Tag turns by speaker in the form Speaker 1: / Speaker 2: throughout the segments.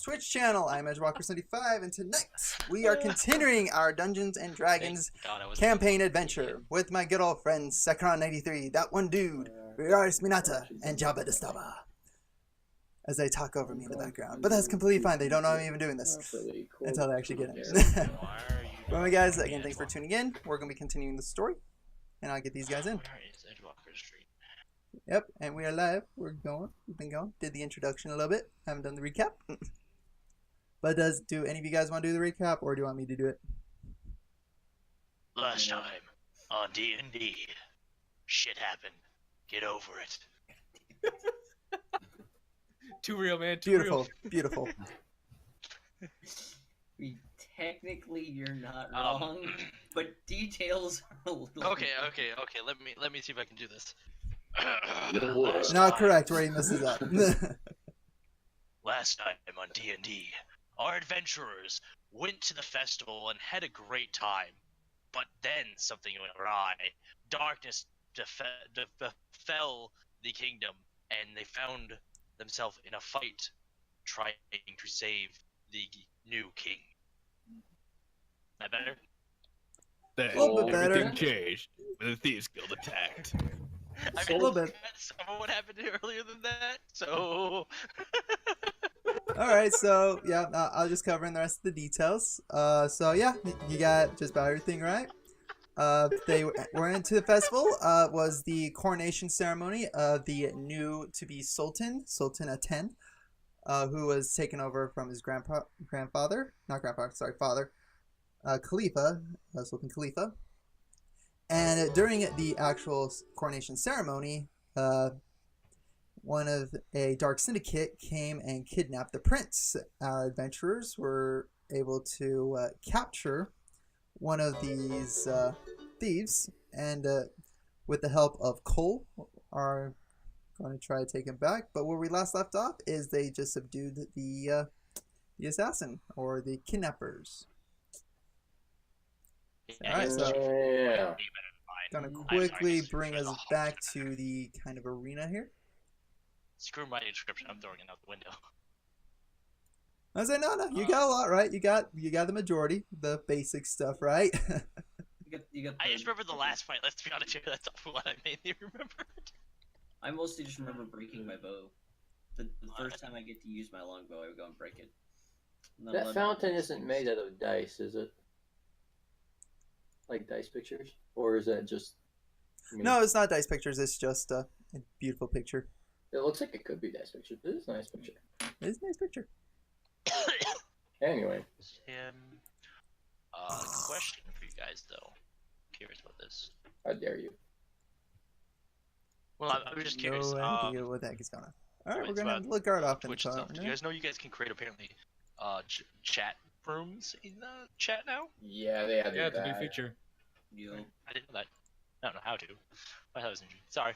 Speaker 1: Twitch channel. I'm Edgewalker75, and tonight we are continuing our Dungeons and Dragons campaign adventure with my good old friends Sekron93, that one dude, Viraris Minata, and Jabba Dastaba, as they talk over me in the background. But that's completely fine. They don't know I'm even doing this until they actually get in. Well, guys, again, thanks for tuning in. We're going to be continuing the story, and I'll get these guys in. Yep, and we are live. We've been going. Did the introduction a little bit. Haven't done the recap. But do any of you guys want to do the recap, or do you want me to do it?
Speaker 2: Last time on D&D, shit happened. Get over it.
Speaker 3: Too real, man. Too
Speaker 1: Beautiful,
Speaker 3: real.
Speaker 1: beautiful.
Speaker 4: Technically, you're not wrong, but details are a little.
Speaker 2: Okay. Let me see if I can do this.
Speaker 1: Not correct, where he messes up.
Speaker 2: Last time on D&D, our adventurers went to the festival and had a great time, but then something went awry. Darkness befell the kingdom, and they found themselves in a fight trying to save the new king. That better?
Speaker 3: Then
Speaker 1: little bit
Speaker 3: everything
Speaker 1: better.
Speaker 3: changed when the Thieves Guild attacked.
Speaker 2: I
Speaker 1: A little bit.
Speaker 2: That's some of what happened earlier than that, so...
Speaker 1: Alright, so, yeah, I'll just cover in the rest of the details. So, yeah, you got just about everything right. They were into the festival. Was the coronation ceremony of the new to-be Sultan, Sultan Aten, who was taken over from his father, Khalifa, Sultan Khalifa. And during the actual coronation ceremony, one of a dark syndicate came and kidnapped the prince. Our adventurers were able to capture one of these thieves, and with the help of Cole, are going to try to take him back. But where we last left off is they just subdued the assassin, or the kidnappers. Alright, so gonna quickly bring us back to the kind of arena here.
Speaker 2: Screw my description, I'm throwing it out the window.
Speaker 1: I was like, no, you got a lot right. You got the majority, the basic stuff right.
Speaker 4: You got
Speaker 2: I just remember the last fight, let's be honest here, that's what I mainly remembered.
Speaker 4: I mostly just remember breaking my bow. The first time I get to use my longbow, I would go and break it.
Speaker 5: That fountain isn't made out of dice, is it? Like dice pictures? Or is that just...
Speaker 1: No, it's not dice pictures. It's just a beautiful picture.
Speaker 5: It looks like it could be dice pictures. It is a nice picture.
Speaker 1: It is a nice picture.
Speaker 5: Anyway.
Speaker 2: Question for you guys, though. I'm curious about this.
Speaker 5: How dare you?
Speaker 2: Well, I'm just curious.
Speaker 1: No idea what the heck is going on. Alright, we're
Speaker 2: it's
Speaker 1: going to
Speaker 2: about
Speaker 1: look guard off in the
Speaker 2: Twitch and stuff.
Speaker 1: corner.
Speaker 2: Do you guys know you guys can create, apparently, chat rooms in the chat now?
Speaker 5: Yeah, they added
Speaker 3: Yeah, it's a
Speaker 5: that.
Speaker 3: new feature.
Speaker 4: Yo.
Speaker 2: I didn't know that. I don't know how to. I thought it was interesting. Sorry.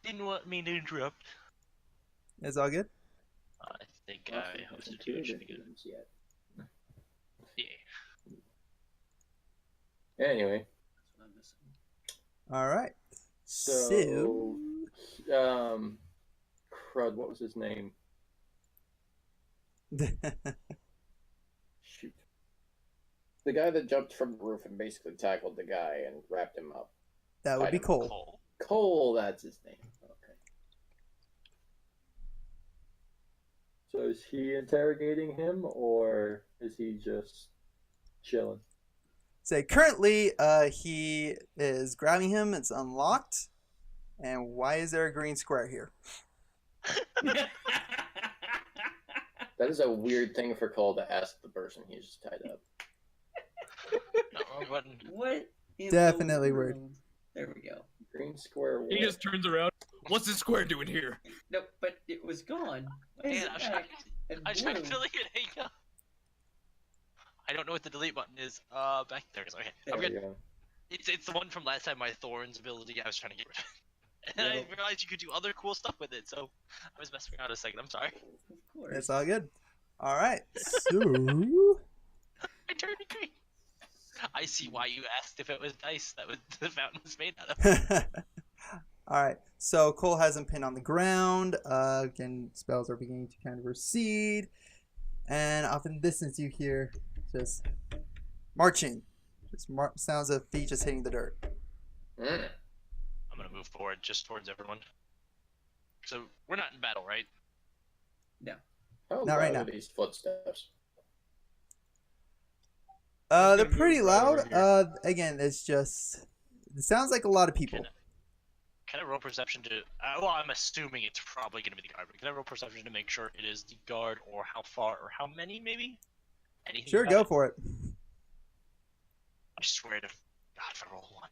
Speaker 2: Didn't want me to interrupt.
Speaker 1: It's all good?
Speaker 2: I think I hosted too. It should be good.
Speaker 5: Yet.
Speaker 2: Yeah.
Speaker 5: Anyway.
Speaker 4: That's what I'm missing.
Speaker 1: Alright.
Speaker 5: So, crud, what was his name? Shoot. The guy that jumped from the roof and basically tackled the guy and wrapped him up.
Speaker 1: That would be Cole.
Speaker 2: Cole.
Speaker 5: Cole, that's his name. Okay. So is he interrogating him, or is he just chilling?
Speaker 1: Say, currently, he is grabbing him. It's unlocked. And why is there a green square here?
Speaker 5: That is a weird thing for Cole to ask the person he's just tied up.
Speaker 2: No, wrong button.
Speaker 4: What? in
Speaker 1: Definitely
Speaker 4: the
Speaker 1: weird.
Speaker 4: world? There we go.
Speaker 5: Green square.
Speaker 3: He
Speaker 5: what?
Speaker 3: just turns around. What's this square doing here?
Speaker 4: No, but it was gone. Why is
Speaker 2: Man,
Speaker 4: it
Speaker 2: I'm
Speaker 4: back?
Speaker 2: trying,
Speaker 4: And
Speaker 2: I'm trying to
Speaker 4: blue?
Speaker 2: delete it. Hang on. I don't know what the delete button is. Back there it is. Okay, I'm
Speaker 5: There
Speaker 2: good.
Speaker 5: we go.
Speaker 2: It's the one from last time, my Thorns ability. I was trying to get rid of it. And
Speaker 5: Yep.
Speaker 2: I realized you could do other cool stuff with it, so I was messing around a second. I'm sorry.
Speaker 4: Of course.
Speaker 1: It's all good. Alright, so...
Speaker 2: I turned green. I see why you asked if it was dice that was the fountain was made out of.
Speaker 1: Alright, so Cole has him pinned on the ground. Again, spells are beginning to kind of recede. And off in the distance, you hear just marching, just sounds of feet just hitting the dirt.
Speaker 5: Mm.
Speaker 2: I'm gonna move forward just towards everyone. So we're not in battle, right?
Speaker 5: How
Speaker 1: Not right
Speaker 5: loud
Speaker 1: now.
Speaker 5: are these footsteps?
Speaker 1: They're
Speaker 3: gonna
Speaker 1: pretty
Speaker 3: move right
Speaker 1: loud.
Speaker 3: over
Speaker 1: Again, it sounds like a lot of people.
Speaker 2: Can I roll perception to? Well, I'm assuming it's probably gonna be the guard. But can I roll perception to make sure it is the guard, or how far, or how many, maybe? Anything
Speaker 1: Sure,
Speaker 2: about
Speaker 1: go
Speaker 2: it?
Speaker 1: for it.
Speaker 2: I swear to God, if I roll one.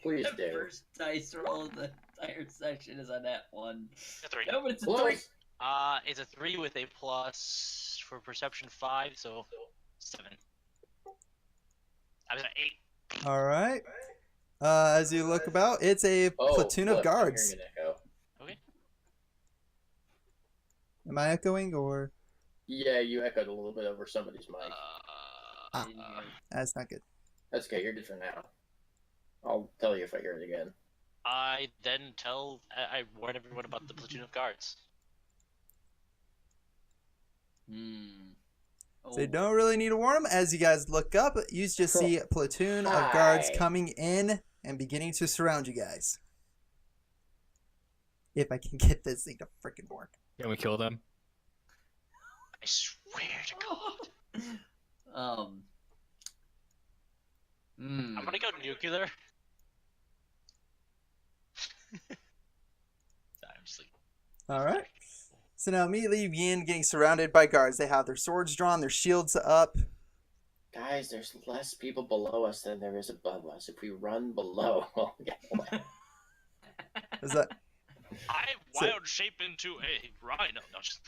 Speaker 5: Please
Speaker 4: The
Speaker 5: do.
Speaker 4: first dice roll of the entire session is on that one.
Speaker 2: A 3.
Speaker 4: No, but it's a 3.
Speaker 5: Close.
Speaker 2: It's a 3 with a plus for perception 5, so 7. I was at 8.
Speaker 1: All right. As you look about, it's a
Speaker 5: Oh,
Speaker 1: platoon of
Speaker 5: flip, I'm
Speaker 1: guards.
Speaker 5: hearing an echo.
Speaker 1: Am I echoing or?
Speaker 5: Yeah, you echoed a little bit over somebody's mic.
Speaker 1: That's not good.
Speaker 5: That's okay, you're good for now. I'll tell you if I hear it again.
Speaker 2: I then I warn everyone about the platoon of guards.
Speaker 4: Oh,
Speaker 1: So you don't really need to warn them. As you guys look up, you just see a platoon of guards
Speaker 5: Hi.
Speaker 1: coming in and beginning to surround you guys. If I can get this thing to freaking work.
Speaker 3: Can we kill them?
Speaker 2: I swear to God. I'm gonna go nuclear. I'm sleeping.
Speaker 1: All right. So now immediately you begin getting surrounded by guards. They have their swords drawn, their shields up.
Speaker 5: Guys, there's less people below us than there is above us. If we run below, we'll get away.
Speaker 1: Is that?
Speaker 2: I
Speaker 1: So-
Speaker 2: wild shape into a rhino. No, just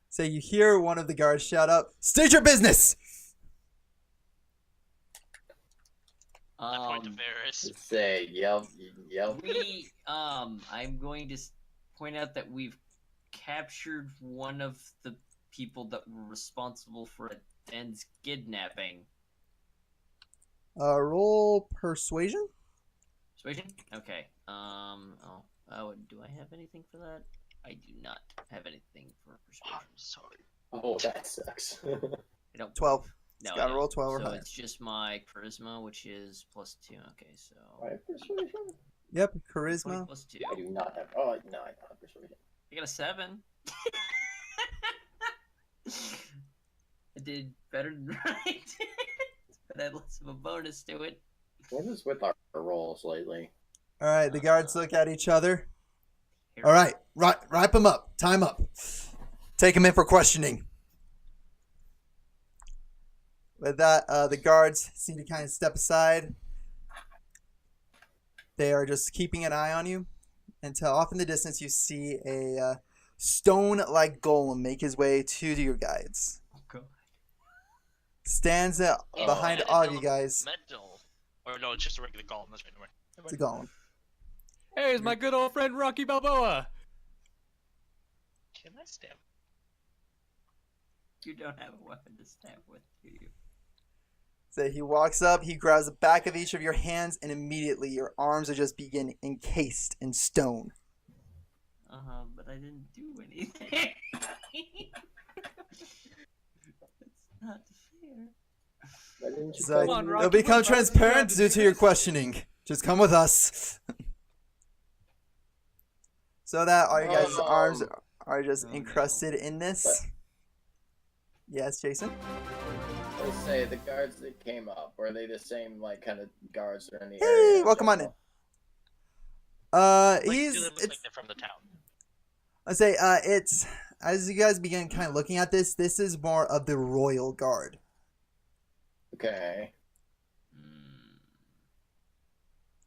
Speaker 1: So you hear one of the guards shout out, "State your business!"
Speaker 2: I point to Varys.
Speaker 5: Say, yell.
Speaker 4: I'm going to point out that we've captured one of the people that were responsible for Den's kidnapping.
Speaker 1: Roll persuasion.
Speaker 4: Persuasion? Okay. Do I have anything for that? I do not have anything for persuasion.
Speaker 2: I'm sorry.
Speaker 5: Oh, that sucks.
Speaker 4: I don't.
Speaker 1: 12.
Speaker 4: No,
Speaker 1: Gotta
Speaker 4: I
Speaker 1: roll
Speaker 4: don't.
Speaker 1: 12 or
Speaker 4: So
Speaker 1: higher.
Speaker 4: it's just my charisma, which is +2. Okay, so
Speaker 5: Right, persuasion?
Speaker 1: Yep,
Speaker 4: 20
Speaker 1: charisma.
Speaker 4: +2.
Speaker 5: I do not have. Oh, no, I don't have persuasion.
Speaker 4: I got a 7. I did better than right, but I had less of a bonus to it.
Speaker 5: What is with our rolls lately?
Speaker 1: All right, the guards look at each other. All right, wrap them up. Time up. Take them in for questioning. With that, the guards seem to kind of step aside. They are just keeping an eye on you until off in the distance you see a stone-like golem make his way to your guides.
Speaker 4: Oh, God.
Speaker 1: Stands behind all of you guys.
Speaker 2: Metal. Or no, it's just a regular golem. That's right. Never
Speaker 1: It's a
Speaker 2: mind.
Speaker 1: golem.
Speaker 3: Hey, it's my good old friend Rocky Balboa.
Speaker 2: Can I stab?
Speaker 4: You don't have a weapon to stab with, do you?
Speaker 1: So he walks up, he grabs the back of each of your hands, and immediately your arms are just begin encased in stone.
Speaker 4: But I didn't do anything. That's not fair.
Speaker 5: Why didn't you
Speaker 1: So
Speaker 3: Come on, Rocky,
Speaker 1: it'll become
Speaker 3: what about
Speaker 1: transparent
Speaker 3: the
Speaker 1: due to your questioning. Just come with us. So that all you guys' arms are just
Speaker 4: Oh, no.
Speaker 1: encrusted in this. Yes, Jason?
Speaker 5: Let's say the guards that came up, were they the same, like, kind of guards that are in the
Speaker 1: Hey,
Speaker 5: area?
Speaker 1: welcome on in.
Speaker 2: Like,
Speaker 1: He's
Speaker 2: do they look
Speaker 1: it's
Speaker 2: like they're from the town?
Speaker 1: I say it's as you guys begin kind of looking at this is more of the royal guard.
Speaker 5: Okay.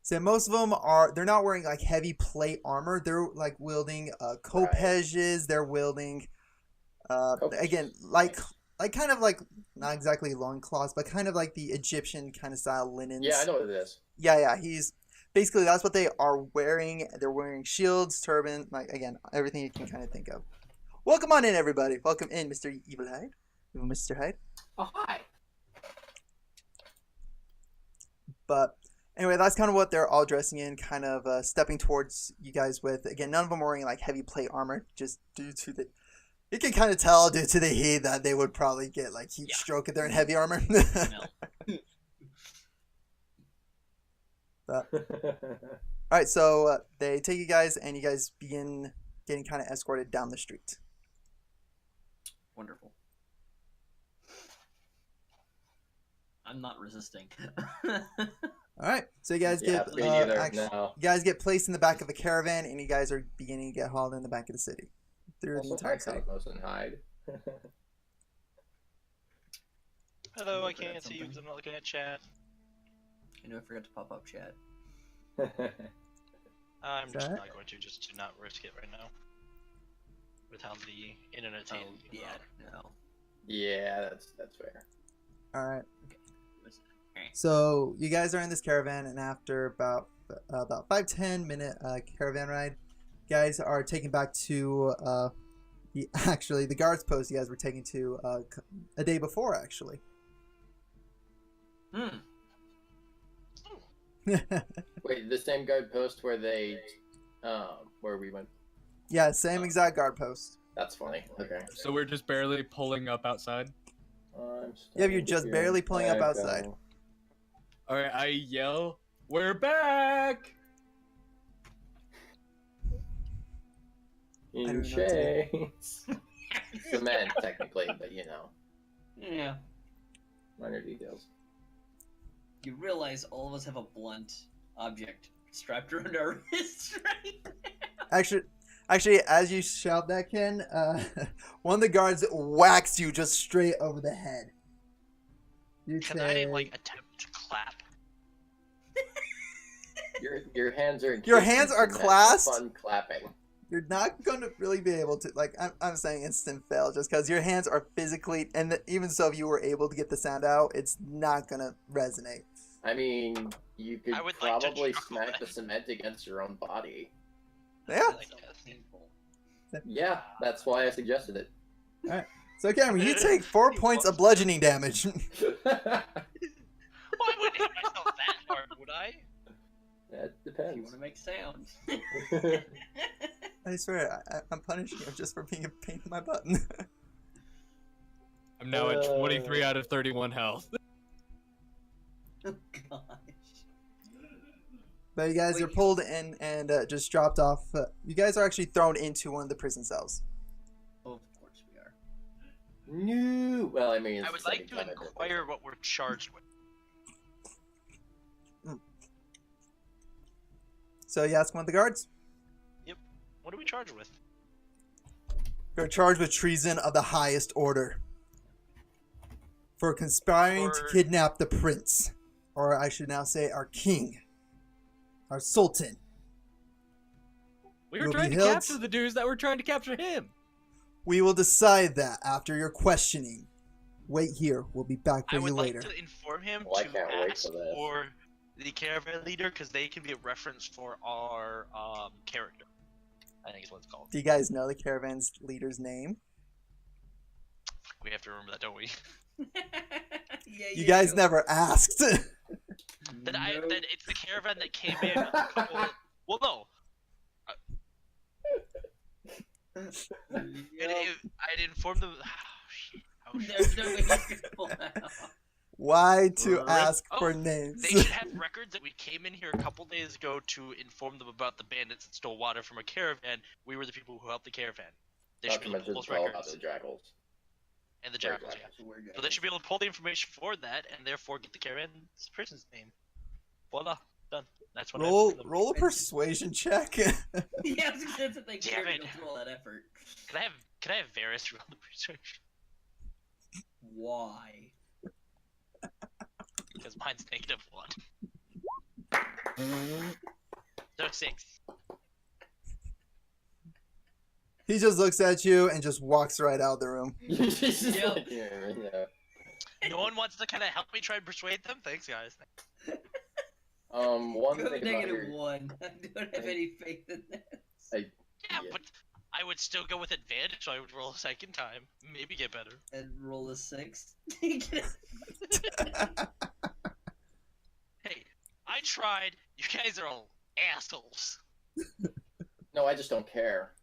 Speaker 1: So most of them they're not wearing like heavy plate armor. They're like wielding khopeges. They're wielding again like kind of like not exactly loincloths, but kind of like the Egyptian kind of style linens.
Speaker 5: Yeah, I know what it is.
Speaker 1: Yeah. He's basically that's what they are wearing. They're wearing shields, turban, like again everything you can kind of think of. Welcome on in, everybody. Welcome in, Mr. Evil Hyde. Mr. Hyde.
Speaker 5: Oh, hi.
Speaker 1: But anyway, that's kind of what they're all dressing in, kind of stepping towards you guys with. Again, none of them are wearing like heavy plate armor, just due to the You can kind of tell due to the heat that they would probably get like heat
Speaker 2: Yeah.
Speaker 1: stroke if they're in heavy armor.
Speaker 4: No.
Speaker 1: All right, so they take you guys, and you guys begin getting kind of escorted down the street.
Speaker 4: Wonderful. I'm not resisting.
Speaker 1: All right, so you guys
Speaker 5: Yeah,
Speaker 1: get
Speaker 5: me neither.
Speaker 1: actually,
Speaker 5: No.
Speaker 1: you guys get placed in the back of a caravan, and you guys are beginning to get hauled in the back of the city through the
Speaker 5: Also,
Speaker 1: entire
Speaker 5: hide
Speaker 1: city.
Speaker 5: Cosmos and hide.
Speaker 2: Hello, I
Speaker 4: I forgot
Speaker 2: can't see you because I'm not looking at chat.
Speaker 4: I know I forgot to pop up chat.
Speaker 2: I'm
Speaker 1: Is
Speaker 2: just
Speaker 1: that-
Speaker 2: not going to, just to not risk it right now. With how the internet
Speaker 4: Oh,
Speaker 2: things
Speaker 4: yeah, no.
Speaker 5: Yeah, that's fair.
Speaker 1: All right,
Speaker 4: What's that?
Speaker 1: so you guys are in this caravan, and after about 5-10 minute caravan ride, you guys are taken back to the guards post you guys were taken to a day before, actually.
Speaker 4: Hmm.
Speaker 5: Wait, the same guard post where they, where we went.
Speaker 1: Yeah, same exact guard post.
Speaker 5: That's funny. Okay.
Speaker 3: So we're just barely pulling up outside.
Speaker 1: Yeah, you're just barely pulling up outside.
Speaker 3: All right, I yell, "We're back!"
Speaker 1: I don't know
Speaker 5: In
Speaker 1: what to do.
Speaker 5: shades. Cement, technically, but you know,
Speaker 4: Yeah.
Speaker 5: minor details.
Speaker 4: You realize all of us have a blunt object strapped around our wrists, right?
Speaker 1: Actually, as you shout that, Ken, one of the guards whacks you just straight over the head. You
Speaker 2: Can I, like, attempt to clap?
Speaker 5: Your hands are.
Speaker 1: Your
Speaker 5: encased in
Speaker 1: hands are
Speaker 5: cement for
Speaker 1: clasped?
Speaker 5: Fun clapping.
Speaker 1: You're not going to really be able to, like, I'm saying instant fail just because your hands are physically, and even so, if you were able to get the sound out, it's not going to resonate.
Speaker 5: I mean, you could
Speaker 2: I would like to
Speaker 5: probably
Speaker 2: chuckle
Speaker 5: smack
Speaker 2: at
Speaker 5: the cement against your own body.
Speaker 1: Yeah.
Speaker 2: I like
Speaker 4: So
Speaker 2: that.
Speaker 4: painful.
Speaker 5: Yeah, that's why I suggested it.
Speaker 1: So, Cameron, you take 4 points of bludgeoning damage.
Speaker 2: Well, I wouldn't hit myself that hard, would I?
Speaker 5: That
Speaker 4: If you
Speaker 5: depends.
Speaker 4: want to make sound.
Speaker 1: I swear, I'm punishing you just for being a pain in my butt.
Speaker 3: I'm now at 23 out of 31 health.
Speaker 4: Oh gosh.
Speaker 1: But you guys
Speaker 4: Wait,
Speaker 1: are pulled in and just dropped off. You guys are actually thrown into one of the prison cells.
Speaker 4: Oh, of course we are.
Speaker 5: No. Well, I mean, it's
Speaker 2: I would
Speaker 5: the
Speaker 2: like
Speaker 5: second
Speaker 2: to
Speaker 5: time I've been
Speaker 2: inquire what we're charged with.
Speaker 1: So you ask one of the guards.
Speaker 2: What are we charged with?
Speaker 1: You're charged with treason of the highest order. For conspiring to
Speaker 2: For-
Speaker 1: kidnap the prince. Or I should now say our king. Our sultan.
Speaker 3: We were
Speaker 1: You'll
Speaker 3: trying
Speaker 1: be
Speaker 3: to
Speaker 1: held-
Speaker 3: capture the dudes that were trying to capture him.
Speaker 1: We will decide that after your questioning. Wait here. We'll be back for
Speaker 2: I
Speaker 1: you
Speaker 2: would
Speaker 1: later.
Speaker 2: like to inform him
Speaker 5: Well, I
Speaker 2: to
Speaker 5: can't wait
Speaker 2: ask
Speaker 5: for this.
Speaker 2: for the caravan leader because they can be a reference for our character. I think is what it's called.
Speaker 1: Do you guys know the caravan's leader's name?
Speaker 2: We have to remember that, don't we?
Speaker 4: Yeah,
Speaker 1: You guys never asked.
Speaker 2: That it's the caravan that came in. A couple, well, no, I'd informed them. Oh, shit.
Speaker 4: There's no way you can pull that off.
Speaker 1: Why to
Speaker 2: Rip-
Speaker 1: ask
Speaker 2: Oh,
Speaker 1: for names?
Speaker 2: They should have records that we came in here a couple days ago to inform them about the bandits that stole water from a caravan. We were the people who helped the caravan. They should be able to
Speaker 5: Documents
Speaker 2: pull
Speaker 5: is
Speaker 2: those
Speaker 5: all about
Speaker 2: records.
Speaker 5: the jackals.
Speaker 2: And the
Speaker 5: Right,
Speaker 2: jackals,
Speaker 5: right.
Speaker 2: yeah.
Speaker 4: So we're good.
Speaker 2: So they should be able to pull the information for that, and therefore get the caravan's person's name. Voila, done. That's what I
Speaker 1: roll
Speaker 2: informed them.
Speaker 1: roll a persuasion check.
Speaker 4: Yeah, I was gonna say they
Speaker 2: Damn
Speaker 4: care to
Speaker 2: it.
Speaker 4: go through all that effort.
Speaker 2: Can I have Varys roll the persuasion?
Speaker 4: Why?
Speaker 2: Because mine's -1. So 6.
Speaker 1: He just looks at you and just walks right out of the room.
Speaker 5: It's just
Speaker 4: Yep.
Speaker 5: like, yeah.
Speaker 2: No one wants to kind of help me try and persuade them. Thanks, guys.
Speaker 5: One
Speaker 4: You have
Speaker 5: thing about your,
Speaker 4: -1. I don't have any faith in this.
Speaker 2: Yeah,
Speaker 5: Yeah.
Speaker 2: but I would still go with advantage, so I would roll a second time. Maybe get better.
Speaker 4: And roll a 6.
Speaker 2: Hey, I tried. You guys are all assholes.
Speaker 5: No, I just don't care.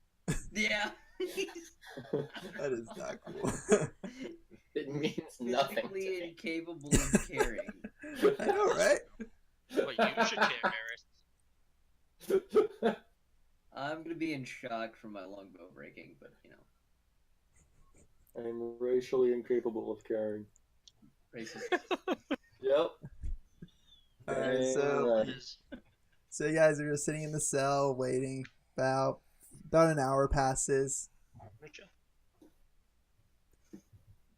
Speaker 4: Yeah.
Speaker 1: That is not cool.
Speaker 5: It means nothing to
Speaker 4: Physically
Speaker 5: me.
Speaker 4: incapable of caring.
Speaker 1: I know, right?
Speaker 2: But you should care, Harris.
Speaker 4: I'm gonna be in shock from my longbow breaking, but you know,
Speaker 5: I'm racially incapable of caring.
Speaker 4: racist.
Speaker 5: Yep.
Speaker 1: Alright, so you guys are just sitting in the cell waiting. About an hour passes.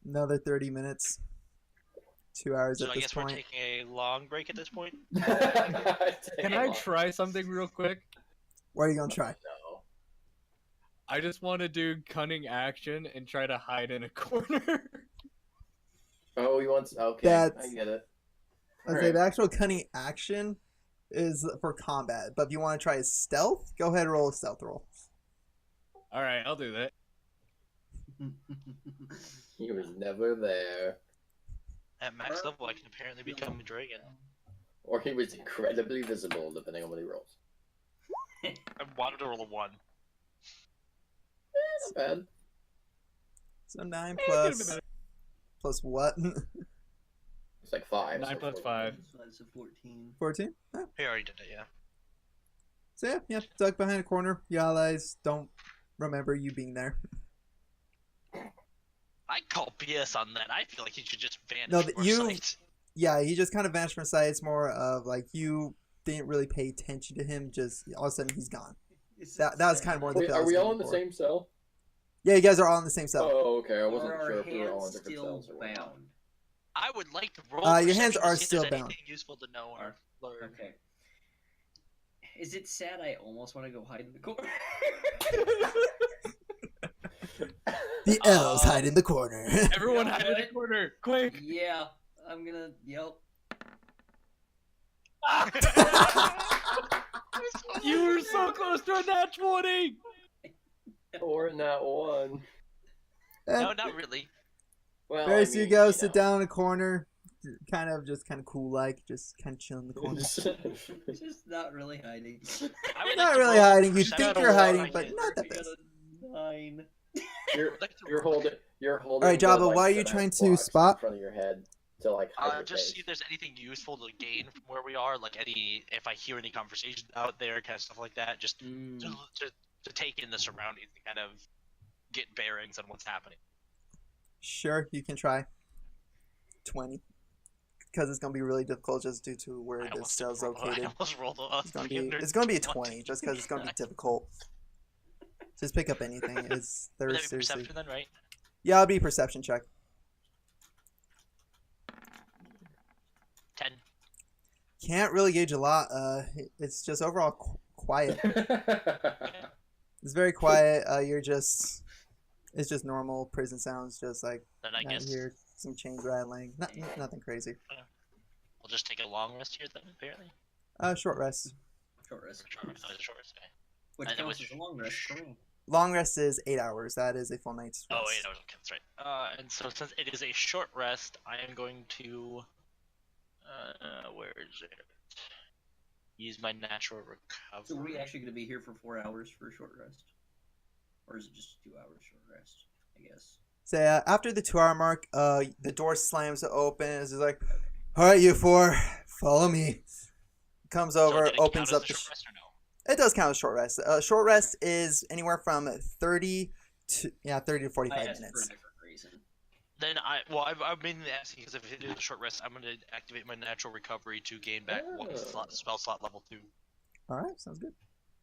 Speaker 1: Another 30 minutes. 2 hours
Speaker 2: So
Speaker 1: at
Speaker 2: I
Speaker 1: this
Speaker 2: guess we're
Speaker 1: point.
Speaker 2: taking a long break at this point.
Speaker 3: Can I try something real quick?
Speaker 1: What are you gonna try?
Speaker 5: No.
Speaker 3: I just want to do cunning action and try to hide in a corner.
Speaker 5: Oh, he wants. Okay,
Speaker 1: That's-
Speaker 5: I get it.
Speaker 1: Okay,
Speaker 5: Alright.
Speaker 1: the actual cunning action is for combat, but if you want to try stealth, go ahead and roll a stealth roll.
Speaker 3: All right, I'll do that.
Speaker 5: He was never there,
Speaker 2: At max level, I can apparently become a dragon.
Speaker 5: or he was incredibly visible, depending on what he rolls.
Speaker 2: I wanted to roll a 1.
Speaker 5: Not bad.
Speaker 1: So 9
Speaker 3: Eh, could've been
Speaker 1: plus
Speaker 3: better.
Speaker 1: plus what?
Speaker 5: It's like 5.
Speaker 3: 9
Speaker 5: so
Speaker 3: plus
Speaker 5: 14.
Speaker 3: 5.
Speaker 4: That's a 14.
Speaker 1: 14. Oh.
Speaker 2: He already did it, yeah.
Speaker 1: So yeah, stuck behind a corner. The allies don't remember you being there.
Speaker 2: I call BS on that. I feel like he should just vanish
Speaker 1: No,
Speaker 2: from our
Speaker 1: you-
Speaker 2: sight.
Speaker 1: Yeah, he just kind of vanished from sight. It's more of like you didn't really pay attention to him. Just all of a sudden he's gone. That was kind of more the
Speaker 5: Wait,
Speaker 1: feel I
Speaker 5: are
Speaker 1: was
Speaker 5: we all
Speaker 1: going
Speaker 5: in the
Speaker 1: for.
Speaker 5: same cell?
Speaker 1: Yeah, you guys are all in the same cell.
Speaker 5: Oh, okay. I wasn't
Speaker 4: Are
Speaker 5: sure
Speaker 4: our
Speaker 5: if we were all in
Speaker 4: hands
Speaker 5: different
Speaker 4: still
Speaker 5: cells or what.
Speaker 4: bound?
Speaker 2: I would like to roll.
Speaker 1: Your hands
Speaker 2: perception to
Speaker 1: are
Speaker 2: see if
Speaker 1: still
Speaker 2: there's
Speaker 1: bound.
Speaker 2: anything useful to know or learn.
Speaker 4: Okay. Is it sad I almost want to go hide in the corner?
Speaker 1: The elves hide in the corner.
Speaker 3: Everyone
Speaker 4: know
Speaker 3: hide in a
Speaker 4: what?
Speaker 3: corner, quick!
Speaker 4: Yeah, I'm gonna yelp.
Speaker 3: You were so close to a nat 20!
Speaker 5: Or in that one.
Speaker 2: No, not really.
Speaker 5: Well,
Speaker 1: Very
Speaker 5: I
Speaker 1: so you
Speaker 5: mean,
Speaker 1: go
Speaker 5: you
Speaker 1: sit
Speaker 5: know.
Speaker 1: down in a corner, kind of cool like, just kind of chill in the corner.
Speaker 4: Just not really hiding.
Speaker 2: I would
Speaker 1: Not
Speaker 2: like to
Speaker 1: really
Speaker 2: roll
Speaker 1: hiding. You
Speaker 2: perception
Speaker 1: think
Speaker 2: to
Speaker 1: you're
Speaker 2: know
Speaker 1: hiding,
Speaker 2: what
Speaker 1: but
Speaker 2: I can.
Speaker 1: not that
Speaker 4: I got
Speaker 1: best.
Speaker 4: a 9.
Speaker 5: You're
Speaker 2: I'd like to
Speaker 5: you're
Speaker 2: roll-
Speaker 5: holding
Speaker 1: All right, Jabba,
Speaker 5: the,
Speaker 1: why are you
Speaker 5: cement
Speaker 1: trying to
Speaker 5: blocks
Speaker 1: spot?
Speaker 5: in front of your head to like hide your
Speaker 2: Just
Speaker 5: face.
Speaker 2: see if there's anything useful to gain from where we are, like if I hear any conversations out there, kind of stuff like that. Just to take in the surroundings and kind of get bearings on what's happening.
Speaker 1: Sure, you can try. 20. Because it's going to be really difficult just due to where
Speaker 2: I
Speaker 1: this
Speaker 2: almost
Speaker 1: cell's
Speaker 2: rolled- I
Speaker 1: located.
Speaker 2: almost rolled a
Speaker 1: It's going to be a 20 just because it's going to be difficult. Just pick up anything. They're
Speaker 2: Would that be
Speaker 1: seriously.
Speaker 2: perception then, right?
Speaker 1: Yeah, it'll be a perception check.
Speaker 2: 10.
Speaker 1: Can't really gauge a lot. It's just overall quiet. It's very quiet. It's just normal prison sounds. Just like
Speaker 2: Then I
Speaker 1: you
Speaker 2: guess
Speaker 1: hear some chains rattling. Nothing crazy.
Speaker 2: we'll just take a long rest here then, apparently.
Speaker 1: Short rest.
Speaker 4: Short rest.
Speaker 2: Short rest, okay.
Speaker 4: Which
Speaker 2: And then
Speaker 4: counts
Speaker 2: which-
Speaker 4: as a long rest for me.
Speaker 1: Long rest is 8 hours. That is a full night's rest.
Speaker 2: Oh, 8 hours, okay, that's right. And so since it is a short rest, I am going to, where is it? Use my natural recovery.
Speaker 4: So are we actually going to be here for 4 hours for a short rest? Or is it just 2 hours short rest, I guess?
Speaker 1: So after the 2 hour mark, the door slams open. It's just like, all right, you four, follow me. Comes
Speaker 2: So
Speaker 1: over,
Speaker 2: did it
Speaker 1: opens
Speaker 2: count
Speaker 1: up
Speaker 2: as
Speaker 1: the.
Speaker 2: a short rest or no?
Speaker 1: It does count as short rest. Short rest is anywhere from 30 to 45
Speaker 4: I asked for a
Speaker 1: minutes.
Speaker 4: different reason.
Speaker 2: Then I've mainly asking because if it is a short rest, I'm going to activate my natural recovery to gain back one
Speaker 5: Oh.
Speaker 2: spell slot level 2.
Speaker 1: All right, sounds good.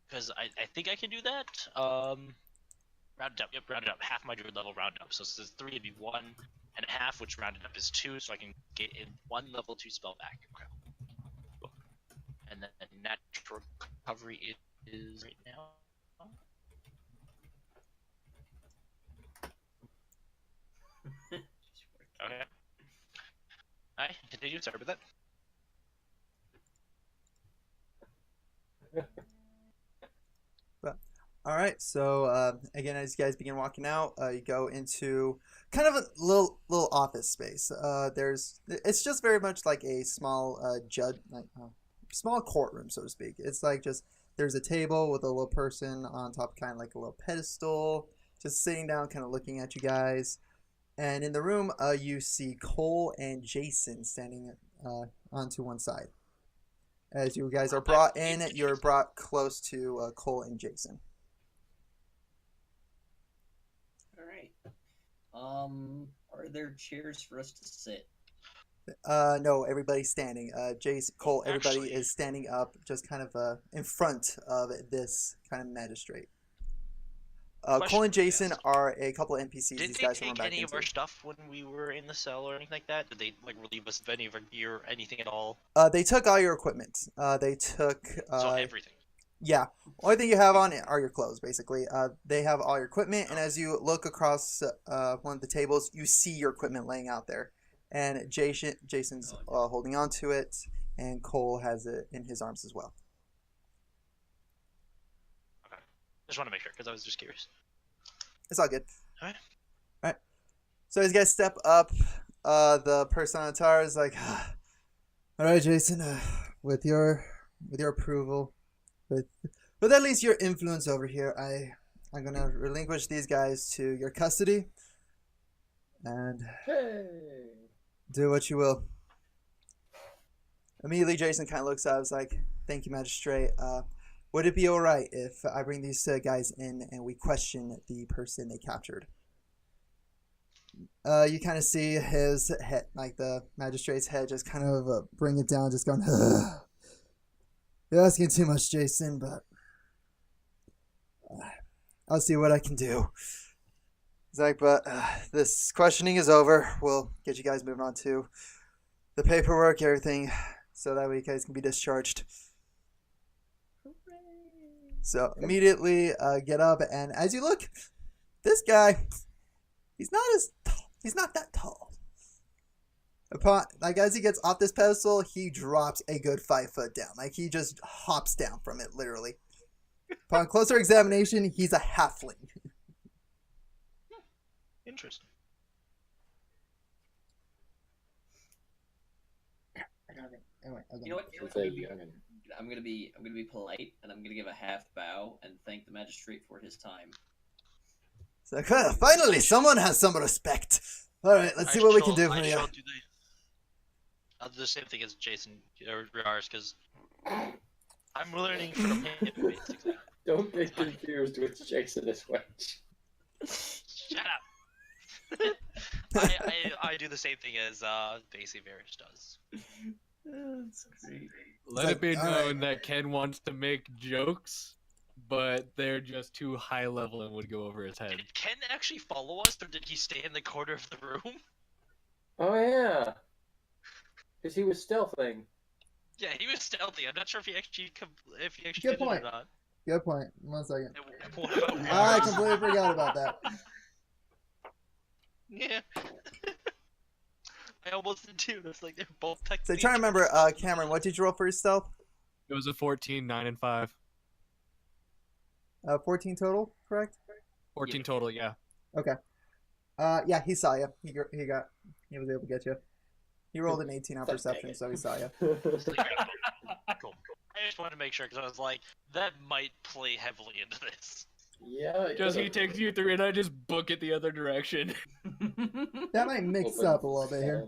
Speaker 2: Because I think I can do that. Round it up. Yep, round it up. Half my druid level round up. So since 3 would be 1.5, which rounded up is 2, so I can get in 1 level 2 spell back. Okay. And then natural recovery is right now. Okay. Alright, continue. Sorry about that.
Speaker 1: All right, so again, as you guys begin walking out, you go into kind of a little office space. It's just very much like a small small courtroom, so to speak. It's like just there's a table with a little person on top, kind of like a little pedestal. just sitting down, kind of looking at you guys. And in the room, you see Cole and Jason standing onto one side. As you guys are brought in, you're brought close to Cole and Jason.
Speaker 4: All right. Are there chairs for us to sit?
Speaker 1: No, everybody's standing. Jason, Cole, everybody
Speaker 2: Actually-
Speaker 1: is standing up, just kind of in front of this kind of magistrate. Cole
Speaker 2: Question
Speaker 1: and
Speaker 2: for you
Speaker 1: Jason
Speaker 2: guys.
Speaker 1: are a couple of NPCs
Speaker 2: Did
Speaker 1: these
Speaker 2: they
Speaker 1: guys remember
Speaker 2: take
Speaker 1: back
Speaker 2: any of
Speaker 1: into.
Speaker 2: our stuff when we were in the cell or anything like that? Did they like relieve us of any of our gear or anything at all?
Speaker 1: They took all your equipment. They took.
Speaker 2: So everything.
Speaker 1: Yeah. Only thing you have on it are your clothes, basically. They have all your equipment, and as you look across one of the tables, you see your equipment laying out there. And Jason's holding on to it, and Cole has it in his arms as well.
Speaker 2: Just want to make sure because I was just curious.
Speaker 1: It's all good.
Speaker 2: Alright.
Speaker 1: Alright. So as you guys step up, the person on the tower is like, "Alright, Jason, with your approval, with at least your influence over here, I'm gonna relinquish these guys to your custody, and
Speaker 5: Hey.
Speaker 1: do what you will." Immediately, Jason kind of looks up, is like, "Thank you, Magistrate. Would it be alright if I bring these guys in and we question the person they captured?" You kind of see his head, like the magistrate's head, just kind of bring it down, just going, "You're asking too much, Jason, but I'll see what I can do." He's like, "But this questioning is over. We'll get you guys moving on to the paperwork, everything, so that way you guys can be discharged." So immediately get up, and as you look, this guy, he's not that tall. As he gets off this pedestal, he drops a good 5 foot down. Like, he just hops down from it, literally. Upon closer examination, he's a halfling.
Speaker 2: Interesting.
Speaker 4: You know what?
Speaker 5: It's a youngin.
Speaker 4: I'm gonna be polite, and I'm gonna give a half bow and thank the magistrate for his time.
Speaker 1: It's like, finally, someone has some respect. All right, let's see what we can do for you.
Speaker 2: I'll do the same thing as Jason or Rars because I'm learning from him, basically.
Speaker 5: Don't get confused with Jason as well.
Speaker 2: Shut up. I do the same thing as basically Varys does.
Speaker 4: That's great.
Speaker 3: Let
Speaker 1: like,
Speaker 3: it be
Speaker 1: all
Speaker 3: known that Ken wants to make jokes, but they're just too high level and would go over his head.
Speaker 2: Did Ken actually follow us, or did he stay in the corner of the room?
Speaker 5: Oh yeah, because he was stealthing.
Speaker 2: Yeah, he was stealthy. I'm not sure if he actually
Speaker 1: Good
Speaker 2: did it
Speaker 1: point.
Speaker 2: or not.
Speaker 1: Good point. 1 second.
Speaker 2: What about
Speaker 1: I
Speaker 2: Rars?
Speaker 1: completely forgot about that.
Speaker 2: Yeah. I almost did too. That's like they're both
Speaker 1: So
Speaker 2: technically.
Speaker 1: trying to remember, Cameron, what did you roll for your stealth?
Speaker 3: It was a 14, 9, and 5.
Speaker 1: 14 total, correct?
Speaker 3: 14 total, yeah.
Speaker 1: Okay. Yeah, he saw you. He was able to get you. He rolled an 18 on
Speaker 5: Dang
Speaker 1: perception,
Speaker 5: it.
Speaker 1: so he saw you.
Speaker 2: Cool. I just wanted to make sure because I was like, that might play heavily into this.
Speaker 5: Yeah.
Speaker 3: Just he takes you through and I just book it the other direction.
Speaker 1: That might mix
Speaker 5: Open
Speaker 1: up a little bit here.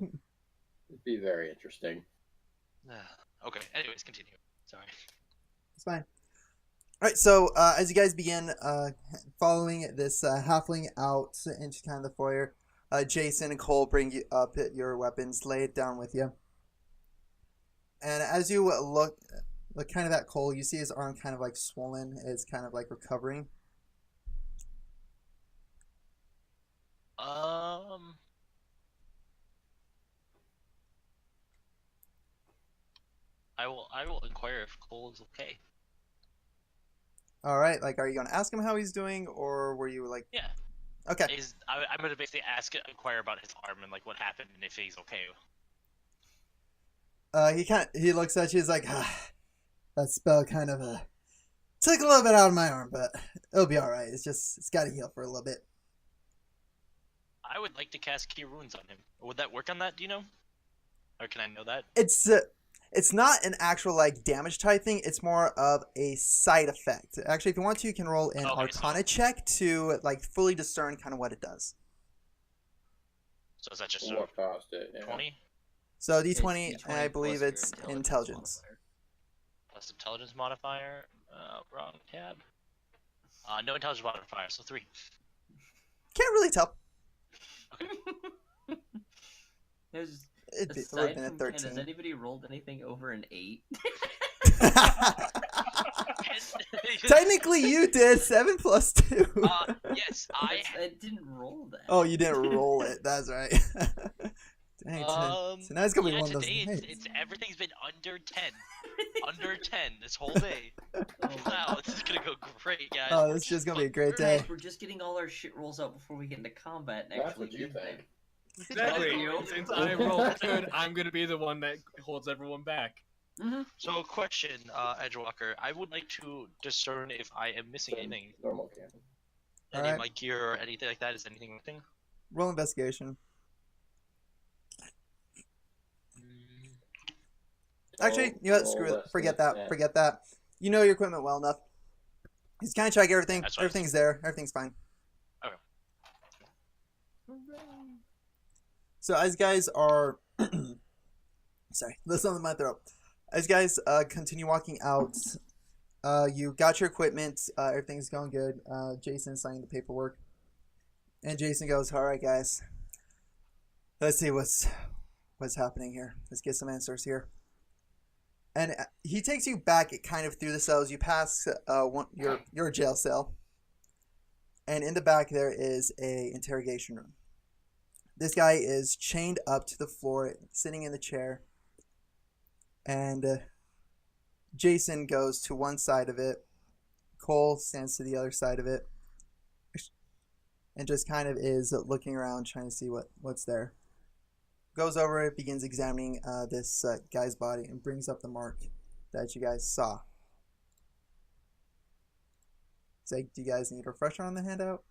Speaker 5: It'd be very interesting.
Speaker 2: Okay. Anyways, continue. Sorry.
Speaker 1: It's fine. All right, so as you guys begin following this halfling out into kind of the foyer, Jason and Cole bring you up your weapons, lay it down with you. And as you look kind of at Cole, you see his arm kind of like swollen. It's kind of like recovering.
Speaker 2: I will inquire if Cole is okay.
Speaker 1: All right, like, are you going to ask him how he's doing, or were you like...
Speaker 2: Yeah.
Speaker 1: Okay.
Speaker 2: I'm gonna basically inquire about his arm and like what happened and if he's okay.
Speaker 1: He looks at you, he's like, that spell kind of took a little bit out of my arm, but it'll be all right. It's got to heal for a little bit.
Speaker 2: I would like to cast Key Runes on him. Would that work on that? Do you know? Or can I know that?
Speaker 1: It's it's not an actual like damage type thing. It's more of a side effect. Actually, if you want to, you can roll an
Speaker 2: Okay,
Speaker 1: Arcana check to like fully discern kind of what it does.
Speaker 2: So is that just
Speaker 5: Walk past it. Yeah.
Speaker 2: 20
Speaker 1: So
Speaker 4: It's
Speaker 1: D20,
Speaker 4: D20
Speaker 1: I believe
Speaker 4: plus your
Speaker 1: it's intelligence.
Speaker 4: modifier.
Speaker 2: plus intelligence modifier? Wrong tab. No intelligence modifier, so 3.
Speaker 1: Can't really tell.
Speaker 4: There's,
Speaker 1: It'd be, it would
Speaker 4: aside
Speaker 1: have been a
Speaker 4: from Ken, has
Speaker 1: 13.
Speaker 4: anybody rolled anything over an 8?
Speaker 1: Technically, you did 7 plus 2.
Speaker 2: Yes, I.
Speaker 4: I didn't roll that.
Speaker 1: Oh, you didn't roll it. That's right. Dang, so now it's gonna be
Speaker 2: Yeah,
Speaker 1: one of those
Speaker 2: today
Speaker 1: nights.
Speaker 2: it's everything's been under 10. Under 10 this whole day.
Speaker 4: Oh my
Speaker 2: Wow, this is gonna go great, guys.
Speaker 1: Oh, this is just gonna be a great day.
Speaker 4: Guys, we're just getting all our shit rolls out before we get into combat and
Speaker 5: That's
Speaker 4: actually
Speaker 5: what you
Speaker 4: use
Speaker 5: think.
Speaker 3: Exactly.
Speaker 4: You.
Speaker 3: Since I rolled good, I'm gonna be the one that holds everyone back.
Speaker 4: them.
Speaker 2: So, question, Edgewalker. I would like to discern if I am missing anything.
Speaker 5: Normal cannon.
Speaker 2: Any
Speaker 1: Alright.
Speaker 2: of my gear or anything like that. Is anything missing?
Speaker 1: Roll investigation. Actually, you know what? Screw it. Forget that. Forget that. You know your equipment well enough. Just kind of check everything.
Speaker 2: That's what I was
Speaker 1: Everything's there. Everything's fine. So as guys are, sorry, listen to my throat. As guys continue walking out, you got your equipment. Everything's going good. Jason's signing the paperwork, and Jason goes, "All right, guys, let's see what's happening here. Let's get some answers here." And he takes you back kind of through the cells. You pass your jail cell, and in the back there is a interrogation room. This guy is chained up to the floor, sitting in the chair, and Jason goes to one side of it. Cole stands to the other side of it, and just kind of is looking around, trying to see what's there. Goes over it, begins examining this guy's body, and brings up the mark that you guys saw. It's like, do you guys need a refresher on the handout?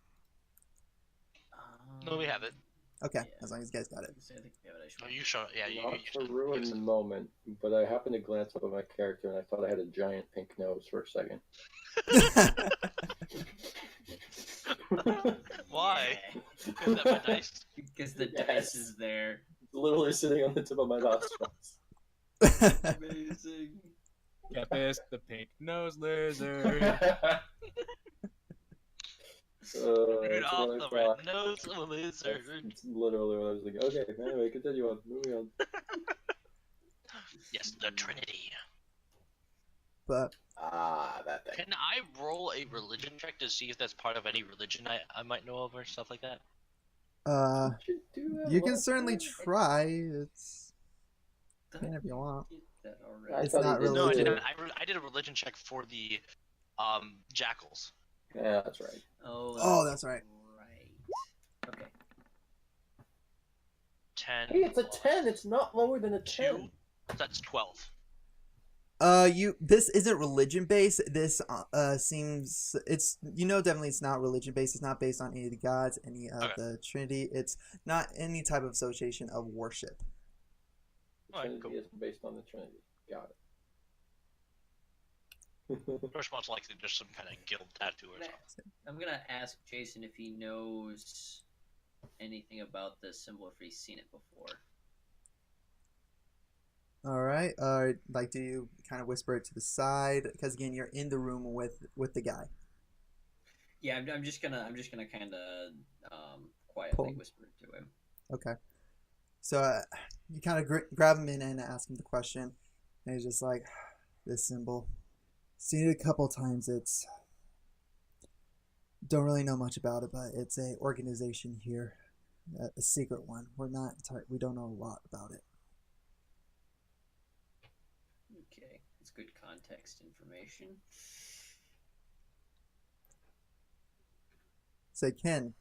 Speaker 2: No, we have it.
Speaker 1: Okay,
Speaker 4: Yeah.
Speaker 1: as long as you guys got it.
Speaker 4: I think we have it, I should-
Speaker 2: Oh, you show. Yeah, you.
Speaker 5: Not
Speaker 2: you
Speaker 5: to ruin the moment, but I happened to glance up at my character and I thought I had a giant pink nose for a second.
Speaker 2: Why?
Speaker 4: Yeah.
Speaker 2: Is that my dice?
Speaker 4: Because the
Speaker 5: Yes.
Speaker 4: dice is there.
Speaker 5: Literally sitting on the tip of my nostrils.
Speaker 4: Amazing.
Speaker 3: Capus, the pink nose lizard.
Speaker 2: Rudolph
Speaker 5: what I
Speaker 2: the
Speaker 5: thought.
Speaker 2: red-nosed lizard.
Speaker 5: That's literally what I was thinking. Okay, anyway, continue on. Moving on.
Speaker 2: Yes, the Trinity.
Speaker 1: But
Speaker 5: That thing.
Speaker 2: Can I roll a religion check to see if that's part of any religion I might know of or stuff like that?
Speaker 1: you can certainly try. It's
Speaker 4: Did
Speaker 1: if you want.
Speaker 4: I get that
Speaker 5: I
Speaker 4: already?
Speaker 1: It's
Speaker 5: thought
Speaker 1: not
Speaker 5: he did
Speaker 2: No, I
Speaker 1: religion.
Speaker 2: did. I did a religion check for the jackals.
Speaker 5: Yeah, that's right.
Speaker 1: Oh, that's right.
Speaker 4: Right. Okay.
Speaker 2: 10.
Speaker 5: Hey, it's a 10. It's not lower than a 10.
Speaker 2: 2. That's 12.
Speaker 1: This isn't religion based. This seems definitely it's not religion based. It's not based on any of the gods, any of
Speaker 2: Okay.
Speaker 1: the Trinity. It's not any type of association of worship.
Speaker 2: Alright,
Speaker 5: Trinity
Speaker 2: cool.
Speaker 5: is based on the Trinity. Got it.
Speaker 2: Most likely just some kind of guild tattoo or something.
Speaker 4: I'm gonna ask Jason if he knows anything about this symbol, if he's seen it before.
Speaker 1: All right. Like, do you kind of whisper it to the side? Because again, you're in the room with the guy.
Speaker 4: Yeah, I'm just gonna kind of quietly
Speaker 1: Pull.
Speaker 4: whisper it to him.
Speaker 1: Okay. So you kind of grab him in and ask him the question, and he's just like, "This symbol, seen it a couple times. It's don't really know much about it, but it's a organization here, a secret one. We don't know a lot about it."
Speaker 4: Okay, it's good context information.
Speaker 1: Say, Ken,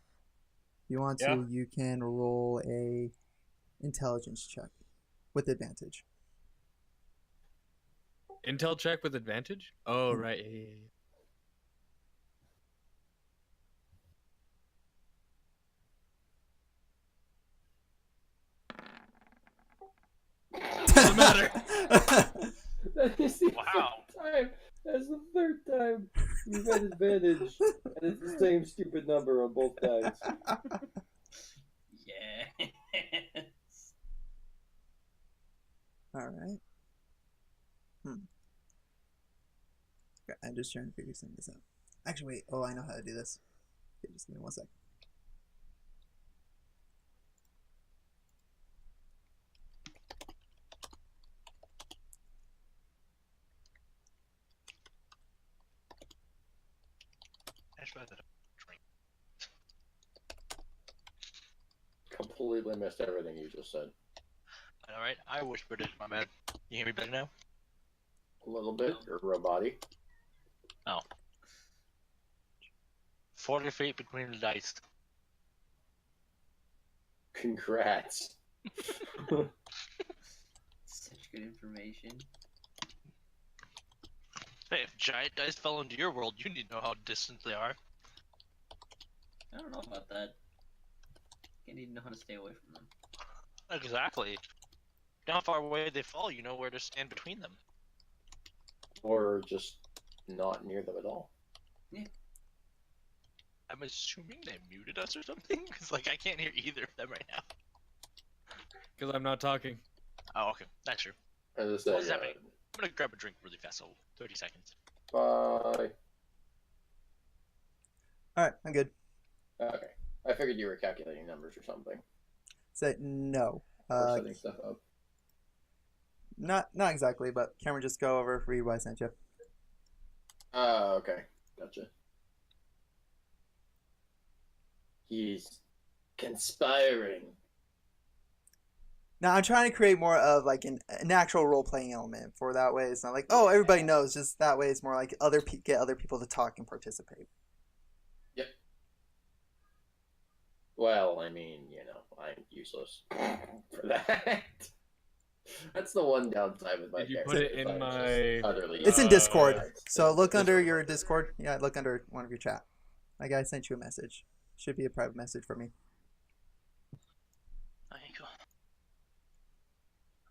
Speaker 1: if you want to,
Speaker 3: Yeah?
Speaker 1: you can roll a intelligence check with advantage.
Speaker 3: Intel check with advantage? Oh, right. Yeah, yeah, yeah. Doesn't matter.
Speaker 5: That is the
Speaker 2: Wow.
Speaker 5: third time. That's the third time you've had advantage, and it's the same stupid number on both times.
Speaker 4: Yeah.
Speaker 1: All right. Okay, I'm just trying to figure some of this out. Actually, wait. Oh, I know how to do this. Okay, just give me 1 sec.
Speaker 2: That's rather drink.
Speaker 5: Completely missed everything you just said.
Speaker 2: All right, I whispered it. My bad. You hear me better now?
Speaker 5: A little bit. You're robotic.
Speaker 2: 40 feet between the dice.
Speaker 5: Congrats.
Speaker 4: Such good information.
Speaker 2: Hey, if giant dice fell into your world, you need to know how distant they are.
Speaker 4: I don't know about that. You need to know how to stay away from them.
Speaker 2: Exactly. You know how far away they fall, you know where to stand between them.
Speaker 5: Or just not near them at all.
Speaker 2: I'm assuming they muted us or something, because like I can't hear either of them right now.
Speaker 3: Because I'm not talking.
Speaker 2: Oh, okay, that's true.
Speaker 5: As I
Speaker 2: What
Speaker 5: said,
Speaker 2: does that mean? I'm gonna grab a drink really fast, so 30 seconds.
Speaker 5: bye.
Speaker 1: All right, I'm good.
Speaker 5: Okay. I figured you were calculating numbers or something.
Speaker 1: Say no.
Speaker 5: Or setting stuff up.
Speaker 1: Not exactly, but Cameron, just go over, read what I sent you.
Speaker 5: Oh, okay. Gotcha. He's conspiring.
Speaker 1: Now I'm trying to create more of like an actual role playing element for that way. It's not like, oh, everybody knows. Just that way, it's more like get other people to talk and participate.
Speaker 5: Well, I mean, you know, I'm useless for that. That's the one downside with my
Speaker 3: Did you
Speaker 5: character.
Speaker 3: put it
Speaker 5: is
Speaker 3: in
Speaker 5: I'm just
Speaker 3: my-
Speaker 5: utterly
Speaker 1: It's in
Speaker 3: Uh,
Speaker 1: Discord. So
Speaker 5: Yeah,
Speaker 1: look under
Speaker 5: Discord.
Speaker 1: your Discord. Yeah, look under one of your chat. Like I sent you a message. Should be a private message for me.
Speaker 2: There you go.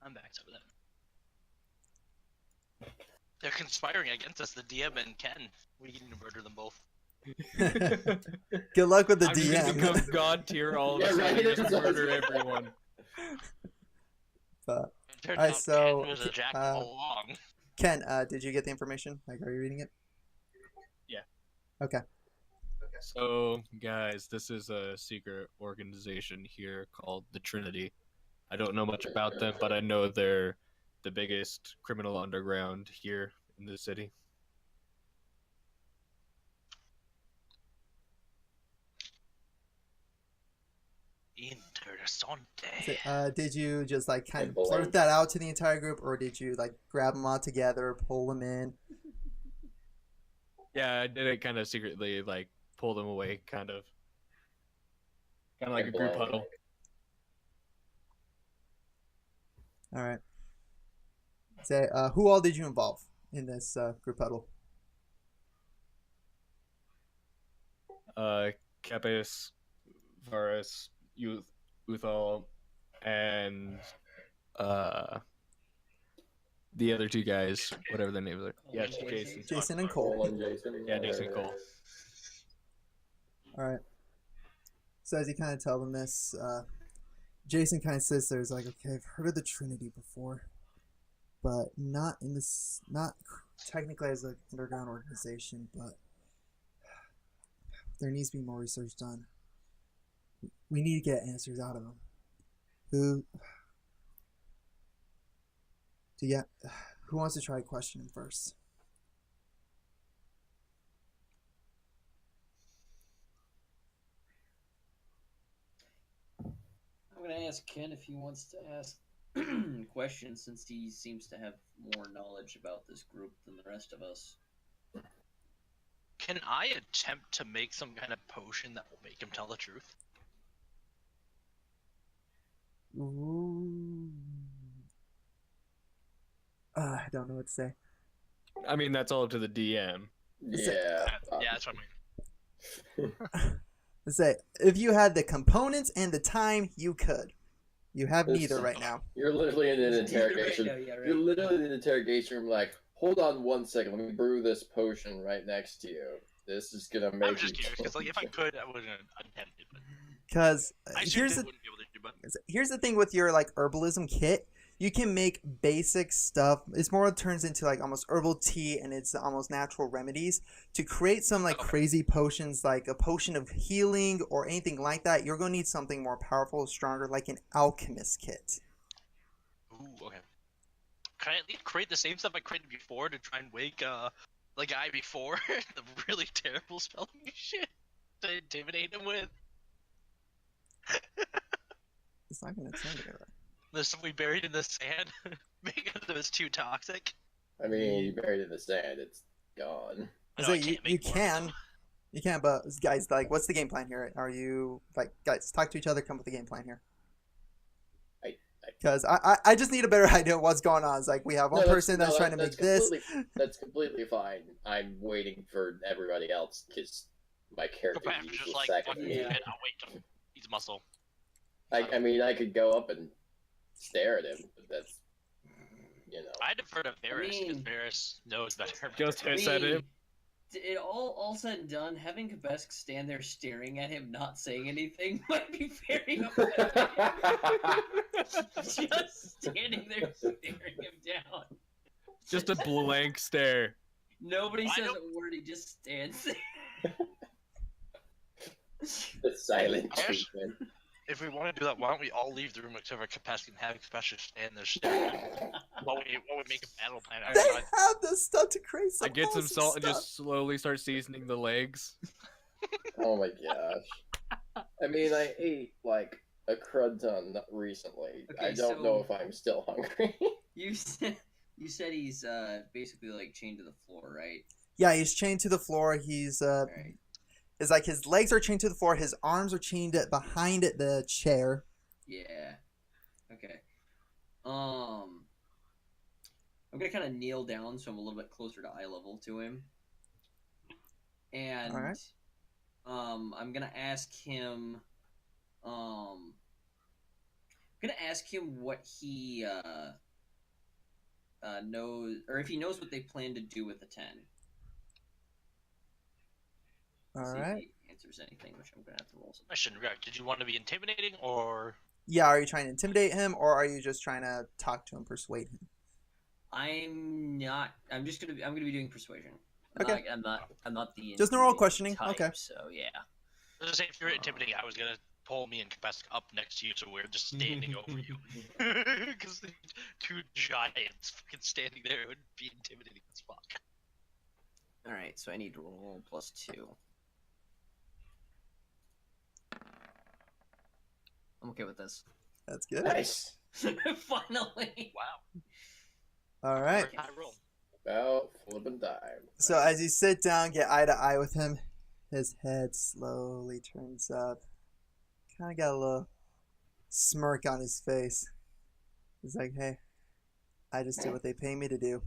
Speaker 2: I'm back to them. They're conspiring against us, the DM and Ken. We need to murder them both.
Speaker 1: Good luck with the
Speaker 3: I'm just gonna
Speaker 1: DM.
Speaker 3: become god tier all of
Speaker 5: Yeah,
Speaker 3: a sudden
Speaker 5: right,
Speaker 3: and just
Speaker 5: that's what I was-
Speaker 3: murder everyone.
Speaker 1: But
Speaker 2: It turns
Speaker 1: Alright,
Speaker 2: out
Speaker 1: so,
Speaker 2: Ken was a jack
Speaker 1: uh,
Speaker 2: all along.
Speaker 1: Ken, did you get the information? Like, are you reading it?
Speaker 3: Yeah.
Speaker 1: Okay.
Speaker 3: So, guys, this is a secret organization here called the Trinity. I don't know much about them, but I know they're the biggest criminal underground here in the city.
Speaker 2: Interessante.
Speaker 1: So, did you just like kind of
Speaker 5: Blank.
Speaker 1: blurt that out to the entire group, or did you like grab them all together, pull them in?
Speaker 3: Yeah, I did it kind of secretly, like pull them away, kind of like a group
Speaker 5: Blank.
Speaker 3: huddle.
Speaker 1: All right. Say, who all did you involve in this group huddle?
Speaker 3: Kepis, Varus, Uthal, and the other two guys, whatever their names are. Yeah, it's Jason.
Speaker 1: Jason and
Speaker 5: Cole
Speaker 1: Cole.
Speaker 5: and Jason.
Speaker 3: Yeah, Jason Cole.
Speaker 1: All right. So as you kind of tell them this, Jason kind of sits there. He's like, "Okay, I've heard of the Trinity before, but not in this, not technically as an underground organization, but there needs to be more research done. We need to get answers out of them. Who wants to try to question him first?"
Speaker 4: I'm gonna ask Ken if he wants to ask questions, since he seems to have more knowledge about this group than the rest of us.
Speaker 2: Can I attempt to make some kind of potion that will make him tell the truth?
Speaker 1: Ooh. I don't know what to say.
Speaker 3: I mean, that's all up to the DM.
Speaker 5: Yeah.
Speaker 2: Yeah, that's what I mean.
Speaker 1: Let's say if you had the components and the time, you could. You have
Speaker 5: This-
Speaker 1: neither right now.
Speaker 5: You're literally in an
Speaker 4: Right
Speaker 5: interrogation.
Speaker 4: now, yeah, right.
Speaker 5: You're literally in an interrogation room. Like, hold on 1 second. Let me brew this potion right next to you. This is gonna make
Speaker 2: I was just
Speaker 5: you
Speaker 2: curious because, like, if I could, I would have attempted. But
Speaker 1: Because
Speaker 2: I assumed
Speaker 1: here's
Speaker 2: it
Speaker 1: the
Speaker 2: wouldn't be able to do. But
Speaker 1: here's the thing with your like herbalism kit. You can make basic stuff. It's more turns into like almost herbal tea and it's almost natural remedies to create some like
Speaker 2: Okay.
Speaker 1: crazy potions, like a potion of healing or anything like that. You're gonna need something more powerful, stronger, like an alchemist kit.
Speaker 2: ooh, okay. Can I at least create the same stuff I created before to try and wake the guy before the really terrible spelling shit to intimidate him with?
Speaker 1: It's not gonna turn it.
Speaker 2: The stuff we buried in the sand because it was too toxic.
Speaker 5: I mean, you buried it in the sand. It's gone.
Speaker 2: I
Speaker 1: So
Speaker 2: know, I
Speaker 1: you,
Speaker 2: can't
Speaker 1: you
Speaker 2: make more of
Speaker 1: can,
Speaker 2: them.
Speaker 1: you can, but guys, like, what's the game plan here? Are you like, guys, talk to each other, come up with a game plan here. Because I just need a better idea of what's going on. It's like we have one person that's trying to make this.
Speaker 5: That's completely fine. I'm waiting for everybody else because my
Speaker 2: Go
Speaker 5: character
Speaker 2: back and
Speaker 5: uses
Speaker 2: just like
Speaker 5: second.
Speaker 2: fucking
Speaker 4: Yeah.
Speaker 2: it. I'll wait till he's muscle.
Speaker 5: I mean, I could go up and stare at him, but that's, you know.
Speaker 2: I defer to Varys because
Speaker 4: mean-
Speaker 2: Varys knows better.
Speaker 3: Just hiss at him.
Speaker 4: It all said and done, having Kabesk stand there staring at him, not saying anything, might be very upsetting. Just standing there staring him down.
Speaker 3: Just a blank stare.
Speaker 4: Nobody
Speaker 2: Why
Speaker 4: says
Speaker 2: don't-
Speaker 4: a word. He just stands there.
Speaker 5: The silent
Speaker 2: I actually-
Speaker 5: treatment.
Speaker 2: If we want to do that, why don't we all leave the room except for Kapasky and have Kapasky stand there staring while we make a battle plan
Speaker 1: They
Speaker 2: outside?
Speaker 1: have the stuff to create
Speaker 3: I
Speaker 1: some
Speaker 3: get some
Speaker 1: awesome
Speaker 3: salt and
Speaker 1: stuff.
Speaker 3: just slowly start seasoning the legs.
Speaker 5: Oh my gosh. I mean, I ate like a crud ton recently. I
Speaker 4: Okay,
Speaker 5: don't know
Speaker 4: so-
Speaker 5: if I'm still hungry.
Speaker 4: You said he's basically like chained to the floor, right?
Speaker 1: Yeah, he's chained to the floor. He's
Speaker 4: Right.
Speaker 1: it's like his legs are chained to the floor. His arms are chained behind the chair.
Speaker 4: Yeah. Okay. I'm gonna kind of kneel down so I'm a little bit closer to eye level to him, and
Speaker 1: Alright.
Speaker 4: I'm gonna ask him. I'm gonna ask him what he knows, or if he knows what they plan to do with the 10.
Speaker 1: All
Speaker 4: See
Speaker 1: right.
Speaker 4: if he answers anything, which I'm gonna have to roll some.
Speaker 2: Question, Greg, did you want to be intimidating or?
Speaker 1: Yeah, are you trying to intimidate him or are you just trying to talk to him, persuade him?
Speaker 4: I'm not. I'm gonna be doing persuasion.
Speaker 1: Okay.
Speaker 4: I'm not the.
Speaker 1: Just normal
Speaker 4: intimidating
Speaker 1: questioning,
Speaker 4: type,
Speaker 1: okay.
Speaker 4: So yeah.
Speaker 2: I was gonna say, if you're intimidating, I was gonna pull me and Kapasky up next to you so we're just standing over you. Because the two giants fucking standing there would be intimidating as fuck.
Speaker 4: All right. So I need to roll +2. I'm okay with this.
Speaker 1: That's good.
Speaker 5: Nice.
Speaker 4: Finally.
Speaker 2: Wow.
Speaker 1: All right.
Speaker 2: High roll.
Speaker 5: About flipping time.
Speaker 1: So as you sit down, get eye to eye with him, his head slowly turns up. Kind of got a little smirk on his face. He's like, hey, I just do what they pay me to do.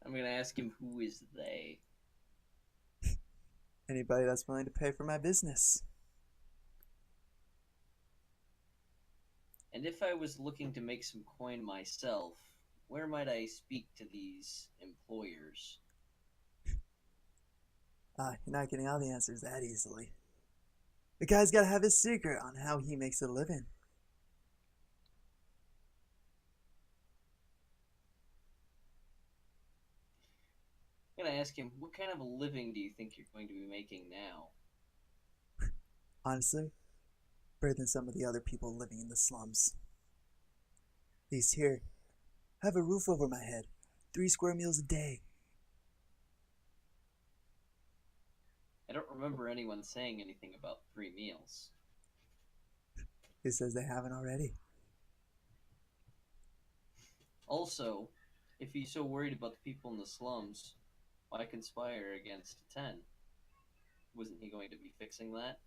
Speaker 4: I'm gonna ask him who is they.
Speaker 1: Anybody that's willing to pay for my business.
Speaker 4: And if I was looking to make some coin myself, where might I speak to these employers?
Speaker 1: You're not getting all the answers that easily. The guy's got to have his secret on how he makes a living.
Speaker 4: I'm gonna ask him, what kind of a living do you think you're going to be making now?
Speaker 1: Honestly, better than some of the other people living in the slums. These here have a roof over my head, 3 square meals a day.
Speaker 4: I don't remember anyone saying anything about 3 meals.
Speaker 1: Who says they haven't already?
Speaker 4: Also, if he's so worried about the people in the slums, why conspire against 10? Wasn't he going to be fixing that?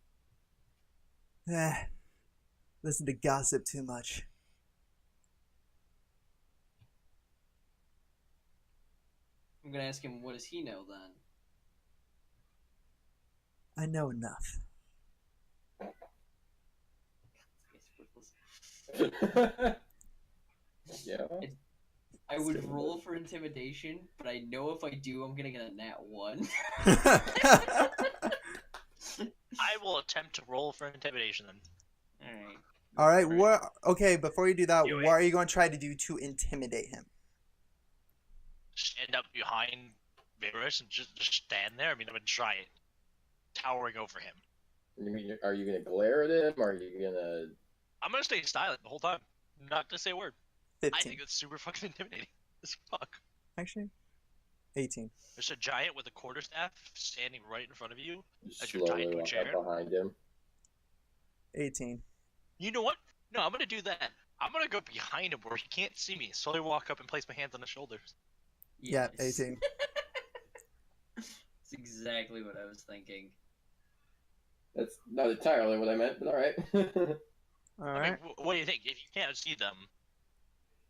Speaker 1: Listen to gossip too much.
Speaker 4: I'm gonna ask him, what does he know then?
Speaker 1: I know enough.
Speaker 5: Yeah.
Speaker 4: I would roll for intimidation, but I know if I do, I'm gonna get a nat 1.
Speaker 2: I will attempt to roll for intimidation then.
Speaker 4: Alright.
Speaker 1: All right. What? Okay. Before you do that,
Speaker 2: Do
Speaker 1: what
Speaker 2: it.
Speaker 1: are you going to try to do to intimidate him?
Speaker 2: Stand up behind Varus and just stand there. I mean, I'm a giant, towering over him.
Speaker 5: You mean, are you gonna glare at him? Are you gonna?
Speaker 2: I'm gonna stay silent the whole time, not to say a word. I
Speaker 1: 15.
Speaker 2: think that's super fucking intimidating as fuck.
Speaker 1: Actually, 18.
Speaker 2: There's a giant with a quarterstaff standing right in front of you. As you're
Speaker 5: Slowly
Speaker 2: tied to a
Speaker 5: walk
Speaker 2: chair?
Speaker 5: up behind him.
Speaker 1: 18.
Speaker 2: You know what? No, I'm gonna do that. I'm gonna go behind him where he can't see me. Slowly walk up and place my hands on his shoulders.
Speaker 1: Yeah,
Speaker 4: Yes.
Speaker 1: 18.
Speaker 4: That's exactly what I was thinking.
Speaker 5: That's not entirely what I meant, but all right.
Speaker 1: All
Speaker 2: I
Speaker 1: right.
Speaker 2: mean, what do you think? If you can't see them,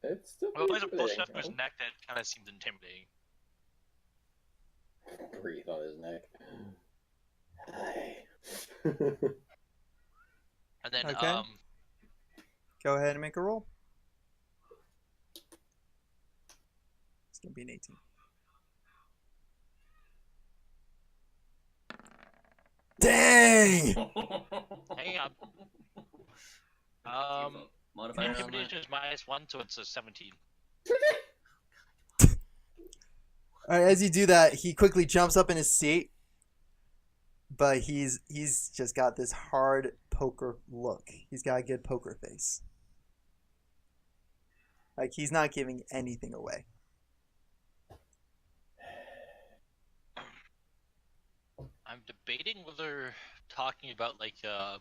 Speaker 5: It's still
Speaker 2: well, there's a
Speaker 5: pretty
Speaker 2: close enough to his
Speaker 5: intimidating.
Speaker 2: neck that kind of seems intimidating.
Speaker 5: Breathe on his neck. Hi.
Speaker 2: And then,
Speaker 1: Okay. Go ahead and make a roll. It's gonna be an 18. Dang!
Speaker 2: hang on.
Speaker 4: Modifier on that.
Speaker 2: Intimidation is -1, so it's a 17.
Speaker 1: All right, as you do that, he quickly jumps up in his seat, but he's just got this hard poker look. He's got a good poker face. Like he's not giving anything away.
Speaker 2: I'm debating whether talking about like
Speaker 4: I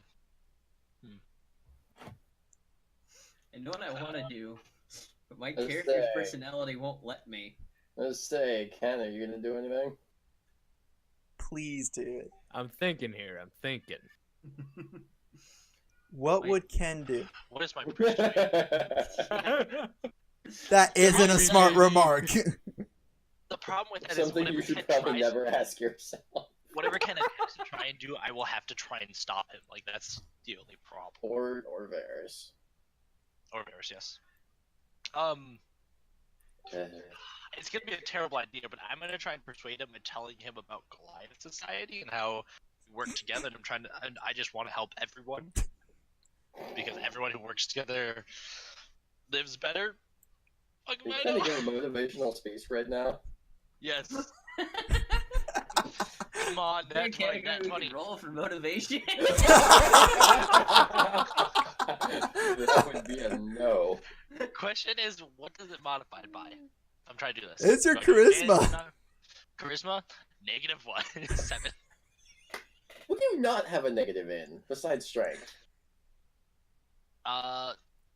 Speaker 4: know what I want to do, but my
Speaker 5: Let's
Speaker 4: character's
Speaker 5: say-
Speaker 4: personality won't let me.
Speaker 5: Let's say, Ken, are you gonna do anything?
Speaker 1: Please do it.
Speaker 3: I'm thinking here. I'm thinking.
Speaker 1: What
Speaker 4: Wait.
Speaker 1: would Ken do?
Speaker 2: what is my perception?
Speaker 1: That isn't a smart remark.
Speaker 2: The problem with that is
Speaker 5: Something
Speaker 2: whatever
Speaker 5: you should
Speaker 2: Ken
Speaker 5: probably
Speaker 2: tries,
Speaker 5: never ask yourself.
Speaker 2: whatever Ken attempts to try and do, I will have to try and stop him. Like that's the only problem.
Speaker 5: Or Varys.
Speaker 2: Or Varys, yes.
Speaker 5: Uh,
Speaker 2: It's gonna be a terrible idea, but I'm gonna try and persuade him by telling him about Goliath Society and how we work together. And I just want to help everyone because everyone who works together lives better. Fuck
Speaker 5: You're
Speaker 2: I
Speaker 5: trying
Speaker 2: know.
Speaker 5: to give a motivational speech right now.
Speaker 2: Yes. Come on,
Speaker 4: Your
Speaker 2: that's funny.
Speaker 4: character
Speaker 2: That's
Speaker 4: we
Speaker 2: funny.
Speaker 4: can roll for motivation.
Speaker 5: That would be a no.
Speaker 2: Question is, what does it modified by? I'm trying to do this.
Speaker 1: It's your
Speaker 2: Do I do
Speaker 1: charisma.
Speaker 2: advantage? Charisma, -1, 7.
Speaker 5: What do you not have a negative in besides strength?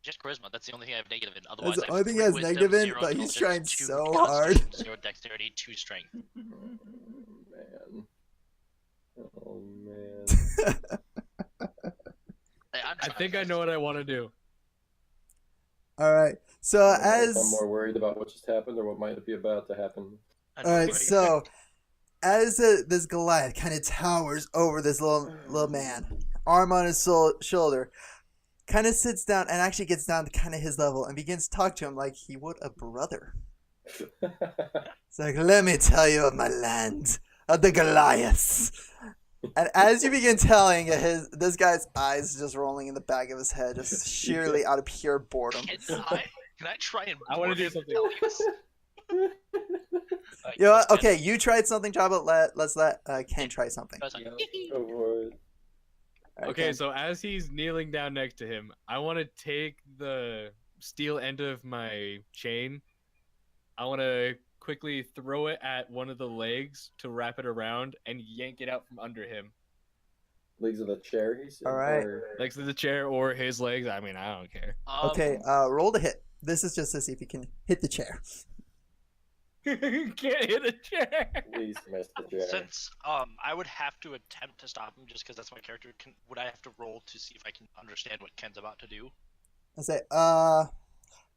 Speaker 2: Just charisma. That's the only thing I have negative in. Otherwise,
Speaker 1: That's the
Speaker 2: I have
Speaker 1: only thing he
Speaker 2: 3
Speaker 1: has
Speaker 2: wisdom,
Speaker 1: negative in,
Speaker 2: 0
Speaker 1: but he's
Speaker 2: intelligence,
Speaker 1: trying
Speaker 2: 2
Speaker 1: so
Speaker 2: constitution,
Speaker 1: hard.
Speaker 2: 0 dexterity, 2 strength.
Speaker 5: Man. Oh man.
Speaker 2: Hey, I'm
Speaker 3: I
Speaker 2: trying.
Speaker 3: think I know what I want to do.
Speaker 1: All right. So as
Speaker 5: I'm more worried about what just happened or what might be about to happen.
Speaker 2: I
Speaker 1: all
Speaker 2: know,
Speaker 1: right,
Speaker 2: right?
Speaker 1: so as this Goliath kind of towers over this little man, arm on his shoulder, kind of sits down and actually gets down to kind of his level and begins to talk to him like he would a brother. It's like, let me tell you of my land, of the Goliaths. And as you begin telling, this guy's eyes just rolling in the back of his head, just sheerly out of pure boredom.
Speaker 2: Can I try and?
Speaker 3: I wanna
Speaker 2: bore
Speaker 3: do
Speaker 2: him
Speaker 3: something.
Speaker 2: until he was- Like,
Speaker 1: You know what?
Speaker 2: let's
Speaker 1: Okay, you tried something, Jabba. Let's let Ken try something.
Speaker 2: I was like,
Speaker 4: Yo.
Speaker 5: Go for it.
Speaker 1: All right,
Speaker 3: Okay,
Speaker 1: Ken.
Speaker 3: so as he's kneeling down next to him, I want to take the steel end of my chain. I want to quickly throw it at one of the legs to wrap it around and yank it out from under him.
Speaker 5: Legs of the chair, he said.
Speaker 1: All right.
Speaker 5: or-
Speaker 3: Legs to the chair or his legs. I mean, I don't care.
Speaker 1: Okay, roll to hit. This is just to see if you can hit the chair.
Speaker 3: Can't hit a chair.
Speaker 5: Please miss the chair.
Speaker 2: Since I would have to attempt to stop him just because that's my character. Would I have to roll to see if I can understand what Ken's about to do,
Speaker 1: I say,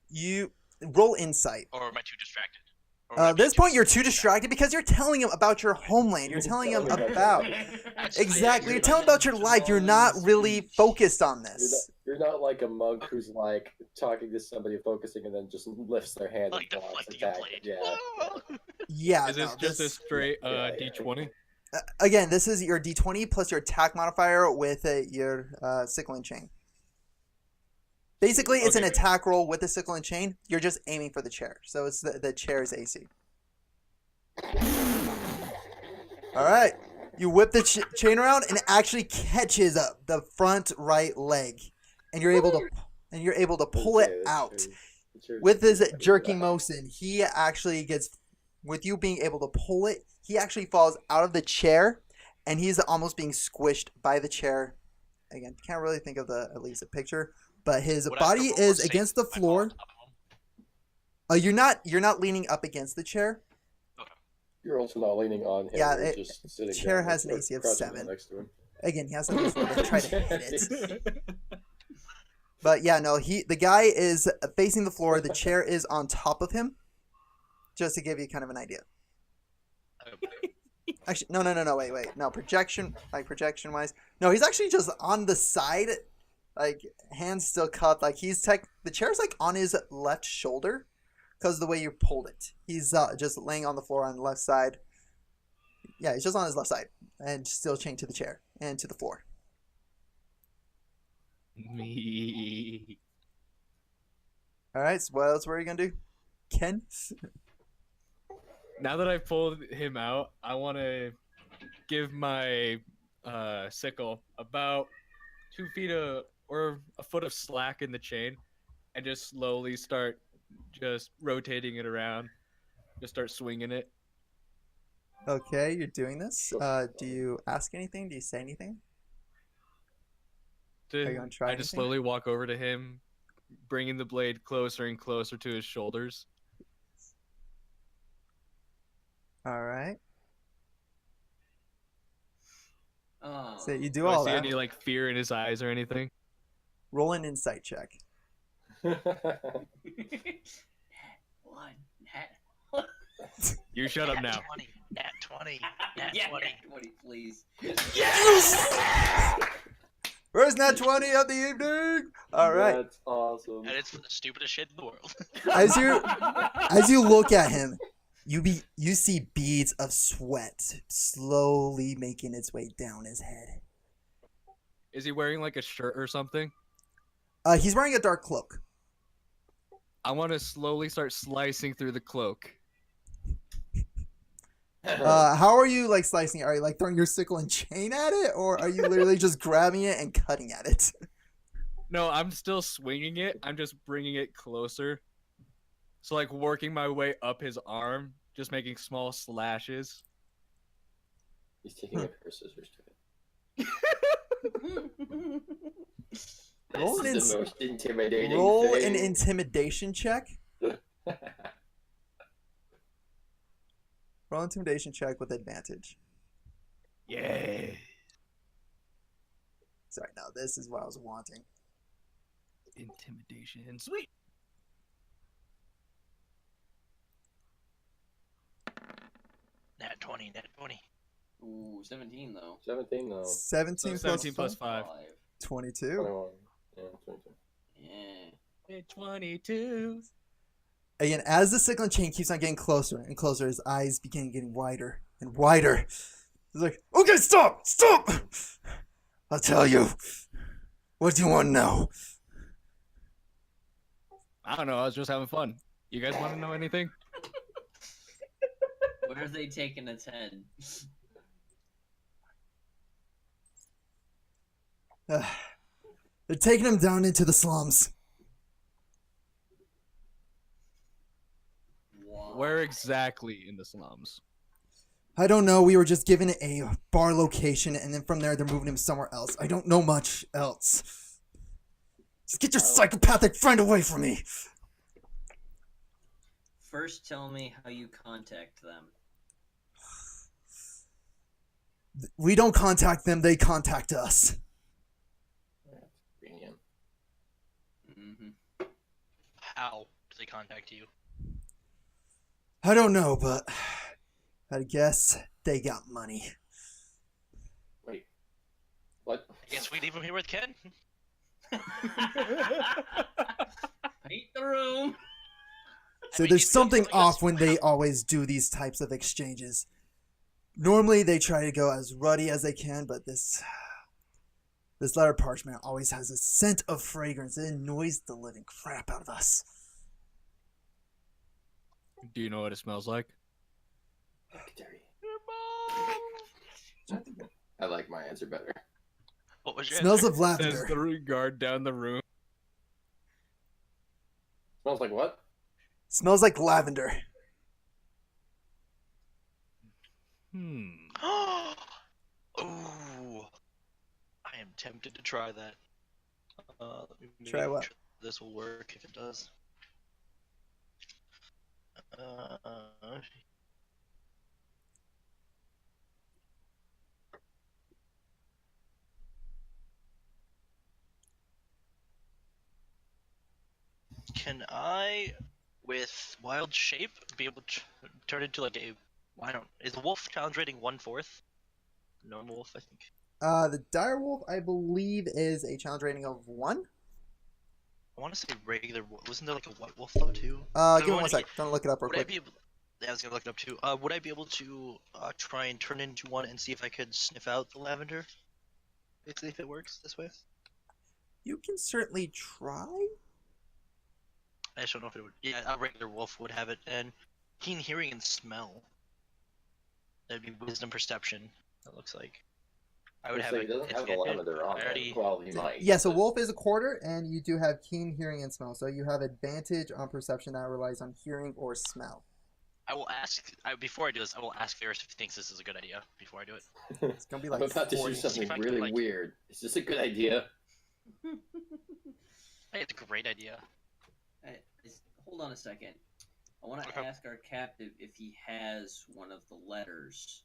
Speaker 1: you roll insight.
Speaker 2: or am I too distracted? Or would I
Speaker 1: At
Speaker 2: be
Speaker 1: this
Speaker 2: too
Speaker 1: point, you're too distracted because you're telling him about your homeland. You're telling him about
Speaker 2: Actually,
Speaker 1: exactly. You're telling him about your life. You're not really focused on this.
Speaker 5: You're not like a monk who's like talking to somebody, focusing, and then just lifts their hand
Speaker 2: Like
Speaker 5: and blocks
Speaker 2: deflecting a
Speaker 5: attack.
Speaker 2: blade.
Speaker 5: Yeah.
Speaker 1: Yeah.
Speaker 3: Is this
Speaker 1: no,
Speaker 3: just a straight
Speaker 5: Yeah,
Speaker 3: D20?
Speaker 1: again, this is your D20 plus your attack modifier with your sickle and chain. Basically, it's an
Speaker 3: Okay.
Speaker 1: attack roll with the sickle and chain. You're just aiming for the chair, so it's the chair's AC. All right, you whip the chain around and it actually catches up the front right leg, and you're able to pull it out. With his jerking motion, he actually gets, with you being able to pull it, he actually falls out of the chair, and he's almost being squished by the chair. Again, can't really think of at least a picture, but his
Speaker 2: Would I have to
Speaker 1: body
Speaker 2: roll a
Speaker 1: is
Speaker 2: save
Speaker 1: against the
Speaker 2: if I fall
Speaker 1: floor.
Speaker 2: on top of him?
Speaker 1: You're not leaning up against the chair.
Speaker 5: You're also not leaning on him.
Speaker 1: Yeah,
Speaker 5: you're
Speaker 1: it-
Speaker 5: just sitting
Speaker 1: chair
Speaker 5: down
Speaker 1: has an
Speaker 5: or
Speaker 1: AC of
Speaker 5: crouching
Speaker 1: 7.
Speaker 5: down next to him.
Speaker 1: Again, he has to try to hit it. But yeah, no, the guy is facing the floor. The chair is on top of him. Just to give you kind of an idea. Actually, no, wait. No, projection wise. No, he's actually just on the side, like hands still cupped. Like the chair's like on his left shoulder because of the way you pulled it. He's just laying on the floor on the left side. Yeah, he's just on his left side and still chained to the chair and to the floor.
Speaker 3: Me.
Speaker 1: All right, so what else were you gonna do, Ken?
Speaker 3: Now that I've pulled him out, I want to give my sickle about 2 feet or a foot of slack in the chain, and just slowly start just rotating it around. Just start swinging it.
Speaker 1: Okay, you're doing this. Do you ask anything? Do you say anything? Are you gonna try
Speaker 3: I just
Speaker 1: anything?
Speaker 3: slowly walk over to him, bringing the blade closer and closer to his shoulders.
Speaker 1: All right.
Speaker 4: Oh.
Speaker 1: So you do
Speaker 3: Do I
Speaker 1: all
Speaker 3: see
Speaker 1: that.
Speaker 3: any like fear in his eyes or anything?
Speaker 1: Roll an insight check.
Speaker 4: One. Nat.
Speaker 3: You shut up now.
Speaker 2: 20, Nat 20. Nat
Speaker 4: Yeah,
Speaker 2: 20.
Speaker 4: Nat 20, please.
Speaker 1: Where's Nat 20 of the evening? All right.
Speaker 5: That's awesome.
Speaker 2: And it's for the stupidest shit in the world.
Speaker 1: As you look at him, you see beads of sweat slowly making its way down his head.
Speaker 3: Is he wearing like a shirt or something?
Speaker 1: He's wearing a dark cloak.
Speaker 3: I want to slowly start slicing through the cloak.
Speaker 1: How are you like slicing it? Are you like throwing your sickle and chain at it, or are you literally just grabbing it and cutting at it?
Speaker 3: No, I'm still swinging it. I'm just bringing it closer. So like working my way up his arm, just making small slashes.
Speaker 5: He's taking a pair of scissors to it.
Speaker 1: Roll an
Speaker 5: This is the most intimidating
Speaker 1: Roll
Speaker 5: thing.
Speaker 1: an intimidation check. Roll an intimidation check with advantage.
Speaker 3: Yeah.
Speaker 1: Sorry, no, this is what I was wanting.
Speaker 3: Intimidation. Sweet.
Speaker 2: Nat 20, Nat 20.
Speaker 4: Ooh, 17 though.
Speaker 5: 17 though.
Speaker 1: 17
Speaker 3: So
Speaker 1: plus
Speaker 3: 17 plus 5.
Speaker 1: 22.
Speaker 5: 21. Yeah, 22.
Speaker 4: Yeah.
Speaker 3: 22.
Speaker 1: Again, as the sickle and chain keeps on getting closer and closer, his eyes begin getting wider and wider. He's like, okay, stop! Stop! I'll tell you. What do you want to know?
Speaker 3: I don't know. I was just having fun. You guys want to know anything?
Speaker 4: Where are they taking a 10?
Speaker 1: They're taking him down into the slums.
Speaker 4: Wow.
Speaker 3: Where exactly in the slums?
Speaker 1: I don't know. We were just given a bar location, and then from there, they're moving him somewhere else. I don't know much else. Just get your psychopathic friend away from me.
Speaker 4: First, tell me how you contact them.
Speaker 1: We don't contact them. They contact us.
Speaker 5: Convenient.
Speaker 4: Mm-hmm.
Speaker 2: How do they contact you?
Speaker 1: I don't know, but I guess they got money.
Speaker 5: Wait. What?
Speaker 2: I guess we leave him here with Ken.
Speaker 4: Paint the room.
Speaker 1: So
Speaker 2: mean,
Speaker 1: there's
Speaker 2: he's
Speaker 1: something
Speaker 2: telling us
Speaker 1: off when they always do these types of exchanges. Normally they try to go as ruddy as they can, but this letter parchment always has a scent of fragrance. It annoys the living crap out of us.
Speaker 3: Do you know what it smells like?
Speaker 5: Nectary.
Speaker 2: Your mom.
Speaker 5: I like my answer better.
Speaker 2: What was your
Speaker 1: Smells
Speaker 2: answer?
Speaker 1: of
Speaker 3: Says
Speaker 1: lavender.
Speaker 3: the regard down the room.
Speaker 5: Smells like what?
Speaker 1: Smells like lavender.
Speaker 3: Hmm.
Speaker 2: Ooh. I am tempted to try that. Let me
Speaker 1: Try
Speaker 2: make
Speaker 1: what?
Speaker 2: sure this will work if it does. Can I, with wild shape, be able to turn into like a? I don't. Is the wolf challenge rating 1/4? Normal wolf, I think.
Speaker 1: The dire wolf, I believe, is a challenge rating of 1.
Speaker 2: I want to say regular wolf. Wasn't there like a white wolf though too?
Speaker 1: Give me one sec. Gonna look it up real
Speaker 2: Would I
Speaker 1: quick.
Speaker 2: be able? Yeah, I was gonna look it up too. Would I be able to try and turn into one and see if I could sniff out the lavender? Basically, if it works this way.
Speaker 1: You can certainly try.
Speaker 2: I just don't know if it would. Yeah, a regular wolf would have it, and keen hearing and smell. That'd be wisdom perception. That looks like. I would have
Speaker 5: So
Speaker 2: it.
Speaker 5: he doesn't have the
Speaker 2: it-
Speaker 5: lavender on
Speaker 2: I
Speaker 5: it.
Speaker 2: already-
Speaker 5: Well, he might.
Speaker 1: Yes, a wolf is a quarter, and you do have keen hearing and smell. So you have advantage on perception that relies on hearing or smell.
Speaker 2: I will ask. Before I do this, I will ask Ferris if he thinks this is a good idea. Before I do it.
Speaker 1: It's gonna be
Speaker 5: I'm
Speaker 1: like
Speaker 5: about to
Speaker 1: 40.
Speaker 5: do something
Speaker 2: If I can,
Speaker 5: really
Speaker 2: like-
Speaker 5: weird. Is this a good idea?
Speaker 2: Hey, it's a great idea.
Speaker 4: Hold on a second. I want to
Speaker 2: Okay.
Speaker 4: ask our captive if he has one of the letters.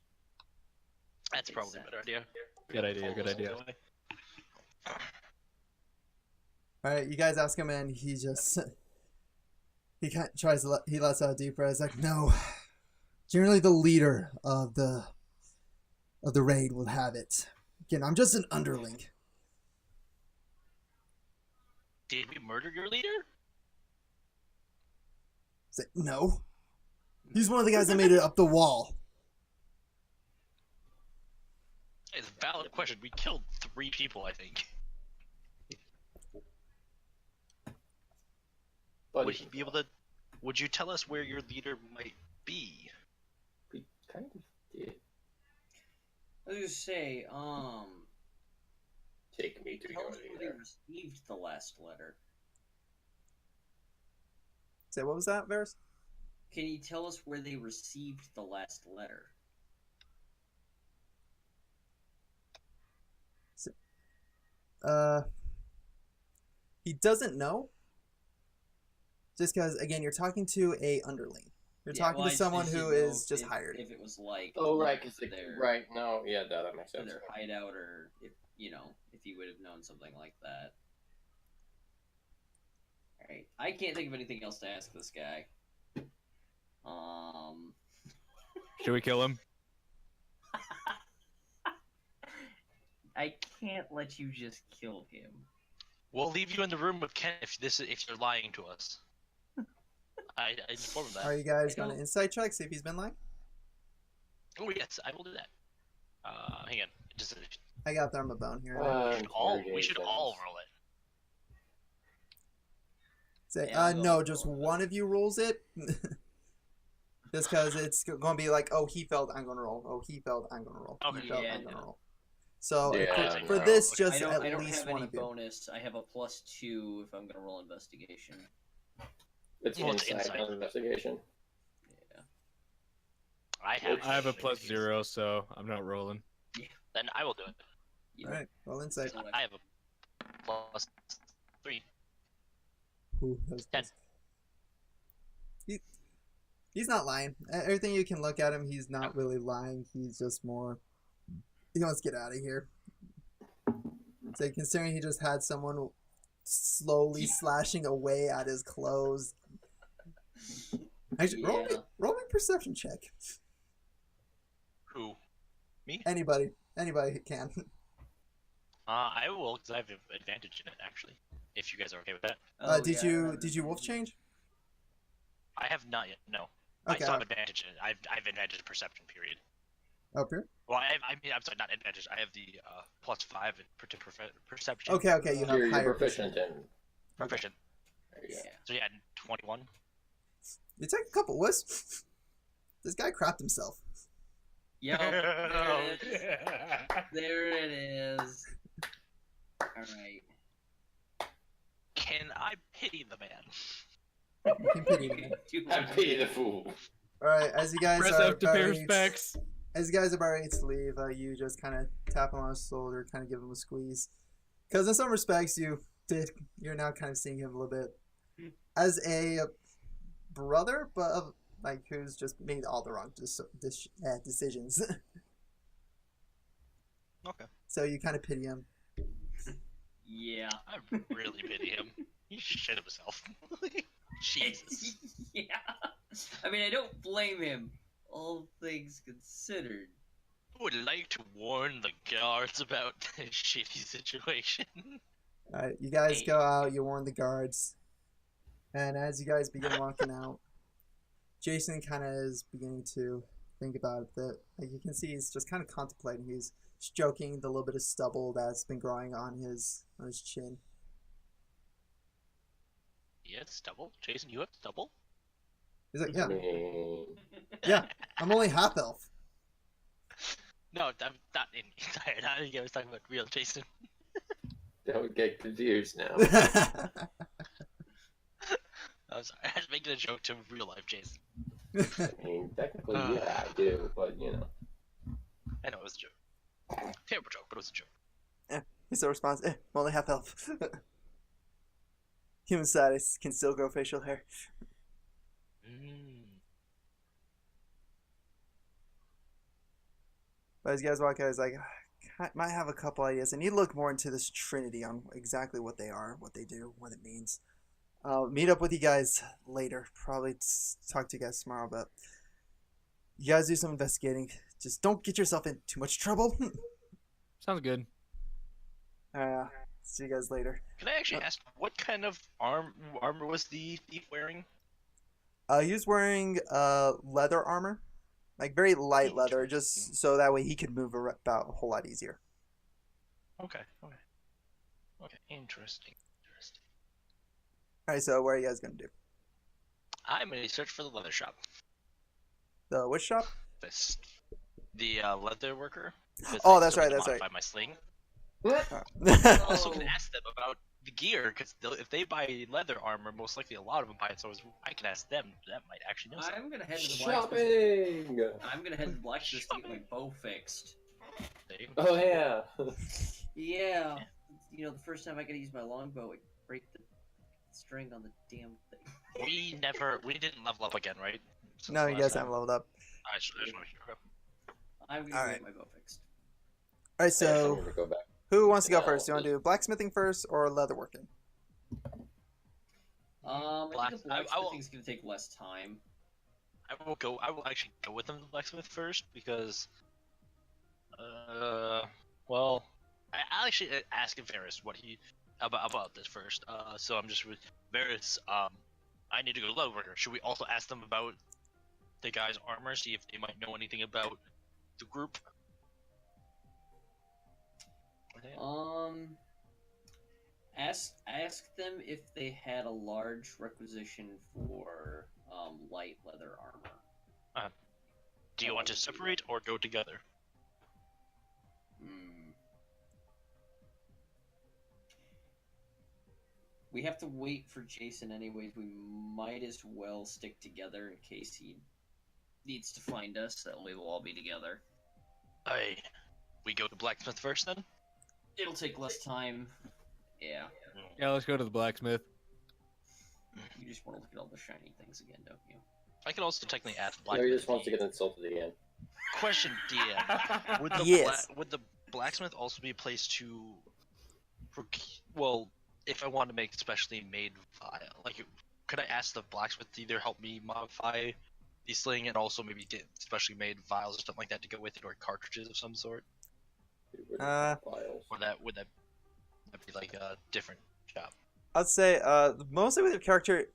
Speaker 2: That's
Speaker 4: Makes
Speaker 2: probably a
Speaker 4: sense.
Speaker 2: better idea.
Speaker 3: Good idea. Good idea.
Speaker 1: All right, you guys ask him, and he just he he lets out a deep breath. He's like, no. Generally, the leader of the raid will have it. Again, I'm just an underling.
Speaker 2: Did we murder your leader?
Speaker 1: He's like, no. He's one of the guys that made it up the wall.
Speaker 2: It's a valid question. We killed 3 people, I think.
Speaker 5: But
Speaker 2: Would he be able to? Would you tell us where your leader might be?
Speaker 5: he kind of did.
Speaker 4: I was gonna say,
Speaker 5: Take me to
Speaker 4: tell
Speaker 5: your
Speaker 4: us where they
Speaker 5: leader.
Speaker 4: received the last letter.
Speaker 1: Say, what was that, Varys?
Speaker 4: Can you tell us where they received the last letter?
Speaker 1: He doesn't know. Just because, again, you're talking to a underling. You're
Speaker 4: Yeah,
Speaker 1: talking
Speaker 4: well,
Speaker 1: to
Speaker 4: I
Speaker 1: someone
Speaker 4: just
Speaker 1: who
Speaker 4: didn't know
Speaker 1: is just
Speaker 4: if-
Speaker 1: hired.
Speaker 4: If it was like
Speaker 5: Oh, right, because
Speaker 4: their
Speaker 5: right, no, yeah, that makes
Speaker 4: to
Speaker 5: sense.
Speaker 4: their hideout, or if if he would have known something like that. All right, I can't think of anything else to ask this guy.
Speaker 3: Should we kill him?
Speaker 4: I can't let you just kill him.
Speaker 2: We'll leave you in the room with Ken if you're lying to us. I informed him that.
Speaker 1: Are you guys
Speaker 4: I
Speaker 1: going to
Speaker 4: don't-
Speaker 1: insight check, see if he's been lying?
Speaker 2: Oh yes, I will do that. Hang on. Just
Speaker 1: I got Thermobone here.
Speaker 2: we should all roll it.
Speaker 1: Say,
Speaker 4: Yeah, I'll go
Speaker 1: no,
Speaker 4: with
Speaker 1: just
Speaker 4: Thermobone.
Speaker 1: one of you rolls it. Just because it's going to be like, oh, he failed, I'm going to roll. Oh, he failed, I'm going to roll.
Speaker 2: Okay.
Speaker 1: He failed,
Speaker 4: Yeah,
Speaker 1: I'm going to
Speaker 4: no.
Speaker 1: roll. So
Speaker 5: Yeah,
Speaker 1: for
Speaker 5: no.
Speaker 1: this,
Speaker 2: Okay.
Speaker 1: just
Speaker 4: I
Speaker 1: at
Speaker 4: don't
Speaker 1: least
Speaker 4: have
Speaker 1: one
Speaker 4: any
Speaker 1: of you.
Speaker 4: bonus. I have a +2 if I'm gonna roll investigation.
Speaker 5: It's
Speaker 2: Well, it's
Speaker 5: insight,
Speaker 2: insight.
Speaker 5: not investigation.
Speaker 4: Yeah.
Speaker 2: I have.
Speaker 3: I have a +0, so I'm not rolling.
Speaker 2: Then I will do it.
Speaker 4: Yeah.
Speaker 1: All right, roll insight.
Speaker 4: So
Speaker 2: I have a +3.
Speaker 1: Ooh, that was
Speaker 2: 10.
Speaker 1: close. He's not lying. Everything you can look at him, he's not really lying. He's just more. He wants to get out of here. So considering he just had someone slowly slashing away at his clothes. Actually,
Speaker 4: Yeah.
Speaker 1: roll me a perception check.
Speaker 2: Who?
Speaker 1: Anybody can.
Speaker 2: I will, because I have advantage in it, actually. If you guys are okay with that.
Speaker 4: Oh,
Speaker 1: Did
Speaker 4: yeah,
Speaker 1: you
Speaker 4: that
Speaker 1: did you wolf
Speaker 4: is-
Speaker 1: change?
Speaker 2: I have not yet, no.
Speaker 1: Okay.
Speaker 2: I still have advantage in it. I have advantage in perception, period.
Speaker 1: Up here.
Speaker 2: Well, I'm sorry, not advantage. I have the +5 in perception.
Speaker 1: Okay, you have
Speaker 5: You're
Speaker 1: higher
Speaker 5: proficient in.
Speaker 2: Proficient.
Speaker 5: There you go.
Speaker 4: Yeah.
Speaker 2: So yeah, 21.
Speaker 1: You take a couple wisps. This guy crapped himself.
Speaker 4: Yep. There it is. There it is. Alright.
Speaker 2: Can I pity the man?
Speaker 1: You can pity him.
Speaker 5: I pity the fool.
Speaker 1: All right, as you guys
Speaker 3: Press
Speaker 1: are
Speaker 3: F to
Speaker 1: about
Speaker 3: pay
Speaker 1: ready,
Speaker 3: respects.
Speaker 1: as you guys are about ready to leave, you just kind of tap him on his shoulder, kind of give him a squeeze, because in some respects you're now kind of seeing him a little bit as a brother, but like who's just made all the wrong decisions.
Speaker 2: Okay.
Speaker 1: So you kind of pity him.
Speaker 4: Yeah.
Speaker 2: I really pity him. He shit himself. Jesus.
Speaker 4: Yeah. I mean, I don't blame him. All things considered.
Speaker 2: I would like to warn the guards about this shitty situation.
Speaker 1: All right, you guys go out. You warn the guards, and as you guys begin walking out, Jason kind of is beginning to think about it. That like you can see, he's just kind of contemplating. He's stroking the little bit of stubble that's been growing on his chin.
Speaker 2: Yeah, stubble. Jason, you have stubble?
Speaker 1: He's like, yeah,
Speaker 5: I mean,
Speaker 1: yeah, I'm only half elf.
Speaker 2: No, I'm not in. Sorry, I think I was talking about real Jason.
Speaker 5: don't get confused now.
Speaker 2: I'm sorry, I was making a joke to real life Jason.
Speaker 5: I mean, technically, yeah, I do, but you know.
Speaker 2: I know it was a joke. Terrible joke, but it was a joke.
Speaker 1: He's the response. I'm only half elf. Human status can still grow facial hair. But as you guys walk out, he's like, I might have a couple ideas. I need to look more into this Trinity on exactly what they are, what they do, what it means. I'll meet up with you guys later. Probably talk to you guys tomorrow, but you guys do some investigating. Just don't get yourself in too much trouble.
Speaker 3: Sounds good.
Speaker 1: See you guys later.
Speaker 2: Can I actually ask what kind of armor was the thief wearing?
Speaker 1: He was wearing leather armor, like very light leather, just so that way he could move about a whole lot easier.
Speaker 2: Okay. Interesting.
Speaker 1: All right, so what are you guys gonna do?
Speaker 2: I'm gonna search for the leather shop.
Speaker 1: The which shop?
Speaker 2: The leather worker. 'Cause
Speaker 1: Oh,
Speaker 2: I
Speaker 1: that's
Speaker 2: still
Speaker 1: right,
Speaker 2: need to
Speaker 1: that's right.
Speaker 2: modify my sling.
Speaker 1: Oh.
Speaker 2: Also, can ask them about the gear because if they buy leather armor, most likely a lot of them buy it. So I can ask them. That might actually know something.
Speaker 4: I'm gonna head to the blacksmith.
Speaker 5: Shopping!
Speaker 4: I'm gonna head to the blacksmith to get my bow fixed.
Speaker 5: Oh, yeah.
Speaker 4: Yeah. You know, the first time I gotta use my longbow, it break the string on the damn thing.
Speaker 2: We didn't level up again, right? Since
Speaker 1: No,
Speaker 2: the
Speaker 1: you
Speaker 2: last
Speaker 1: guys
Speaker 2: time?
Speaker 1: haven't leveled up.
Speaker 2: I just wanna make sure.
Speaker 4: I'm gonna
Speaker 1: Alright.
Speaker 4: get my bow fixed.
Speaker 1: All right,
Speaker 5: I'm
Speaker 1: so
Speaker 5: gonna go back.
Speaker 1: who wants to go
Speaker 5: No,
Speaker 1: first? Do you want to do blacksmithing first or leatherworking?
Speaker 4: I think the
Speaker 2: I will-
Speaker 4: blacksmithing's gonna take less time.
Speaker 2: I will actually go with them to the blacksmith first because, well, I'll actually ask Varys what he about this first. So I'm just with Varys. I need to go to leatherworker. Should we also ask them about the guy's armor? See if they might know anything about the group.
Speaker 4: Ask them if they had a large requisition for light leather armor.
Speaker 2: Do you want to separate or go together?
Speaker 4: We have to wait for Jason anyways. We might as well stick together in case he needs to find us. That way we'll all be together.
Speaker 2: We go to blacksmith first then.
Speaker 4: It'll take less time. Yeah.
Speaker 3: Yeah, let's go to the blacksmith.
Speaker 4: You just want to look at all the shiny things again, don't you?
Speaker 2: I can also technically ask
Speaker 5: No,
Speaker 2: blacksmith.
Speaker 5: he just wants to get insulted again.
Speaker 2: Question, DM. Would the
Speaker 1: Yes.
Speaker 2: would the blacksmith also be a place to, well, if I want to make specially made vial, like, could I ask the blacksmith to either help me modify the sling and also maybe get specially made vials or something like that to go with it, or cartridges of some sort?
Speaker 5: Get rid of
Speaker 1: Uh,
Speaker 5: files.
Speaker 2: Would that That'd be like a different shop.
Speaker 1: I'd say mostly with your character,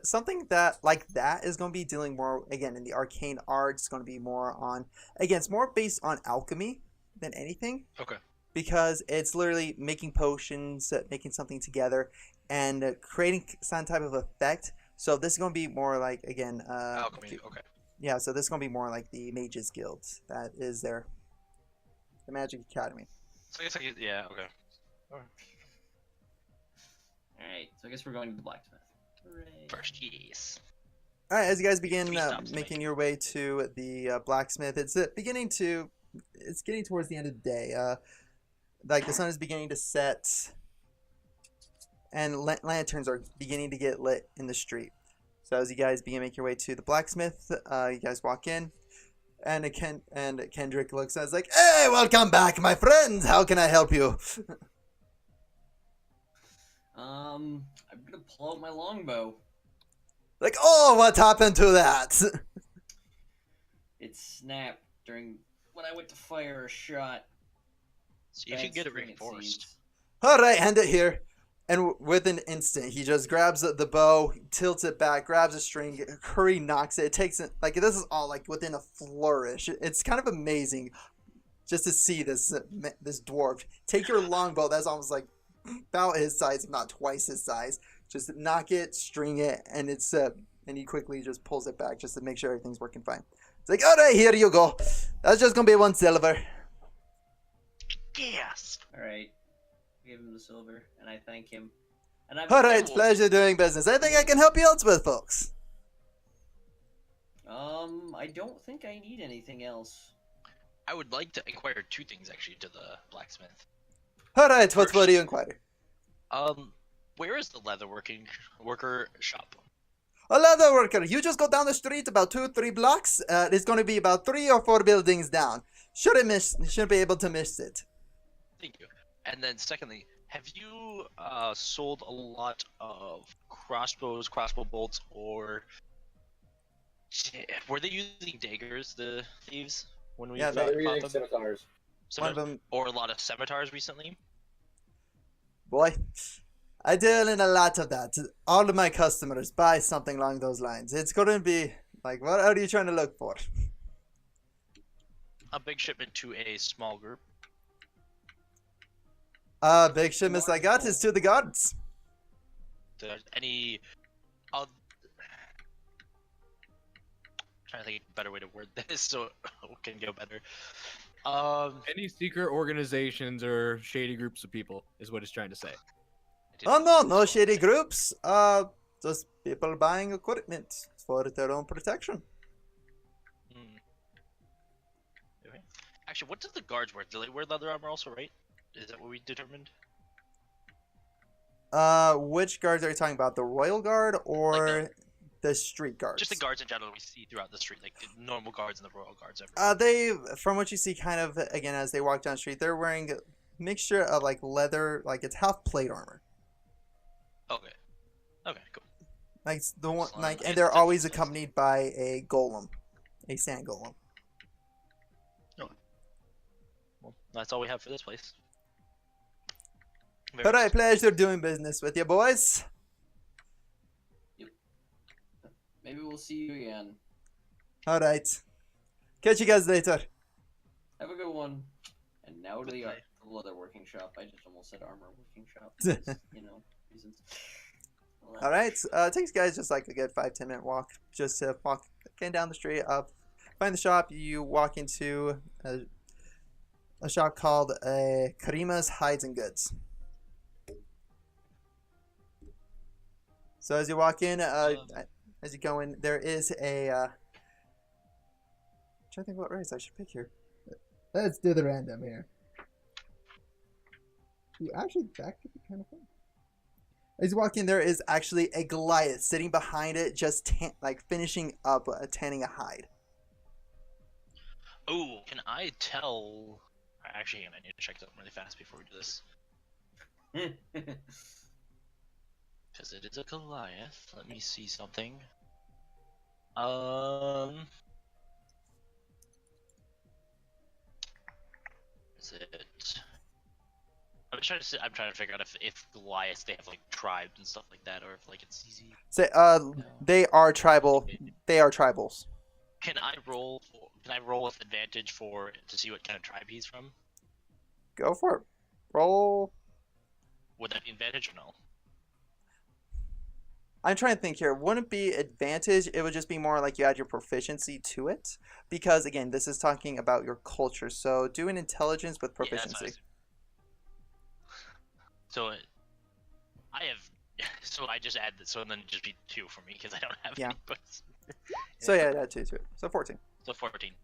Speaker 1: something that like that is going to be dealing more again in the arcane art. It's going to be more on again. It's more based on alchemy than anything
Speaker 2: Okay.
Speaker 1: because it's literally making potions, making something together, and creating some type of effect. So this is going to be more like again,
Speaker 2: Alchemy. Okay.
Speaker 1: yeah. So this is going to be more like the Mages Guild that is there, the Magic Academy.
Speaker 2: So I guess yeah. Okay.
Speaker 4: Alright, so I guess we're going to the blacksmith. Hooray.
Speaker 2: First, yes.
Speaker 1: All right, as you guys begin
Speaker 2: 3 stops to
Speaker 1: making
Speaker 2: make.
Speaker 1: your way to the blacksmith, it's it's getting towards the end of the day. Like the sun is beginning to set, and lanterns are beginning to get lit in the street. So as you guys begin to make your way to the blacksmith, you guys walk in, and Kendrick looks and is like, "Hey, welcome back, my friends. How can I help you?"
Speaker 4: I'm gonna pull out my longbow.
Speaker 1: Like, "Oh, what happened to that?"
Speaker 4: It snapped during when I went to fire a shot.
Speaker 2: So you can
Speaker 4: Bad
Speaker 2: get it
Speaker 4: string,
Speaker 2: reinforced.
Speaker 4: seems.
Speaker 1: All right, hand it here. And with an instant, he just grabs the bow, tilts it back, grabs a string, Curry knocks it. It takes it like this is all like within a flourish. It's kind of amazing just to see this dwarf take your longbow that's almost like about his size, if not twice his size. Just knock it, string it, and and he quickly just pulls it back just to make sure everything's working fine. It's like, all right, here you go. That's just gonna be 1 silver.
Speaker 2: Yes.
Speaker 4: Alright. Give him the silver, and I thank him. And I'm
Speaker 1: All right, pleasure doing business. Anything I can help you out with, folks?
Speaker 4: I don't think I need anything else.
Speaker 2: I would like to inquire 2 things actually to the blacksmith.
Speaker 1: All right, what
Speaker 2: First-
Speaker 1: do you inquire?
Speaker 2: Where is the worker shop?
Speaker 1: A leather worker. You just go down the street about 2-3 blocks. It's going to be about 3 or 4 buildings down. Shouldn't be able to miss it.
Speaker 2: Thank you. And then secondly, have you sold a lot of crossbows, crossbow bolts, or were they using daggers, the thieves, when we
Speaker 1: Yeah,
Speaker 5: No, they're
Speaker 2: fought
Speaker 5: using
Speaker 2: them?
Speaker 5: scimitars.
Speaker 1: One of them,
Speaker 2: Or a lot of scimitars recently?
Speaker 1: boy, I deal in a lot of that. All of my customers buy something along those lines. It's going to be like, what are you trying to look for?
Speaker 2: A big shipment to a small group.
Speaker 1: Big shipments I got is to the guards.
Speaker 2: There's any trying to think of a better way to word this so it can go better.
Speaker 3: Any secret organizations or shady groups of people is what it's trying to say.
Speaker 1: Oh no, no shady groups. Just people buying equipment for their own protection.
Speaker 2: Hmm. Okay. Actually, what do the guards wear? Do they wear leather armor also, right? Is that what we determined?
Speaker 1: Which guards are you talking about? The Royal Guard or the street guards?
Speaker 2: Just the guards in general we see throughout the street, like the normal guards and the royal guards. Everywhere.
Speaker 1: They, from what you see, kind of again as they walk down the street, they're wearing a mixture of like leather, like it's half plate armor.
Speaker 2: Okay. Okay, cool.
Speaker 1: Like the one,
Speaker 2: Slime,
Speaker 1: like,
Speaker 2: I
Speaker 1: and they're
Speaker 2: guess
Speaker 1: always
Speaker 2: that's-
Speaker 1: accompanied by a golem, a sand golem.
Speaker 2: Well, that's all we have for this place. Very
Speaker 1: But I
Speaker 2: nice.
Speaker 1: pleasure doing business with you, boys.
Speaker 4: Maybe we'll see you again.
Speaker 1: All right, catch you guys later.
Speaker 4: Have a good one. And now to the
Speaker 2: Goodbye.
Speaker 4: leather working shop. I just almost said armor working shop. because, reasons.
Speaker 1: All right, it takes you guys just like a good 5-10 minute walk, just to walk again down the street. Find the shop. You walk into a shop called Karima's Hides and Goods. So as you walk in, as you go in, there is a. I'm trying to think what race I should pick here. Let's do the random here. Ooh, actually, that could be kind of fun. As you walk in, there is actually a Goliath sitting behind it, just like finishing up tanning a hide.
Speaker 2: Oh, can I tell? Actually, hang on, I need to check something really fast before we do this. Because it is a Goliath. Let me see something. Is it? I'm trying to figure out if Goliath they have like tribes and stuff like that, or if like it's easy.
Speaker 1: Say, they are tribal. They are tribals.
Speaker 2: Can I roll? Can I roll with advantage to see what kind of tribe he's from?
Speaker 1: Go for it. Roll.
Speaker 2: Would that be advantage or no?
Speaker 1: I'm trying to think here. Wouldn't it be advantage? It would just be more like you add your proficiency to it. Because, again, this is talking about your culture. So do an intelligence with
Speaker 2: Yeah, that's
Speaker 1: proficiency.
Speaker 2: So I have. So I just add that. So then it'd just be 2 for me because I don't have
Speaker 1: Yeah.
Speaker 2: any books.
Speaker 1: So yeah, add 2 to it. So 14.
Speaker 2: So 14.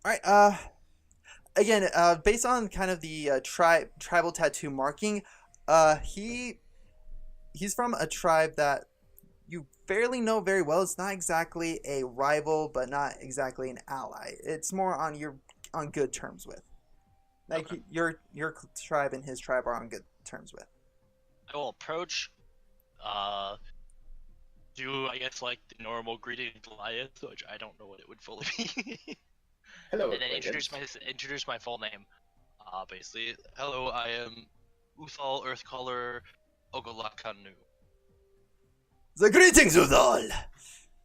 Speaker 1: Alright, again, based on kind of the tribal tattoo marking, he's from a tribe that you fairly know very well. It's not exactly a rival, but not exactly an ally. It's more on good terms with. Like
Speaker 2: Okay.
Speaker 1: your tribe and his tribe are on good terms with.
Speaker 2: I will approach. Do I guess like the normal greeting to Goliath, which I don't know what it would fully be.
Speaker 5: Hello,
Speaker 2: And then
Speaker 5: acquaintance.
Speaker 2: introduce my full name. Basically, hello, I am Uthal Earthcaller Ogolakanu.
Speaker 1: The greetings, Udal.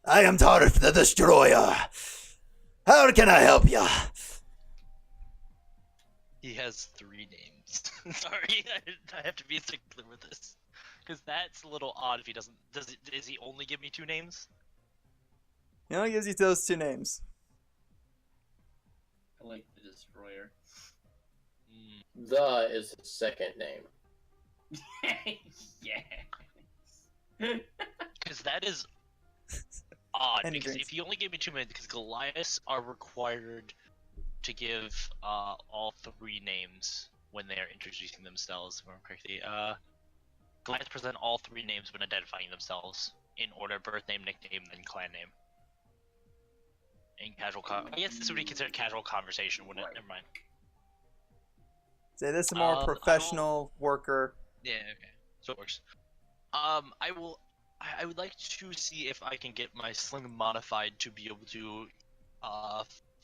Speaker 1: I am Tarf the Destroyer. How can I help ya?
Speaker 2: He has 3 names. Sorry, I have to be particular with this, because that's a little odd if he doesn't. Does he only give me 2 names?
Speaker 1: He only gives you those 2 names.
Speaker 4: I like the Destroyer.
Speaker 5: The is his second name.
Speaker 4: Yeah.
Speaker 2: Because that is odd.
Speaker 1: And he
Speaker 2: Because
Speaker 1: drinks.
Speaker 2: if you only gave me 2 names, because Goliaths are required to give all 3 names when they are introducing themselves. If I remember correctly, Goliaths present all 3 names when identifying themselves in order: birth name, nickname, then clan name. In casual, I guess this would be considered casual conversation, wouldn't it?
Speaker 4: Right.
Speaker 2: Never mind.
Speaker 1: Say this is a more
Speaker 2: I will-
Speaker 1: professional worker.
Speaker 2: Yeah, okay. So it works. I would like to see if I can get my sling modified to be able to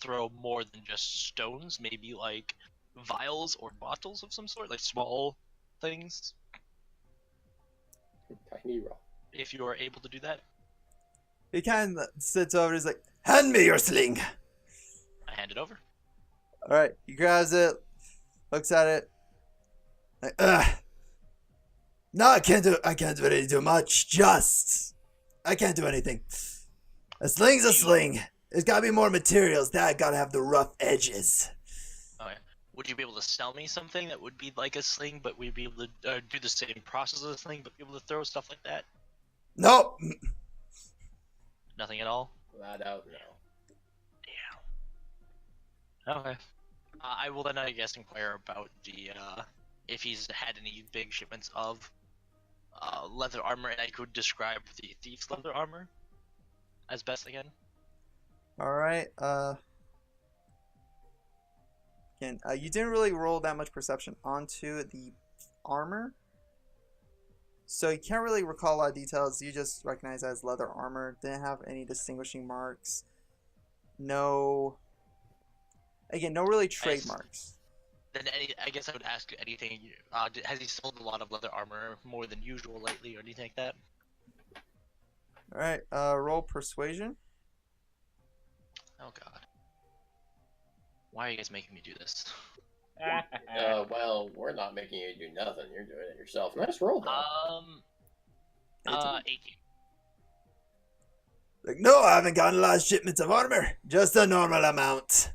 Speaker 2: throw more than just stones, maybe like vials or bottles of some sort, like small things.
Speaker 5: Tiny rock.
Speaker 2: If you are able to do that,
Speaker 1: He kind of sits over and he's like, hand me your sling.
Speaker 2: I hand it over.
Speaker 1: Alright, he grabs it, looks at it. Like, ugh. No, I can't really do much. I can't do anything. A sling's a sling. There's gotta be more materials. That gotta have the rough edges.
Speaker 2: Okay. Would you be able to sell me something that would be like a sling, but we'd be able to do the same process as a sling, but be able to throw stuff like that?
Speaker 1: Nope.
Speaker 2: Nothing at all?
Speaker 5: Flat out no.
Speaker 2: Damn. Okay. I will then, I guess, inquire about the, if he's had any big shipments of, leather armor, and I could describe the thief's leather armor as best I can.
Speaker 1: Alright, again, you didn't really roll that much perception onto the armor. So you can't really recall a lot of details. You just recognize it as leather armor. Didn't have any distinguishing marks. No. Again, no really trademarks.
Speaker 2: Then I guess I would ask anything, has he sold a lot of leather armor more than usual lately, or anything like that?
Speaker 1: Alright, roll persuasion.
Speaker 2: Oh god. Why are you guys making me do this?
Speaker 5: Well, we're not making you do nothing. You're doing it yourself. Nice roll, though.
Speaker 2: 18.
Speaker 1: Like, no, I haven't gotten a lot of shipments of armor. Just a normal amount.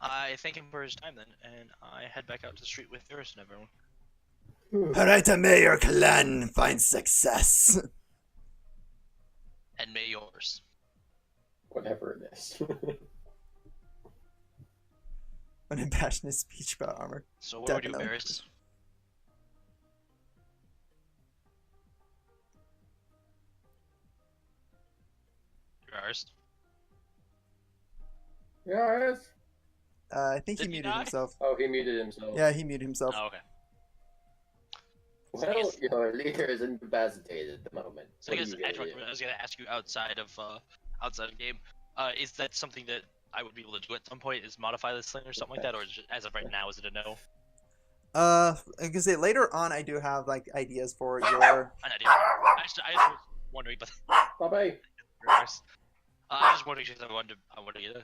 Speaker 2: I thank him for his time then, and I head back out to the street with Thuris and everyone.
Speaker 1: Alright, and may your clan find success.
Speaker 2: And may yours.
Speaker 5: Whatever it is.
Speaker 1: An impassionate speech about armor.
Speaker 2: So what do we do,
Speaker 1: Definitely.
Speaker 2: Varys? Varys?
Speaker 5: Yes.
Speaker 1: I think he
Speaker 2: Did he
Speaker 1: muted
Speaker 2: die?
Speaker 1: himself.
Speaker 5: Oh, he muted himself.
Speaker 1: Yeah, he muted himself.
Speaker 2: Oh, okay.
Speaker 5: Well, your leader is incapacitated at the moment.
Speaker 2: So I
Speaker 5: What are
Speaker 2: guess
Speaker 5: you gonna
Speaker 2: Edward,
Speaker 5: do?
Speaker 2: I was gonna ask you outside of game. Is that something that I would be able to do at some point is modify this thing or something like that, or is it, as of right now, is it a no?
Speaker 1: I can say later on I do have like ideas for your.
Speaker 2: An idea. I just was wondering, but
Speaker 5: Bye-bye.
Speaker 2: I was just wondering because I wanted to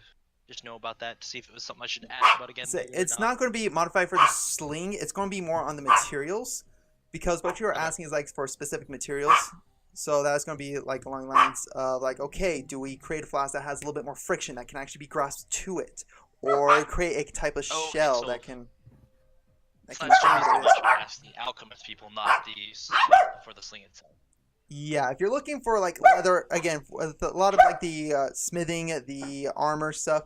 Speaker 2: just know about that to see if it was something I should ask about again.
Speaker 1: So
Speaker 2: later or
Speaker 1: it's not going to be modified for the sling. It's going to be more on the materials, because what you were asking is like for specific materials. So that's going to be like along the lines of like, okay, do we create a flask that has a little bit more friction that can actually be grasped to it, or create a type of
Speaker 2: Oh,
Speaker 1: shell
Speaker 2: so-
Speaker 1: that can.
Speaker 2: So that's what I should ask the alchemist people, not for the sling itself.
Speaker 1: Yeah, if you're looking for like leather, again, with a lot of like the smithing, the armor stuff.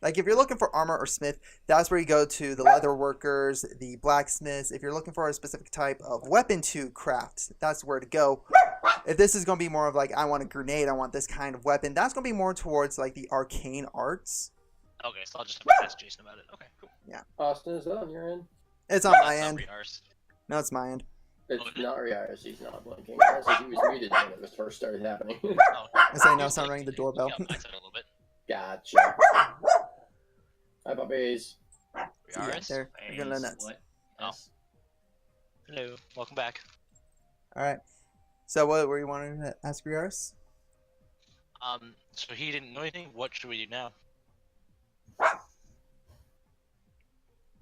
Speaker 1: Like if you're looking for armor or smith, that's where you go to the leather workers, the blacksmiths. If you're looking for a specific type of weapon to craft, that's where to go. If this is going to be more of like, I want a grenade, I want this kind of weapon, that's going to be more towards like the arcane arts.
Speaker 2: Okay, so I'll just have to ask Jason about it. Okay, cool.
Speaker 5: Austin, is that on your end?
Speaker 1: It's on
Speaker 2: That's
Speaker 1: my
Speaker 2: not
Speaker 1: end.
Speaker 2: ours.
Speaker 1: No, it's my end.
Speaker 5: It's
Speaker 2: Oh, is it?
Speaker 5: not Riaris, he's not blinking. Honestly, he was muted when it was first started happening.
Speaker 2: Oh,
Speaker 1: I say no,
Speaker 2: here's
Speaker 1: it's not
Speaker 2: the-
Speaker 1: ringing the doorbell.
Speaker 2: Yeah, I said a little bit.
Speaker 5: Gotcha. Hi, puppies.
Speaker 1: So, yeah,
Speaker 2: Yaris?
Speaker 1: they're gonna go nuts.
Speaker 4: What?
Speaker 2: Oh.
Speaker 4: Yes.
Speaker 2: Hello, welcome back.
Speaker 1: All right. So what were you wanting to ask Riaris?
Speaker 2: So he didn't know anything. What should we do now?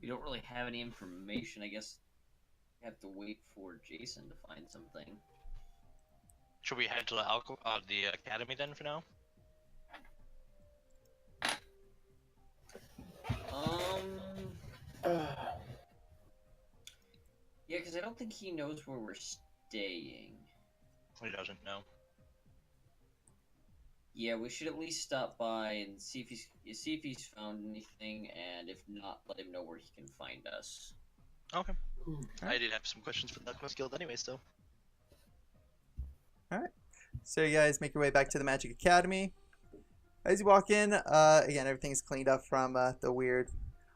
Speaker 4: We don't really have any information. I guess we have to wait for Jason to find something.
Speaker 2: Should we head to the academy then for now?
Speaker 4: Yeah, because I don't think he knows where we're staying.
Speaker 2: He doesn't know.
Speaker 4: Yeah, we should at least stop by and see if he's found anything, and if not, let him know where he can find us.
Speaker 2: Okay. I
Speaker 1: Alright.
Speaker 2: did have some questions for the Alchemist Guild anyway, still.
Speaker 1: So you guys make your way back to the Magic Academy. As you walk in, again, everything's cleaned up from the weird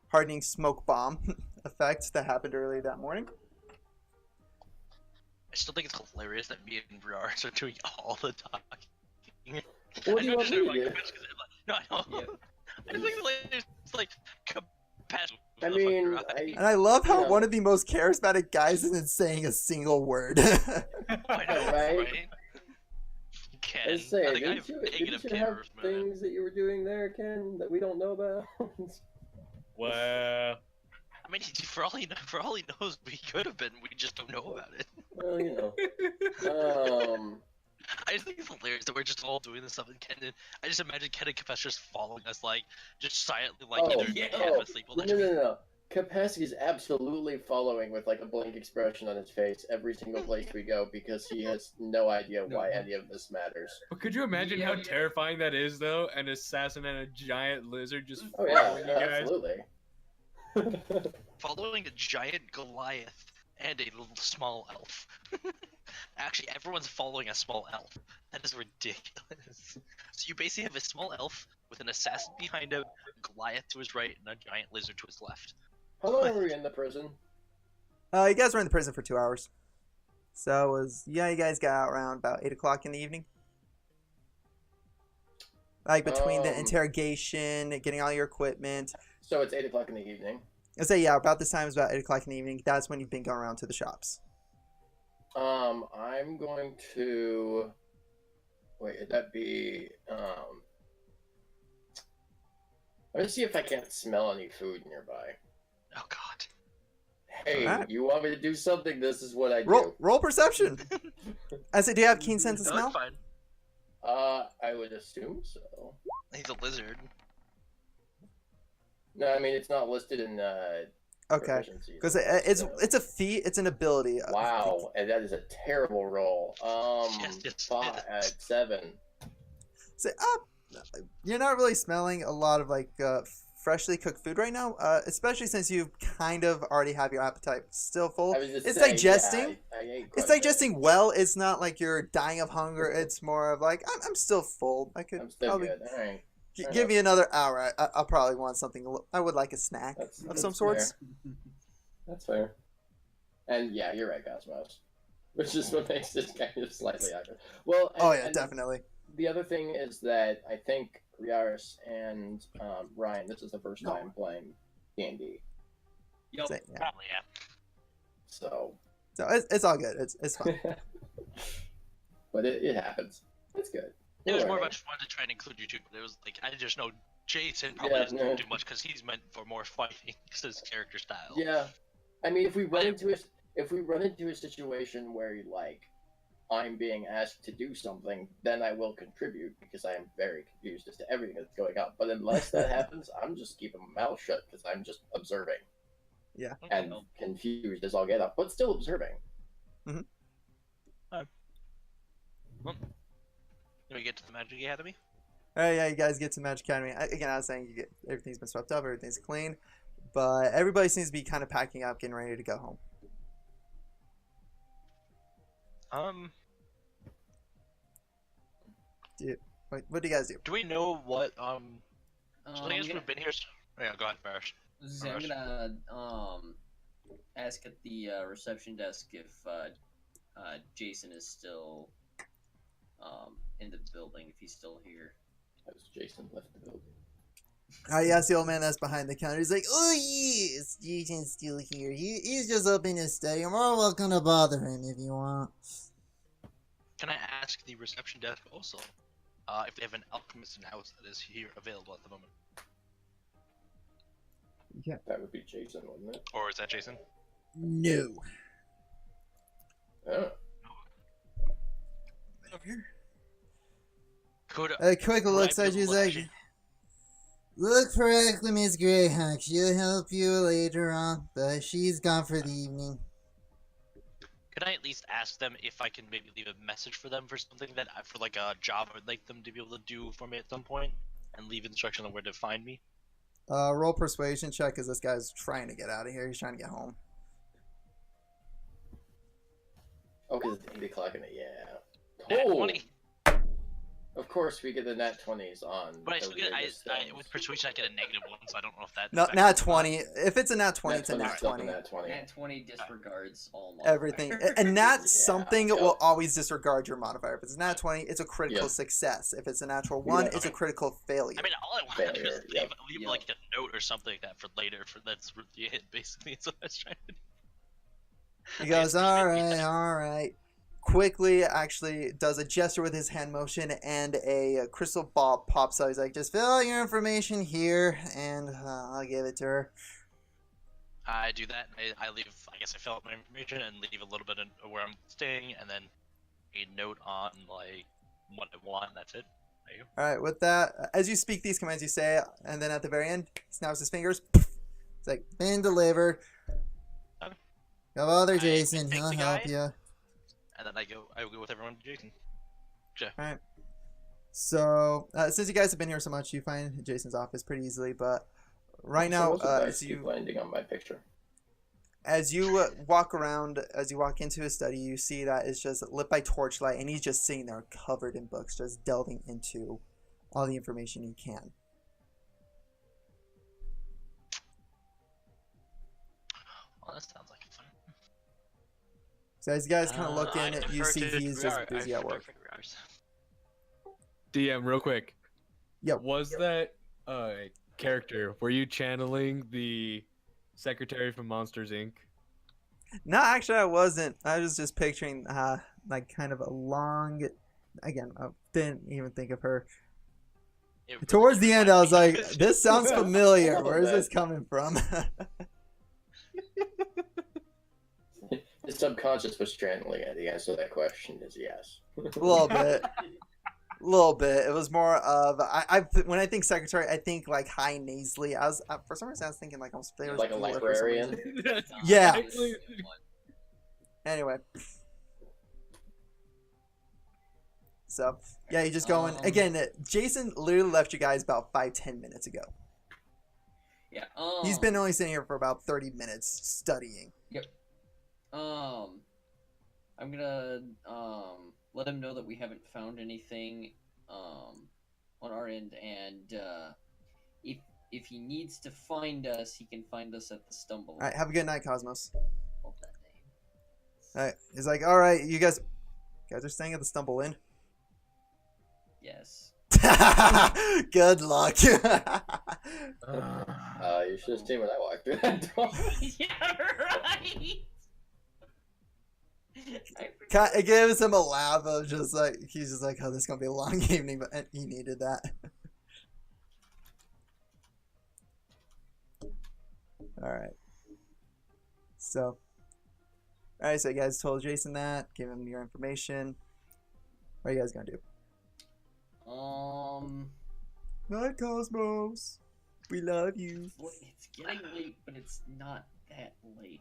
Speaker 1: hardening smoke bomb effect that happened earlier that morning.
Speaker 2: I still think it's hilarious that me and Briars are doing all the talking.
Speaker 5: What do you want me to do?
Speaker 2: No, I know.
Speaker 4: Yep.
Speaker 2: I just think it's hilarious. It's like compassion.
Speaker 5: I mean,
Speaker 1: And I love how
Speaker 5: Yeah.
Speaker 1: one of the most charismatic guys isn't saying a single word.
Speaker 2: I know,
Speaker 5: Right?
Speaker 2: right? Ken,
Speaker 5: I say,
Speaker 2: I think I
Speaker 5: didn't
Speaker 2: have
Speaker 5: you,
Speaker 2: negative
Speaker 5: didn't you have
Speaker 2: cameras, man.
Speaker 5: things that you were doing there, Ken, that we don't know about?
Speaker 3: Well,
Speaker 2: I mean, for all he knows, we could have been. We just don't know about it.
Speaker 5: Well, you know.
Speaker 2: I just think it's hilarious that we're just all doing this stuff, and Ken. I just imagine Ken and Capes just following us, like just silently, like
Speaker 5: Oh,
Speaker 2: either
Speaker 4: yeah.
Speaker 2: half asleep. Well,
Speaker 5: No. Capacity is absolutely following with like a blank expression on his face every single place we go because he has no idea why any of this matters.
Speaker 3: but could you imagine how
Speaker 4: Yeah.
Speaker 3: terrifying that is, though? An assassin and a giant lizard just
Speaker 5: Oh yeah,
Speaker 3: following you
Speaker 5: no,
Speaker 3: guys.
Speaker 5: absolutely.
Speaker 2: following a giant Goliath and a little small elf. Actually, everyone's following a small elf. That is ridiculous. So you basically have a small elf with an assassin behind him, a Goliath to his right, and a giant lizard to his left.
Speaker 5: How long were we in the prison?
Speaker 1: You guys were in the prison for 2 hours. So it was, yeah, you guys got out around about 8 o'clock in the evening. Like between the
Speaker 5: Um,
Speaker 1: interrogation, getting all your equipment.
Speaker 5: So it's 8 o'clock in the evening.
Speaker 1: I say, yeah, about this time is about 8 o'clock in the evening. That's when you've been going around to the shops.
Speaker 5: I'm going to wait. Would that be Let's see if I can't smell any food nearby.
Speaker 2: Oh God.
Speaker 5: Hey,
Speaker 1: Alright.
Speaker 5: you want me to do something? This is what I do.
Speaker 1: Roll perception. I said, do you have keen sense of
Speaker 2: No,
Speaker 1: smell?
Speaker 2: it's fine.
Speaker 5: I would assume so.
Speaker 2: He's a lizard.
Speaker 5: No, I mean it's not listed in
Speaker 1: Okay.
Speaker 5: proficiency.
Speaker 1: Because it's a feat, it's an ability.
Speaker 5: Wow, and that is a terrible roll.
Speaker 2: Yes,
Speaker 5: At 7.
Speaker 1: So, you're not really smelling a lot of like freshly cooked food right now, especially since you kind of already have your appetite still full.
Speaker 5: I was just
Speaker 1: It's
Speaker 5: saying,
Speaker 1: digesting.
Speaker 5: Yeah, I ate
Speaker 1: It's
Speaker 5: quite a bit.
Speaker 1: digesting well. It's not like you're dying of hunger. It's more of like I'm still full. I could
Speaker 5: I'm still
Speaker 1: probably
Speaker 5: good. All right. fair
Speaker 1: give
Speaker 5: enough.
Speaker 1: me another hour. I'll probably want something. I would like a snack of
Speaker 5: That's
Speaker 1: some sorts.
Speaker 5: fair. That's fair. And yeah, you're right, Cosmos. Which is what makes this kind of slightly awkward. Well,
Speaker 1: Oh
Speaker 5: and-
Speaker 1: yeah,
Speaker 5: and
Speaker 1: definitely.
Speaker 5: The other thing is that I think Riaris and Ryan, this is the first
Speaker 1: No.
Speaker 5: time playing D&D.
Speaker 4: Yup.
Speaker 1: So, yeah.
Speaker 2: Probably, yeah.
Speaker 5: So,
Speaker 1: So it's all good. It's fun.
Speaker 5: but it happens. It's good.
Speaker 2: It was more
Speaker 5: Alright.
Speaker 2: about just wanted to try and include you too, but it was like I just know Jason probably
Speaker 5: Yeah,
Speaker 2: doesn't
Speaker 5: no.
Speaker 2: do much because he's meant for more fighting. It's his character style.
Speaker 5: Yeah, I mean, if we run into a situation where like I'm being asked to do something, then I will contribute because I am very confused as to everything that's going on. But unless that happens, I'm just keeping my mouth shut because I'm just observing
Speaker 2: Okay,
Speaker 5: and
Speaker 2: well,
Speaker 5: confused as all get up, but still observing.
Speaker 2: Can we get to the Magic Academy?
Speaker 1: All right, yeah, you guys get to Magic Academy. Again, I was saying everything's been swept up, everything's clean, but everybody seems to be kind of packing up, getting ready to go home. What do you guys do?
Speaker 2: Do we know what so I guess
Speaker 4: I'm
Speaker 2: we've been here. Yeah, go ahead first.
Speaker 4: I'm gonna ask at the reception desk if Jason is still in the building, if he's still here.
Speaker 5: As Jason left the building.
Speaker 1: Yes, the old man that's behind the counter. He's like, oh yes, Jason's still here. He's just up in his study. You're more welcome to bother him if you want.
Speaker 2: Can I ask the reception desk also if they have an alchemist in house that is here available at the moment,
Speaker 5: That would be Jason, wouldn't it?
Speaker 2: or is that Jason?
Speaker 1: No.
Speaker 5: Oh.
Speaker 1: Over here.
Speaker 2: Could
Speaker 1: A quick
Speaker 2: would
Speaker 1: looks
Speaker 2: I be
Speaker 1: at you. He's
Speaker 2: able to
Speaker 1: like,
Speaker 2: actually-
Speaker 1: look for Ekla, Miss Greyhawk. She'll help you later on, but she's gone for the evening.
Speaker 2: Can I at least ask them if I can maybe leave a message for them for something that for like a job I'd like them to be able to do for me at some point, and leave instructions on where to find me?
Speaker 1: Roll persuasion check because this guy's trying to get out of here. He's trying to get home.
Speaker 5: Oh, because it's 8 o'clock in the
Speaker 2: Nat
Speaker 5: Oh,
Speaker 2: 20.
Speaker 5: of course we get the nat 20s on.
Speaker 2: But I still get
Speaker 5: outrageous
Speaker 2: I
Speaker 5: things.
Speaker 2: with persuasion I get a -1, so I don't know if that.
Speaker 1: No,
Speaker 2: affects
Speaker 1: nat
Speaker 2: it.
Speaker 1: 20. If it's a nat 20,
Speaker 5: Nat
Speaker 1: it's a
Speaker 5: 20
Speaker 1: nat
Speaker 5: is still the
Speaker 1: 20.
Speaker 5: nat 20.
Speaker 4: And 20 disregards all
Speaker 1: Everything.
Speaker 4: modifiers.
Speaker 1: And nat
Speaker 5: Yeah.
Speaker 1: something
Speaker 5: Yep.
Speaker 1: will always disregard your modifier. If it's a nat 20, it's a critical
Speaker 5: Yep.
Speaker 1: success. If it's a natural 1,
Speaker 5: Yep.
Speaker 1: it's a critical failure.
Speaker 2: I mean, all I want to do is
Speaker 5: Failure,
Speaker 2: leave,
Speaker 5: yep.
Speaker 2: leave
Speaker 4: Yep.
Speaker 2: like a note or something like that for later. For that's really it, basically. So I was trying to.
Speaker 1: He goes,
Speaker 2: I
Speaker 1: all
Speaker 2: appreciate
Speaker 1: right,
Speaker 2: that.
Speaker 1: all right. Quickly, actually, does a gesture with his hand motion, and a crystal ball pops out. He's like, just fill out your information here, and I'll give it to her.
Speaker 2: I do that. I leave. I guess I fill out my information and leave a little bit of where I'm staying, and then a note on like what I want. And that's it. There you go.
Speaker 1: All right, with that, as you speak these commands, you say it, and then at the very end, snaps his fingers. It's like, been delivered.
Speaker 2: Okay.
Speaker 1: Go bother
Speaker 2: I
Speaker 1: Jason.
Speaker 2: take
Speaker 1: He'll
Speaker 2: the
Speaker 1: help
Speaker 2: guy.
Speaker 1: you.
Speaker 2: And then I go with everyone to Jason.
Speaker 1: So, since you guys have been here so much, you find Jason's office pretty easily. But right
Speaker 5: So
Speaker 1: now,
Speaker 5: most of the dice
Speaker 1: as
Speaker 5: keep
Speaker 1: you
Speaker 5: landing on my picture.
Speaker 1: walk around, as you walk into his study, you see that it's just lit by torchlight, and he's just sitting there covered in books, just delving into all the information he can.
Speaker 2: Well, that sounds like fun.
Speaker 1: So as you guys kind of look
Speaker 2: I
Speaker 1: in, you
Speaker 2: defer
Speaker 1: see
Speaker 2: to
Speaker 1: he's just
Speaker 2: Griar.
Speaker 1: busy
Speaker 2: I
Speaker 1: at work.
Speaker 2: defer to Griar's.
Speaker 3: DM, real quick.
Speaker 1: Yep.
Speaker 3: Was that character? Were you channeling the secretary from Monsters Inc?
Speaker 1: No, actually, I wasn't. I was just picturing, like, kind of a long. Again, I didn't even think of her.
Speaker 2: It really
Speaker 1: Towards the end, I was like,
Speaker 2: reminds me.
Speaker 1: "This sounds familiar.
Speaker 5: Love
Speaker 1: Where is
Speaker 5: that.
Speaker 1: this coming from?"
Speaker 5: His subconscious was channeling it. The answer to that question is yes.
Speaker 1: A little bit. It was more of when I think secretary, I think like high nasally. I was for some reason I was thinking like almost there was
Speaker 5: Like a
Speaker 1: Bueller for some
Speaker 5: librarian?
Speaker 1: reason. Yeah.
Speaker 3: Actually,
Speaker 1: Anyway, so yeah, you just go in again. Jason literally left you guys about 5-10 minutes ago.
Speaker 4: Yeah.
Speaker 1: He's been only sitting here for about 30 minutes studying.
Speaker 4: I'm gonna let him know that we haven't found anything on our end, and if he needs to find us, he can find us at the Stumble.
Speaker 1: All right, have a good night, Cosmos.
Speaker 4: Love that name.
Speaker 1: All right, he's like, all right, you guys are staying at the Stumble Inn.
Speaker 4: Yes.
Speaker 1: Good luck.
Speaker 5: You should have seen when I walked through that door.
Speaker 4: Yeah, right.
Speaker 1: It gives him a laugh of just like he's just like, oh, this is gonna be a long evening, but he needed that. All right. So, all right. So you guys told Jason that, gave him your information. What are you guys gonna do? Night, Cosmos. We love you.
Speaker 4: Well, it's getting late, but it's not that late.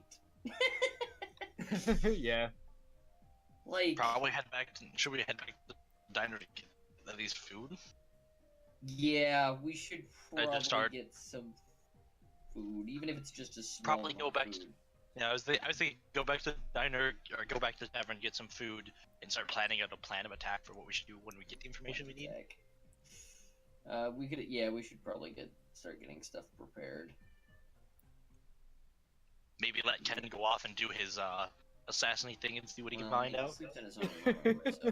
Speaker 3: Yeah.
Speaker 4: Like,
Speaker 2: Probably head back. Should we head back to the diner to get at least food?
Speaker 4: yeah, we should
Speaker 2: I
Speaker 4: probably
Speaker 2: just start-
Speaker 4: get some food, even if it's just a small
Speaker 2: Probably
Speaker 4: amount
Speaker 2: go
Speaker 4: of
Speaker 2: back to-
Speaker 4: food.
Speaker 2: Yeah, I was thinking go back to the diner or go back to the tavern, get some food, and start planning out a plan of attack for what we should do when we get the information we need.
Speaker 4: Attack. We should probably start getting stuff prepared.
Speaker 2: Maybe let Ken go off and do his assassinate thing and see what he can
Speaker 4: Well,
Speaker 2: find
Speaker 4: he
Speaker 2: out.
Speaker 4: sleeps in his own room, so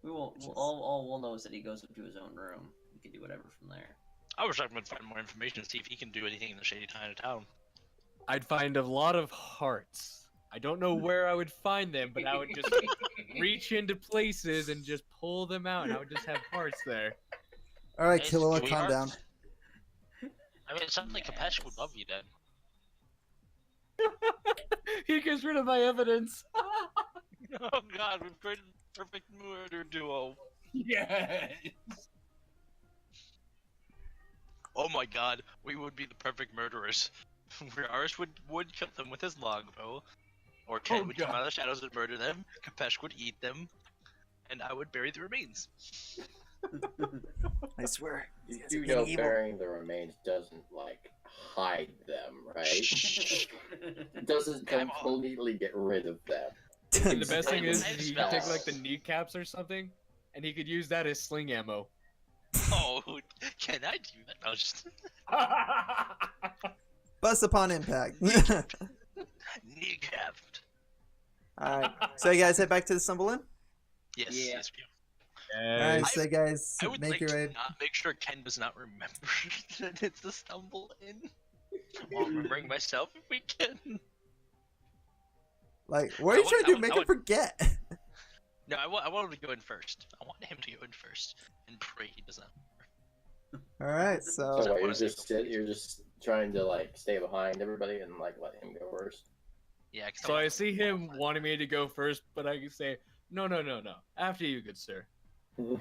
Speaker 4: we won't. All we'll know is that he goes up to his own room. We can do whatever from there.
Speaker 2: I wish I could find more information and see if he can do anything in the shady side of town.
Speaker 3: I'd find a lot of hearts. I don't know where I would find them, but I would just reach into places and just pull them out, and I would just have hearts there.
Speaker 1: All right,
Speaker 2: Hey,
Speaker 1: Killua,
Speaker 2: do we
Speaker 1: calm
Speaker 2: are-
Speaker 1: down.
Speaker 2: I mean, it sounds like Kapesh would love you then.
Speaker 3: He gets rid of my evidence.
Speaker 2: Oh god, we've created the perfect murder duo.
Speaker 3: Yes.
Speaker 2: Oh my god, we would be the perfect murderers. Where Aris would kill them with his longbow, or Ken
Speaker 3: Oh
Speaker 2: would come
Speaker 3: God.
Speaker 2: out of the shadows and murder them, Kapesh would eat them, and I would bury the remains.
Speaker 1: I swear.
Speaker 5: You
Speaker 1: These guys
Speaker 5: do
Speaker 1: are
Speaker 5: know
Speaker 1: being evil.
Speaker 5: burying the remains doesn't like hide them, right? It doesn't
Speaker 2: I'm all-
Speaker 5: completely get rid of them.
Speaker 3: And the best thing is,
Speaker 2: I
Speaker 3: he
Speaker 2: smell-
Speaker 3: could take like the kneecaps or something, and he could use that as sling ammo.
Speaker 2: Oh, can I do that? I was just
Speaker 1: Bust upon impact.
Speaker 2: kneecapped.
Speaker 1: All right. So you guys head back to the Stumbleinn?
Speaker 2: Yes,
Speaker 4: Yeah.
Speaker 2: yes, we do.
Speaker 1: All right.
Speaker 3: Yes.
Speaker 1: So you guys
Speaker 2: I would
Speaker 1: make
Speaker 2: like
Speaker 1: your
Speaker 2: to
Speaker 1: way.
Speaker 2: not make sure Ken does not remember that it's the stumble in. While remembering myself if we can.
Speaker 1: Like, what are you
Speaker 2: I
Speaker 1: trying
Speaker 2: would-
Speaker 1: to
Speaker 2: I
Speaker 1: do?
Speaker 2: would-
Speaker 1: Make
Speaker 2: I
Speaker 1: him
Speaker 2: would-
Speaker 1: forget.
Speaker 2: No, I want him to go in first. I want him to go in first and pray he does not.
Speaker 1: All right.
Speaker 5: So
Speaker 1: So
Speaker 5: what,
Speaker 2: what
Speaker 5: you're
Speaker 2: is it?
Speaker 5: you're just trying to like stay behind everybody and like let him go first.
Speaker 2: Yeah, 'cause
Speaker 3: So I see him wanting me to go first, but I can say, no. After you, good sir.
Speaker 2: Never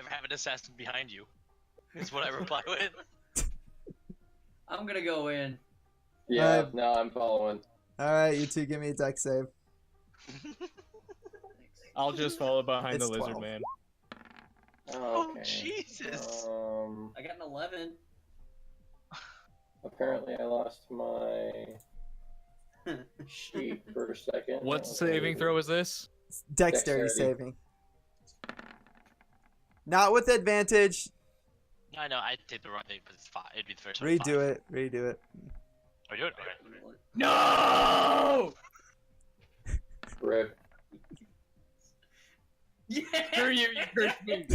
Speaker 2: have an assassin behind you. Is what I reply with.
Speaker 4: I'm gonna go in.
Speaker 5: Yeah, no, I'm following.
Speaker 1: all right, you two, give me a deck save.
Speaker 3: I'll just follow behind
Speaker 1: It's
Speaker 3: the lizard
Speaker 1: 12.
Speaker 3: man.
Speaker 2: Oh,
Speaker 5: Okay.
Speaker 2: Jesus.
Speaker 4: I got an 11.
Speaker 5: Apparently I lost my sheet for a second.
Speaker 3: What saving throw is this?
Speaker 1: Dexterity
Speaker 5: Dexterity.
Speaker 1: saving. Not with advantage.
Speaker 2: I know, I did the wrong thing, but it's fine. It'd be the first one.
Speaker 1: Redo it. Redo it.
Speaker 2: Oh, you do it? Okay.
Speaker 3: No!
Speaker 5: Rip.
Speaker 4: Yeah.
Speaker 3: Screw you, you cursed me.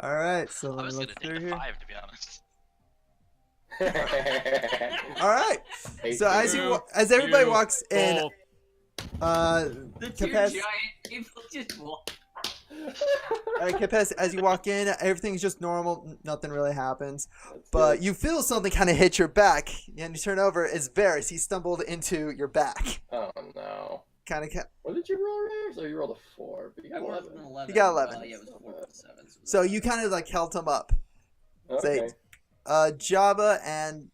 Speaker 1: All right. So
Speaker 2: I
Speaker 1: let me
Speaker 2: was gonna
Speaker 1: look
Speaker 2: take
Speaker 1: through
Speaker 2: a
Speaker 1: here.
Speaker 2: 5, to be honest.
Speaker 1: All right. So as as everybody
Speaker 3: You
Speaker 1: walks in,
Speaker 3: both.
Speaker 4: The two
Speaker 1: Capes-
Speaker 4: giant people just walk.
Speaker 1: Capes, as you walk in, everything's just normal. Nothing really happens. But you feel something kind of hit your back, and you turn over. It's Varys. He stumbled into your back.
Speaker 5: Oh no.
Speaker 1: Kind of.
Speaker 5: What did you roll, Rares? Oh, you rolled a 4, but you
Speaker 4: I
Speaker 5: got
Speaker 4: rolled
Speaker 5: 11.
Speaker 4: an 11.
Speaker 1: You got 11.
Speaker 4: Yeah, it was 4 plus 7.
Speaker 1: So you kind of like held him up.
Speaker 5: Okay.
Speaker 1: Jabba and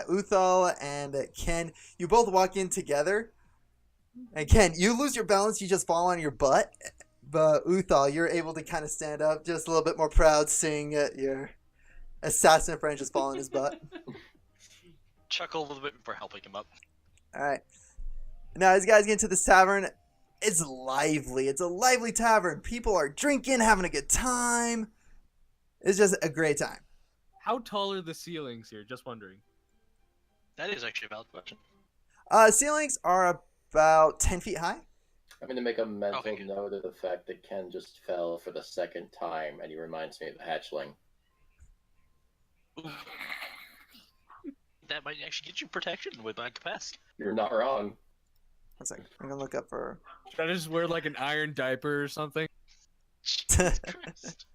Speaker 1: Uthal and Ken, you both walk in together. And Ken, you lose your balance, you just fall on your butt. But Uthal, you're able to kind of stand up, just a little bit more proud, seeing your assassin friend just fall on his butt.
Speaker 2: Chuckle a little bit before helping him up.
Speaker 1: All right. Now, as you guys get into this tavern, it's lively. It's a lively tavern. People are drinking, having a good time. It's just a great time.
Speaker 3: How tall are the ceilings here? Just wondering.
Speaker 2: That is actually a valid question.
Speaker 1: Ceilings are about 10 feet high.
Speaker 5: I'm going to make a mental
Speaker 2: Okay, good.
Speaker 5: note of the fact that Ken just fell for the second time, and he reminds me of the hatchling.
Speaker 2: Ooh. That might actually get you protection with my capacity.
Speaker 5: You're not wrong.
Speaker 1: One second. I'm gonna look up for.
Speaker 3: Should I just wear like an iron diaper or something?
Speaker 2: Jesus Christ.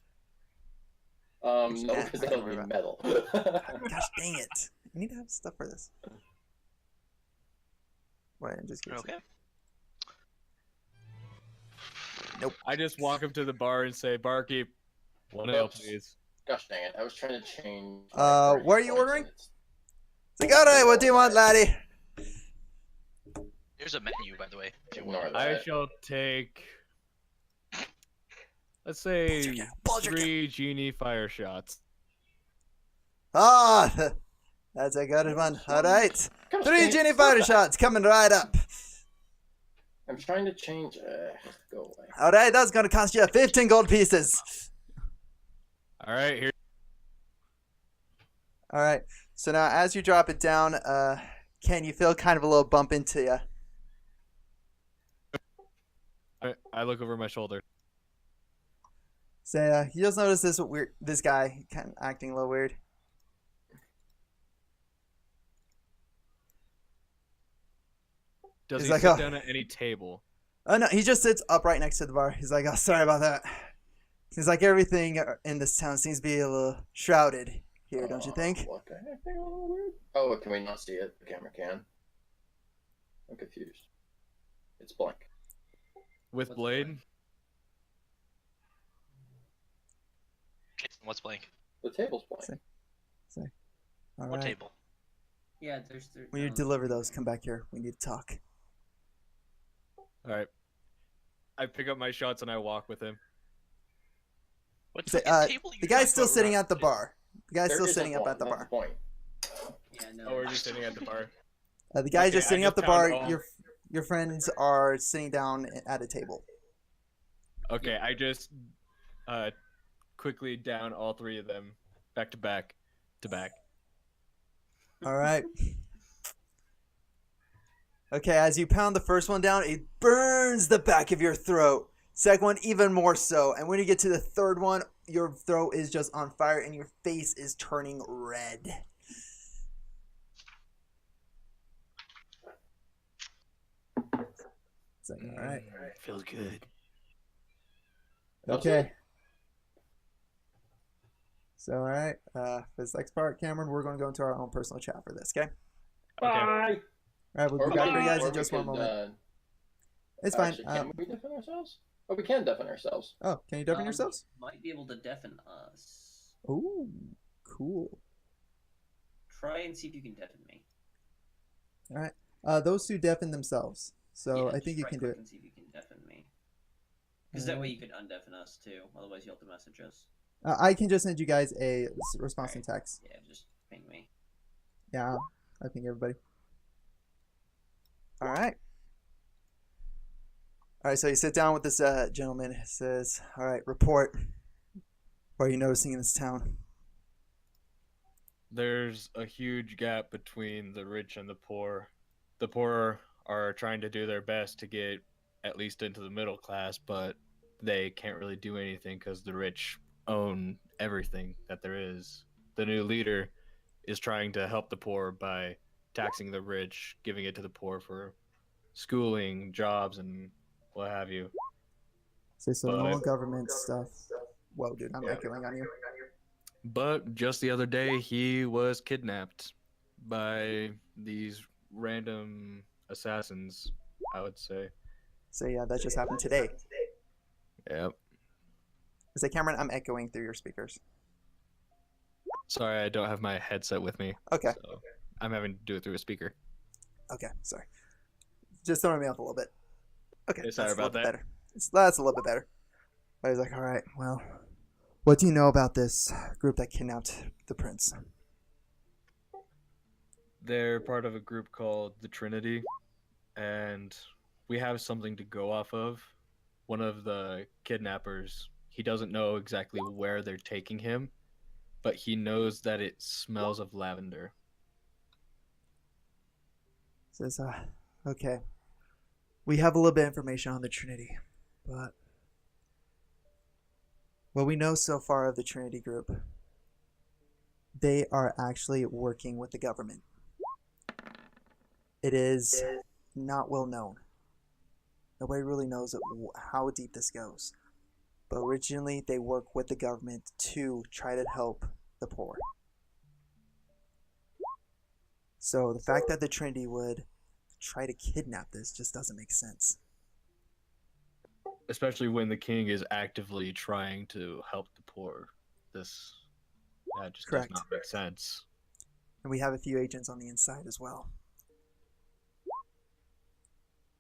Speaker 5: No,
Speaker 1: Yeah,
Speaker 5: because
Speaker 1: I
Speaker 5: that'll
Speaker 1: don't
Speaker 5: be
Speaker 1: worry
Speaker 5: metal.
Speaker 1: Gosh dang it! I need to have stuff for this. Wait, I'm just kidding.
Speaker 2: Okay.
Speaker 3: I just walk up to the bar and say, "Barkeep, one ale,
Speaker 5: Oops.
Speaker 3: please."
Speaker 5: Gosh dang it! I was trying to change.
Speaker 1: What are you ordering? It's like, all right, what do you want, laddie?
Speaker 2: Here's a menu, by the way. If you
Speaker 5: Ignore
Speaker 2: want.
Speaker 5: that.
Speaker 3: I shall take, let's say,
Speaker 1: Bullshit.
Speaker 3: 3 genie fire shots.
Speaker 1: Ah, that's a good one. All right,
Speaker 5: Gosh
Speaker 1: 3
Speaker 5: dang it,
Speaker 1: genie
Speaker 5: stop
Speaker 1: fire
Speaker 5: that.
Speaker 1: shots coming right up.
Speaker 5: I'm trying to change. Go away.
Speaker 1: All right, that's gonna cost you 15 gold pieces.
Speaker 3: All right, here.
Speaker 1: All right. So now, as you drop it down, Ken, you feel kind of a little bump into you.
Speaker 3: I look over my shoulder.
Speaker 1: So you just notice this guy kind of acting a little weird.
Speaker 3: Does
Speaker 1: He's
Speaker 3: he
Speaker 1: like,
Speaker 3: sit
Speaker 1: "Oh."
Speaker 3: down at any table?
Speaker 1: Oh no, he just sits up right next to the bar. He's like, "Oh, sorry about that." Seems like everything in this town seems to be a little shrouded here, don't you think?
Speaker 5: What the heck? They're a little weird. Oh, can we not see it? The camera can. I'm confused. It's blank.
Speaker 3: With
Speaker 4: What's
Speaker 3: Blade?
Speaker 4: blank?
Speaker 2: Jason, what's blank?
Speaker 5: The table's blank.
Speaker 1: All
Speaker 2: What
Speaker 1: right.
Speaker 2: table?
Speaker 4: Yeah, there's.
Speaker 1: When you deliver those, come back here. We need to talk.
Speaker 3: All right. I pick up my shots and I walk with him.
Speaker 2: What
Speaker 1: Say,
Speaker 2: fucking table are you
Speaker 1: The guy's
Speaker 2: talking
Speaker 1: still
Speaker 2: about,
Speaker 1: sitting
Speaker 2: Rob?
Speaker 1: at the bar. The guy's
Speaker 5: There
Speaker 1: still
Speaker 5: isn't
Speaker 1: sitting up
Speaker 5: one,
Speaker 1: at the
Speaker 5: that's
Speaker 1: bar.
Speaker 5: point.
Speaker 4: Yeah, no.
Speaker 3: Oh, we're just sitting at the bar.
Speaker 1: The guy's
Speaker 3: Okay,
Speaker 1: just
Speaker 3: I
Speaker 1: sitting
Speaker 3: just
Speaker 1: up the bar.
Speaker 3: found all-
Speaker 1: Your friends are sitting down at a table.
Speaker 3: Okay, I just quickly down all 3 of them back to back to back.
Speaker 1: All right. Okay, as you pound the first one down, it burns the back of your throat. Second one, even more so. And when you get to the third one, your throat is just on fire and your face is turning red. It's like, all right.
Speaker 3: Feels good.
Speaker 1: Okay. So, all right. For this next part, Cameron, we're going to go into our own personal chat for this, okay?
Speaker 3: Okay.
Speaker 5: Bye.
Speaker 1: All right, we'll
Speaker 5: Or
Speaker 1: be back
Speaker 5: we-
Speaker 1: for you guys
Speaker 5: or
Speaker 1: in
Speaker 5: we
Speaker 1: just one
Speaker 5: could,
Speaker 1: moment. It's fine.
Speaker 5: Actually, can we deafen ourselves? Oh, we can deafen ourselves.
Speaker 1: Oh, can you deafen yourselves?
Speaker 4: Might be able to deafen us.
Speaker 1: Ooh, cool.
Speaker 4: Try and see if you can deafen me.
Speaker 1: All right. Those two deafen themselves, so
Speaker 4: Yeah,
Speaker 1: I think
Speaker 4: just
Speaker 1: you can do
Speaker 4: right-click
Speaker 1: it.
Speaker 4: and see if you can deafen me. Because that way you could undeafen us too. Otherwise, you'll have to message us.
Speaker 1: I can just send you guys a response in text.
Speaker 4: Yeah, just ping me.
Speaker 1: Yeah, I think everybody. All right. All right, so you sit down with this gentleman. He says, all right, report. What are you noticing in this town?
Speaker 3: There's a huge gap between the rich and the poor. The poor are trying to do their best to get at least into the middle class, but they can't really do anything because the rich own everything that there is. The new leader is trying to help the poor by taxing the rich, giving it to the poor for schooling, jobs, and what have you.
Speaker 1: So
Speaker 3: But-
Speaker 1: normal government stuff. Whoa, dude, I'm echoing on you.
Speaker 3: But just the other day, he was kidnapped by these random assassins, I would say.
Speaker 1: So yeah, that just happened today.
Speaker 3: Yep.
Speaker 1: Say, Cameron, I'm echoing through your speakers.
Speaker 3: Sorry, I don't have my headset with me.
Speaker 1: Okay.
Speaker 3: So I'm having to do it through a speaker.
Speaker 1: Okay, sorry. Just throwing me off a little bit. Okay,
Speaker 3: Hey, sorry
Speaker 1: that's a
Speaker 3: about
Speaker 1: little bit
Speaker 3: that.
Speaker 1: better. That's a little bit better. I was like, all right, well, what do you know about this group that kidnapped the prince?
Speaker 3: They're part of a group called the Trinity, and we have something to go off of. One of the kidnappers, he doesn't know exactly where they're taking him, but he knows that it smells of lavender.
Speaker 1: Says, okay. We have a little bit of information on the Trinity, but what we know so far of the Trinity group, they are actually working with the government. It is not well known. Nobody really knows how deep this goes. But originally, they work with the government to try to help the poor. So the fact that the Trinity would try to kidnap this just doesn't make sense.
Speaker 3: Especially when the king is actively trying to help the poor. That just
Speaker 1: Correct.
Speaker 3: does not make sense.
Speaker 1: And we have a few agents on the inside as well.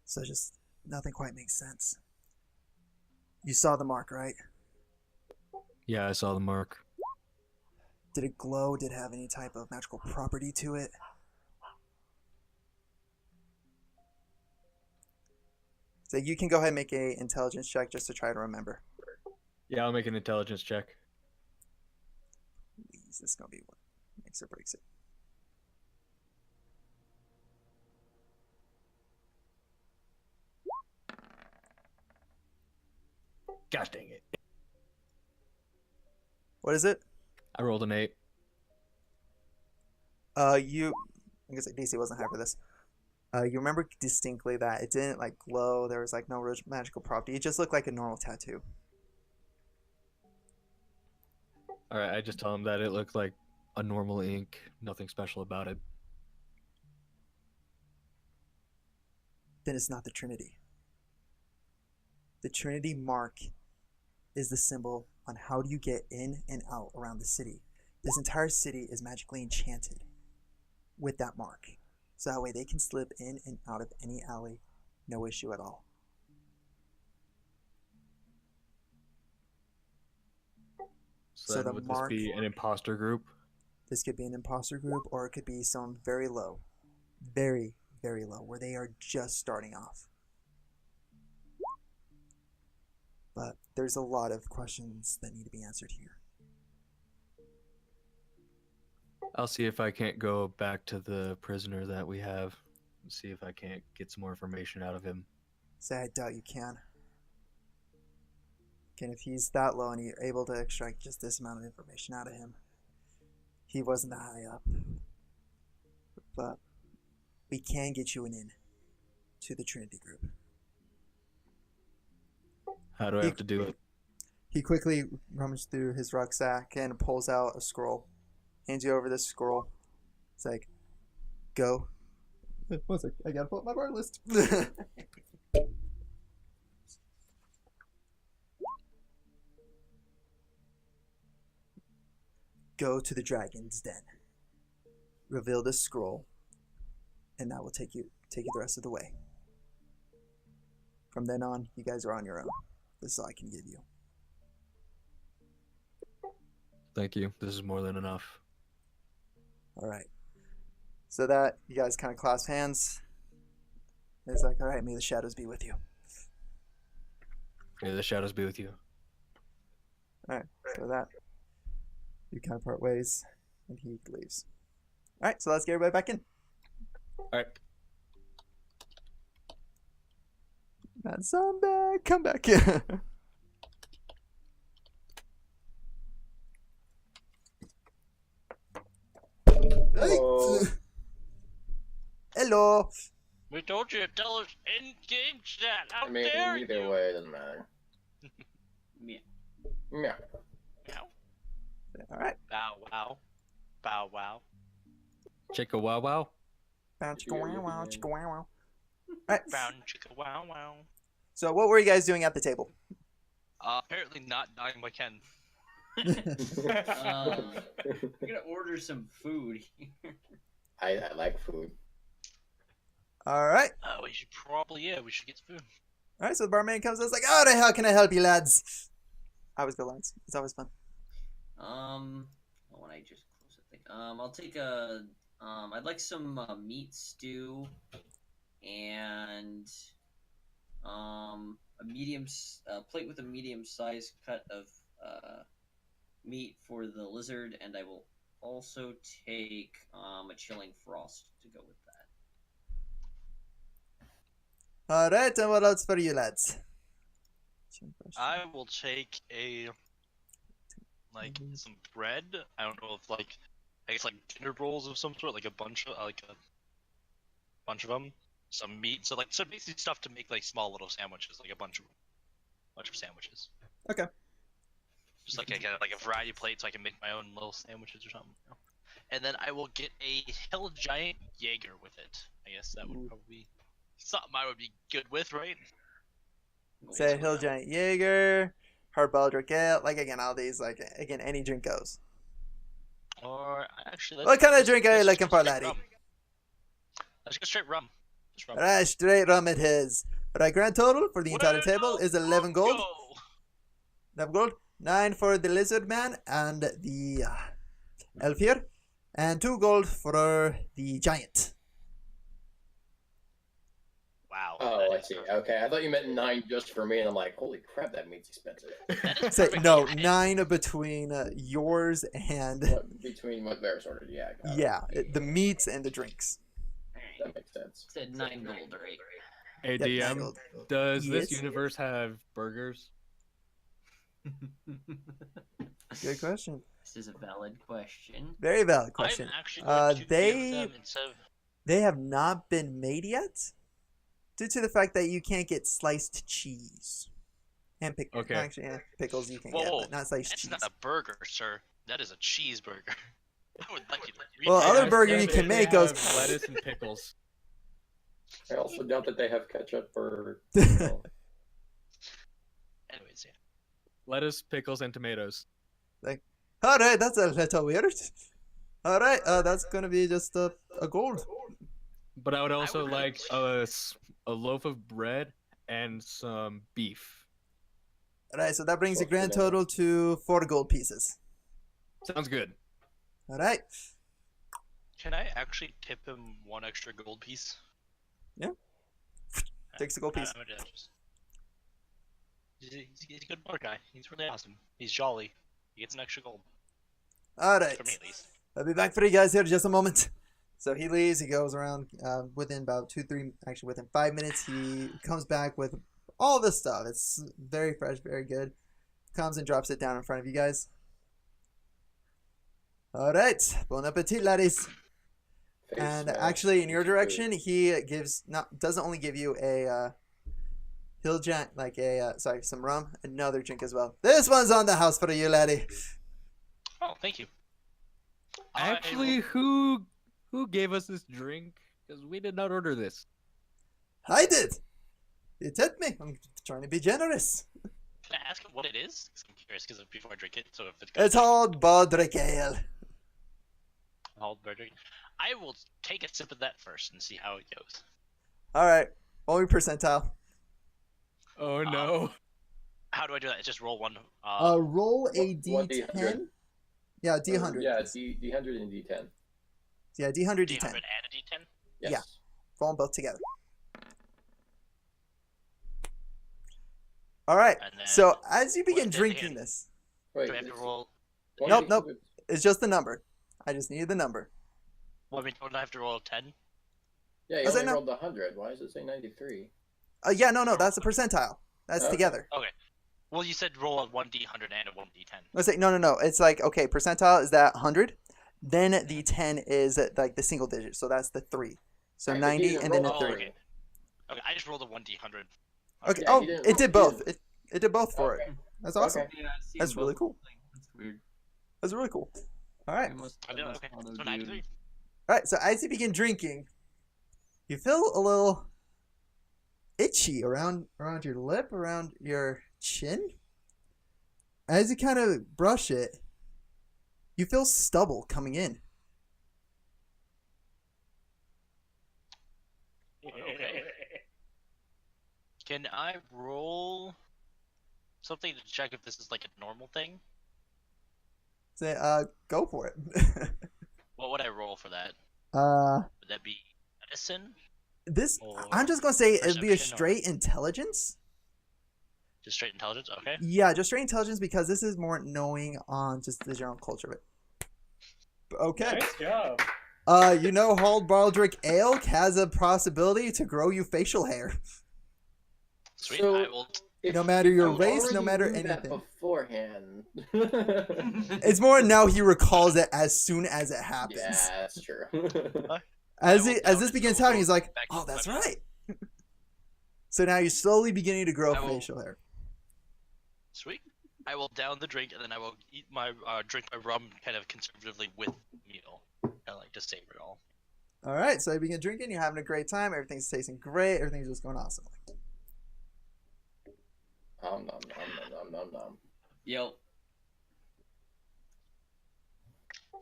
Speaker 1: So just nothing quite makes sense. You saw the mark, right?
Speaker 3: Yeah, I saw the mark.
Speaker 1: Did it glow? Did it have any type of magical property to it? So you can go ahead and make a intelligence check just to try to remember.
Speaker 3: Yeah, I'll make an intelligence check.
Speaker 1: Please, this is going to be what makes or breaks it.
Speaker 3: Gosh dang it.
Speaker 1: What is it?
Speaker 3: I rolled an 8.
Speaker 1: I guess DC wasn't high for this. You remember distinctly that it didn't like glow. There was like no magical property. It just looked like a normal tattoo.
Speaker 3: Alright, I just tell him that it looked like a normal ink. Nothing special about it.
Speaker 1: Then it's not the Trinity. The Trinity mark is the symbol on how do you get in and out around the city. This entire city is magically enchanted with that mark. So that way they can slip in and out of any alley, no issue at all.
Speaker 3: So,
Speaker 1: So
Speaker 3: then
Speaker 1: the
Speaker 3: would
Speaker 1: mark-
Speaker 3: this be an imposter group?
Speaker 1: This could be an imposter group or it could be someone very low. Very, very low, where they are just starting off. But there's a lot of questions that need to be answered here.
Speaker 3: I'll see if I can't go back to the prisoner that we have and see if I can't get some more information out of him.
Speaker 1: Say I doubt you can. Again, if he's that low and you're able to extract just this amount of information out of him, he wasn't that high up. But we can get you an in to the Trinity group.
Speaker 3: How do I have to do it?
Speaker 1: He quickly rummaged through his rucksack and pulls out a scroll. Hands you over this scroll. It's like, go. One sec, I gotta pull up my bar list. Go to the dragon's den. Reveal this scroll, and that will take you the rest of the way. From then on, you guys are on your own. This is all I can give you.
Speaker 3: Thank you. This is more than enough.
Speaker 1: All right. So that you guys kind of clasp hands. It's like, all right, may the shadows be with you.
Speaker 3: May the shadows be with you.
Speaker 1: All right. So that you kind of part ways, and he leaves. All right. So let's get everybody back in.
Speaker 3: Alright.
Speaker 1: Mad Zombie, come back in.
Speaker 5: Hello.
Speaker 1: Hello.
Speaker 2: We told you to tell us in game chat. How
Speaker 5: I mean,
Speaker 2: dare
Speaker 5: either
Speaker 2: you?
Speaker 5: way, it doesn't matter.
Speaker 4: Yeah.
Speaker 5: Yeah.
Speaker 2: Meow.
Speaker 1: All right.
Speaker 2: Bow wow. Bow wow.
Speaker 3: Chicka wow wow.
Speaker 1: Bow, chicka, wow, wow, chicka, wow, wow. All right.
Speaker 2: Brown chicka wow wow.
Speaker 1: So what were you guys doing at the table?
Speaker 2: Apparently not dying by Ken.
Speaker 4: We're gonna order some food.
Speaker 5: I like food.
Speaker 1: All right.
Speaker 2: We should probably, we should get some food.
Speaker 1: All right. So the barman comes and is like, "Oh, the hell can I help you, lads?" I always go, lads. It's always fun.
Speaker 4: When I just close the thing. I'll take a. I'd like some meat stew, and a plate with a medium-sized cut of meat for the lizard, and I will also take a chilling frost to go with
Speaker 1: All right, and what else for you lads?
Speaker 2: I will take some bread. I don't know if I guess dinner rolls of some sort, like a bunch of them. Some meat, so basically stuff to make small little sandwiches, like a bunch of sandwiches.
Speaker 1: Okay.
Speaker 2: Just like a variety plate, so I can make my own little sandwiches or something. And then I will get a Hill Giant Jaeger with it. I guess that would probably be something I would be good with, right?
Speaker 1: Say Hill Giant Jaeger, Hardboiled Drink Ale. Again, all these, again, any drink goes.
Speaker 2: Or actually,
Speaker 1: What kind of drink are you looking for, laddie?
Speaker 2: Let's go straight rum. Just rum.
Speaker 1: Alright, straight rum it is. Alright, grand total for the entire table is 11 gold.
Speaker 2: Go!
Speaker 1: 11 gold. 9 for the lizard man and the elf here. And 2 gold for the giant.
Speaker 2: Wow.
Speaker 5: Oh, I see. Okay, I thought you meant 9 just for me, and I'm like, holy crap, that meat's expensive.
Speaker 1: Say, no, 9 between yours and
Speaker 5: Between what Varys ordered, yeah. got it.
Speaker 1: yeah, the meats and the drinks.
Speaker 5: That makes sense.
Speaker 4: Said 9 gold, right?
Speaker 3: Hey,
Speaker 1: Yep, 9
Speaker 3: DM,
Speaker 1: gold.
Speaker 3: does this
Speaker 1: Yes?
Speaker 3: universe have burgers?
Speaker 1: Good question.
Speaker 4: This is a valid question.
Speaker 1: Very valid question.
Speaker 2: I'm actually going to
Speaker 1: they-
Speaker 2: give them instead of
Speaker 1: They have not been made yet, due to the fact that you can't get sliced cheese and pickles.
Speaker 3: Okay.
Speaker 1: Actually, yeah, pickles you can
Speaker 2: Whoa,
Speaker 1: get, but not sliced
Speaker 2: that's
Speaker 1: cheese.
Speaker 2: not a burger, sir. That is a cheeseburger. I would like you to read
Speaker 1: Well,
Speaker 2: that.
Speaker 1: other
Speaker 3: I
Speaker 1: burger
Speaker 3: said
Speaker 1: you can
Speaker 3: they
Speaker 1: make goes-
Speaker 3: have lettuce and pickles.
Speaker 5: I also doubt that they have ketchup or.
Speaker 2: Anyways, yeah.
Speaker 3: Lettuce, pickles, and tomatoes.
Speaker 1: All right, that's a little weird. All right, that's gonna be just a gold.
Speaker 3: But I would also
Speaker 2: would
Speaker 3: like
Speaker 2: really-
Speaker 3: a loaf of bread and some beef.
Speaker 1: All right, so that brings the
Speaker 5: Fuck
Speaker 1: grand
Speaker 5: it.
Speaker 1: total to 4 gold pieces.
Speaker 3: Sounds good.
Speaker 1: All right.
Speaker 2: Can I actually tip him 1 extra gold piece?
Speaker 1: Takes the gold piece.
Speaker 2: I'm gonna do that just- He's a good bar guy. He's really awesome. He's jolly. He gets an extra gold.
Speaker 1: All right.
Speaker 2: For me, at least.
Speaker 1: I'll be back for you guys here in just a moment. So he leaves. He goes around within about 5 minutes. He comes back with all this stuff. It's very fresh, very good. Comes and drops it down in front of you guys. All right, bon appetit, laddies. And actually, in your direction, he doesn't only give you a Hill Giant, some rum, another drink as well. This one's on the house for you, laddie.
Speaker 2: Oh, thank you.
Speaker 3: Actually, who gave us this drink? Because we did not order this.
Speaker 1: I did. You tipped me. I'm trying to be generous.
Speaker 2: Can I ask him what it is? 'Cause I'm curious. Because before I drink it, so if
Speaker 1: It's called Baldric Ale.
Speaker 2: I will take a sip of that first and see how it goes.
Speaker 1: All right, only percentile.
Speaker 3: Oh no.
Speaker 2: How do I do that? Just roll one.
Speaker 1: Roll a
Speaker 5: One
Speaker 1: D10.
Speaker 5: D100.
Speaker 1: Yeah, D100.
Speaker 5: Yeah, D100 and D10.
Speaker 1: Yeah, D100,
Speaker 2: D100
Speaker 1: D10.
Speaker 2: and a D10.
Speaker 5: Yes.
Speaker 1: Yeah. Roll them both together. All right.
Speaker 2: And then
Speaker 1: So as you begin
Speaker 2: what did
Speaker 1: drinking
Speaker 2: it-
Speaker 1: this,
Speaker 5: Wait,
Speaker 2: Do I have to roll?
Speaker 1: Nope. it's just the number. I just needed the number.
Speaker 2: Well, I mean, don't I have to roll 10?
Speaker 5: Yeah, you
Speaker 1: Was I
Speaker 5: only
Speaker 1: not-
Speaker 5: rolled 100. Why does it say 93?
Speaker 1: Yeah, no, that's the percentile. That's
Speaker 5: Okay.
Speaker 1: together.
Speaker 2: Well, you said roll a 1D100 and a 1D10.
Speaker 1: Let's say no. It's like, okay, percentile is that 100. Then the 10 is like the single digit. So that's the 3. So
Speaker 5: I think
Speaker 1: 90
Speaker 5: you
Speaker 1: and then the
Speaker 5: rolled
Speaker 1: 3.
Speaker 2: okay. Okay, I just rolled a 1D100.
Speaker 1: Okay.
Speaker 5: Yeah,
Speaker 1: Oh,
Speaker 5: he didn't
Speaker 1: it did
Speaker 5: roll-
Speaker 1: both. It did both for it.
Speaker 5: Okay.
Speaker 1: That's awesome.
Speaker 5: Okay.
Speaker 4: Yeah, I've seen
Speaker 1: That's really
Speaker 4: both.
Speaker 1: cool.
Speaker 4: That's weird.
Speaker 1: That's really cool. All right.
Speaker 2: I did, okay. So 93.
Speaker 1: All right. So as you begin drinking, you feel a little itchy around your lip, around your chin. As you kind of brush it, you feel stubble coming in.
Speaker 2: Okay. Can I roll something to check if this is like a normal thing?
Speaker 1: Say, go for it.
Speaker 2: What would I roll for that? Would that be medicine?
Speaker 1: This
Speaker 2: Or
Speaker 1: I'm just gonna say it'd be a
Speaker 2: perception or-
Speaker 1: straight intelligence.
Speaker 2: Just straight intelligence? Okay.
Speaker 1: Yeah, just straight intelligence because this is more knowing on just the general culture of it. Okay.
Speaker 6: Nice job.
Speaker 1: You know, Hald Baldric Ale has a possibility to grow you facial hair.
Speaker 2: Sweet.
Speaker 5: So-
Speaker 2: I will.
Speaker 5: If-
Speaker 1: No matter
Speaker 5: if
Speaker 1: your
Speaker 5: you
Speaker 1: race, no
Speaker 5: already
Speaker 1: matter
Speaker 5: knew that
Speaker 1: anything.
Speaker 5: beforehand.
Speaker 1: It's more now he recalls it as soon as it happens.
Speaker 5: Yeah, that's true.
Speaker 1: As
Speaker 2: I will
Speaker 1: as this
Speaker 2: doubt
Speaker 1: begins
Speaker 2: it, so
Speaker 1: happening,
Speaker 2: we'll
Speaker 1: he's
Speaker 2: go
Speaker 1: like,
Speaker 2: back
Speaker 1: "Oh,
Speaker 2: to
Speaker 1: that's
Speaker 2: my-
Speaker 1: right." So now you're slowly beginning to grow
Speaker 2: I will-
Speaker 1: facial hair.
Speaker 2: Sweet. I will down the drink and then I will eat my drink my rum kind of conservatively with the meal. I like to savor it all.
Speaker 1: All right, so you begin drinking. You're having a great time. Everything's tasting great. Everything's just going awesome.
Speaker 5: Nom nom nom nom nom nom.
Speaker 4: Yo,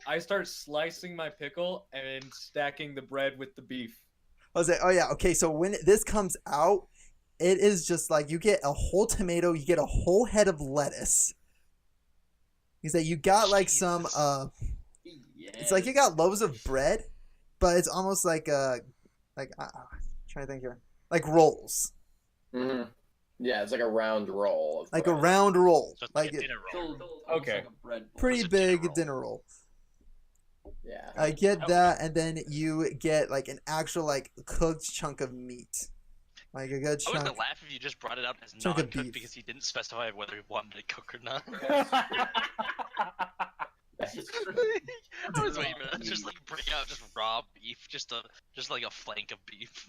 Speaker 3: I start slicing my pickle and stacking the bread with the beef.
Speaker 1: I was like, "Oh yeah, okay." So when this comes out, it is just like you get a whole tomato, you get a whole head of lettuce. He's like, you got like some it's like you got loaves of bread, but it's almost like trying to think here, like rolls,
Speaker 5: Mhm. Yeah, it's like a round roll. Of
Speaker 1: like a
Speaker 5: bread.
Speaker 1: round roll,
Speaker 2: So it's
Speaker 1: like
Speaker 2: a
Speaker 1: it,
Speaker 2: dinner
Speaker 4: So,
Speaker 2: roll.
Speaker 4: almost
Speaker 3: Okay.
Speaker 4: like a bread bowl.
Speaker 1: pretty
Speaker 2: It's a dinner
Speaker 1: big
Speaker 2: roll.
Speaker 1: dinner roll.
Speaker 5: Yeah.
Speaker 1: I get that, and then you get like an actual like cooked chunk of meat, like a good
Speaker 2: I was
Speaker 1: chunk.
Speaker 2: gonna laugh if you just brought it out as
Speaker 1: Chunk of
Speaker 2: non-cooked
Speaker 1: beef.
Speaker 2: because he didn't specify whether he wanted it cooked or not. I was waiting for that. Just like bring out just raw beef, just like a flank of beef.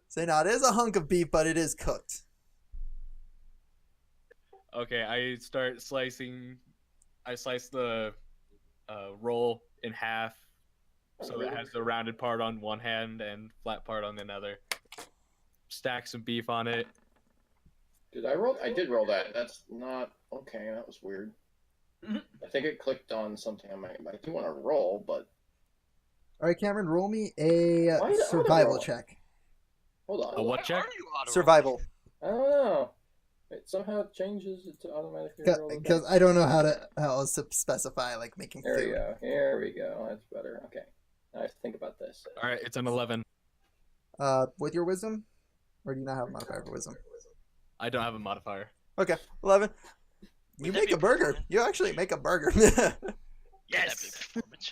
Speaker 1: Say now it is a hunk of beef, but it is cooked.
Speaker 3: Okay, I start slicing. I slice the roll in half, so it has the rounded part on one hand and flat part on another. Stack some beef on it.
Speaker 5: Did I roll? I did roll that. That's not okay. That was weird.
Speaker 4: Mhm.
Speaker 5: I think it clicked on something on my. I do want to roll, but
Speaker 1: All right, Cameron, roll me a
Speaker 5: Why did I
Speaker 1: survival
Speaker 5: roll?
Speaker 1: check.
Speaker 5: hold on.
Speaker 3: A what
Speaker 2: Why
Speaker 3: check?
Speaker 2: are you auto-rolling?
Speaker 1: Survival,
Speaker 5: I don't know. It somehow changes it to automatically roll. the
Speaker 1: because
Speaker 5: dice.
Speaker 1: I don't know how else to specify like making
Speaker 5: There we
Speaker 1: food.
Speaker 5: go. Here we go. That's better. Okay. Now I have to think about this.
Speaker 3: All right, it's an 11.
Speaker 1: With your wisdom, or do you not have a modifier for wisdom?
Speaker 3: I don't have a modifier.
Speaker 1: Okay, 11. You
Speaker 2: Would that
Speaker 1: make
Speaker 2: be
Speaker 1: a
Speaker 2: a
Speaker 1: burger.
Speaker 2: performance?
Speaker 1: You actually make a burger.
Speaker 2: Yes.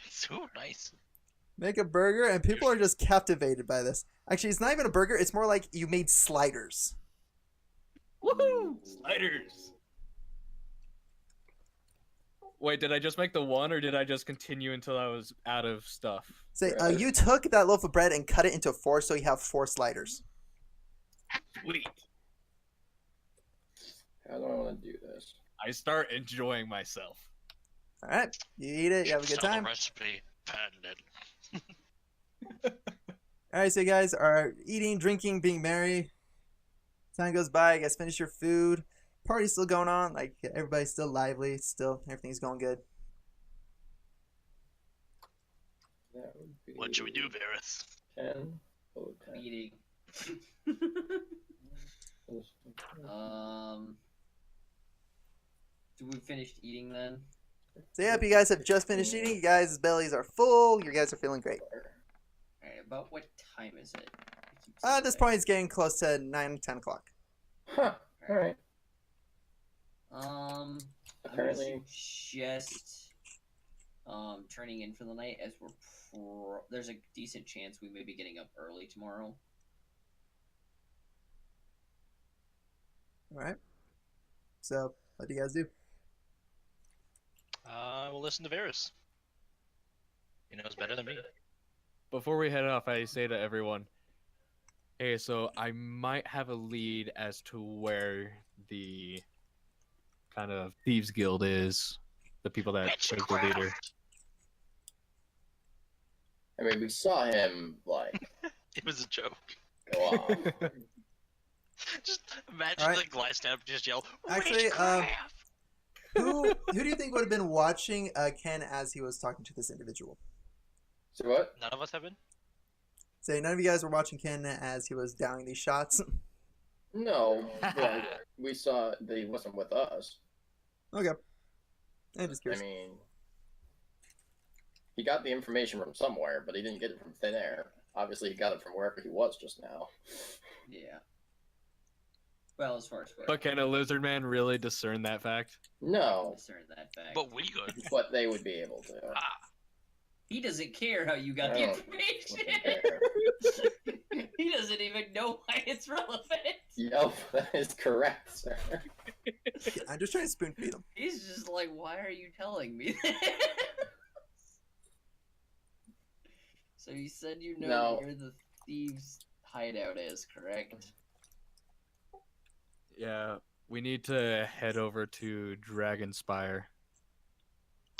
Speaker 2: So nice.
Speaker 1: Make a burger, and people are just captivated by this. Actually, it's not even a burger. It's more like you made sliders.
Speaker 3: Woohoo! Sliders. Wait, did I just make the one, or did I just continue until I was out of stuff?
Speaker 1: Say,
Speaker 5: Right.
Speaker 1: you took that loaf of bread and cut it into 4, so you have 4 sliders.
Speaker 3: Sweet.
Speaker 5: How do I want to do this?
Speaker 3: I start enjoying myself.
Speaker 1: All right, you eat it. You have a good
Speaker 2: Sell the
Speaker 1: time.
Speaker 2: recipe. Patented.
Speaker 1: All right, so you guys are eating, drinking, being merry. Time goes by. You guys finish your food. Party's still going on. Like everybody's still lively. Still, everything's going good.
Speaker 5: That would be
Speaker 2: What should we do, Varys?
Speaker 5: 10. Oh, 10.
Speaker 4: Eating. Do we finished eating then?
Speaker 1: So yeah, if you guys have just finished eating, you guys' bellies are full. You guys are feeling great.
Speaker 4: Alright, about what time is it? I keep
Speaker 1: At
Speaker 4: saying
Speaker 1: this
Speaker 4: that.
Speaker 1: point, it's getting close to 9, 10 o'clock.
Speaker 5: Huh. All right.
Speaker 4: I would
Speaker 5: Apparently-
Speaker 4: suggest turning in for the night as there's a decent chance we may be getting up early tomorrow.
Speaker 1: All right. So what do you guys do?
Speaker 2: We'll listen to Varys. He knows better than me.
Speaker 3: Before we head off, I say to everyone, hey, so I might have a lead as to where the kind of Thieves Guild is. The people that chose the leader.
Speaker 2: Witchcraft!
Speaker 5: I mean, we saw him like
Speaker 2: It was a joke.
Speaker 5: go off.
Speaker 2: Just imagine
Speaker 1: Alright.
Speaker 2: the glide stand up just yell.
Speaker 1: Actually,
Speaker 2: "Witchcraft!"
Speaker 1: Who do you think would have been watching Ken as he was talking to this individual?
Speaker 5: So what?
Speaker 2: None of us have been.
Speaker 1: Say none of you guys were watching Ken as he was downing these shots.
Speaker 5: No, like, we saw that he wasn't with us.
Speaker 1: Okay. I'm just
Speaker 5: I
Speaker 1: curious.
Speaker 5: mean, he got the information from somewhere, but he didn't get it from thin air. Obviously, he got it from wherever he was just now.
Speaker 4: Yeah. Well, as far as
Speaker 3: But can a lizard man really discern that fact?
Speaker 5: No,
Speaker 4: discern that fact.
Speaker 2: But we could.
Speaker 5: but they would be able to.
Speaker 2: Ah.
Speaker 4: He doesn't care how you got
Speaker 5: I
Speaker 4: the
Speaker 5: don't
Speaker 4: information.
Speaker 5: care.
Speaker 4: He doesn't even know why it's relevant.
Speaker 5: Yep, that is correct, sir.
Speaker 1: I'm just trying to spoon feed him.
Speaker 4: He's just like, why are you telling me? So you said you know
Speaker 5: No.
Speaker 4: where the thieves' hideout is, correct?
Speaker 3: Yeah, we need to head over to Dragonspire.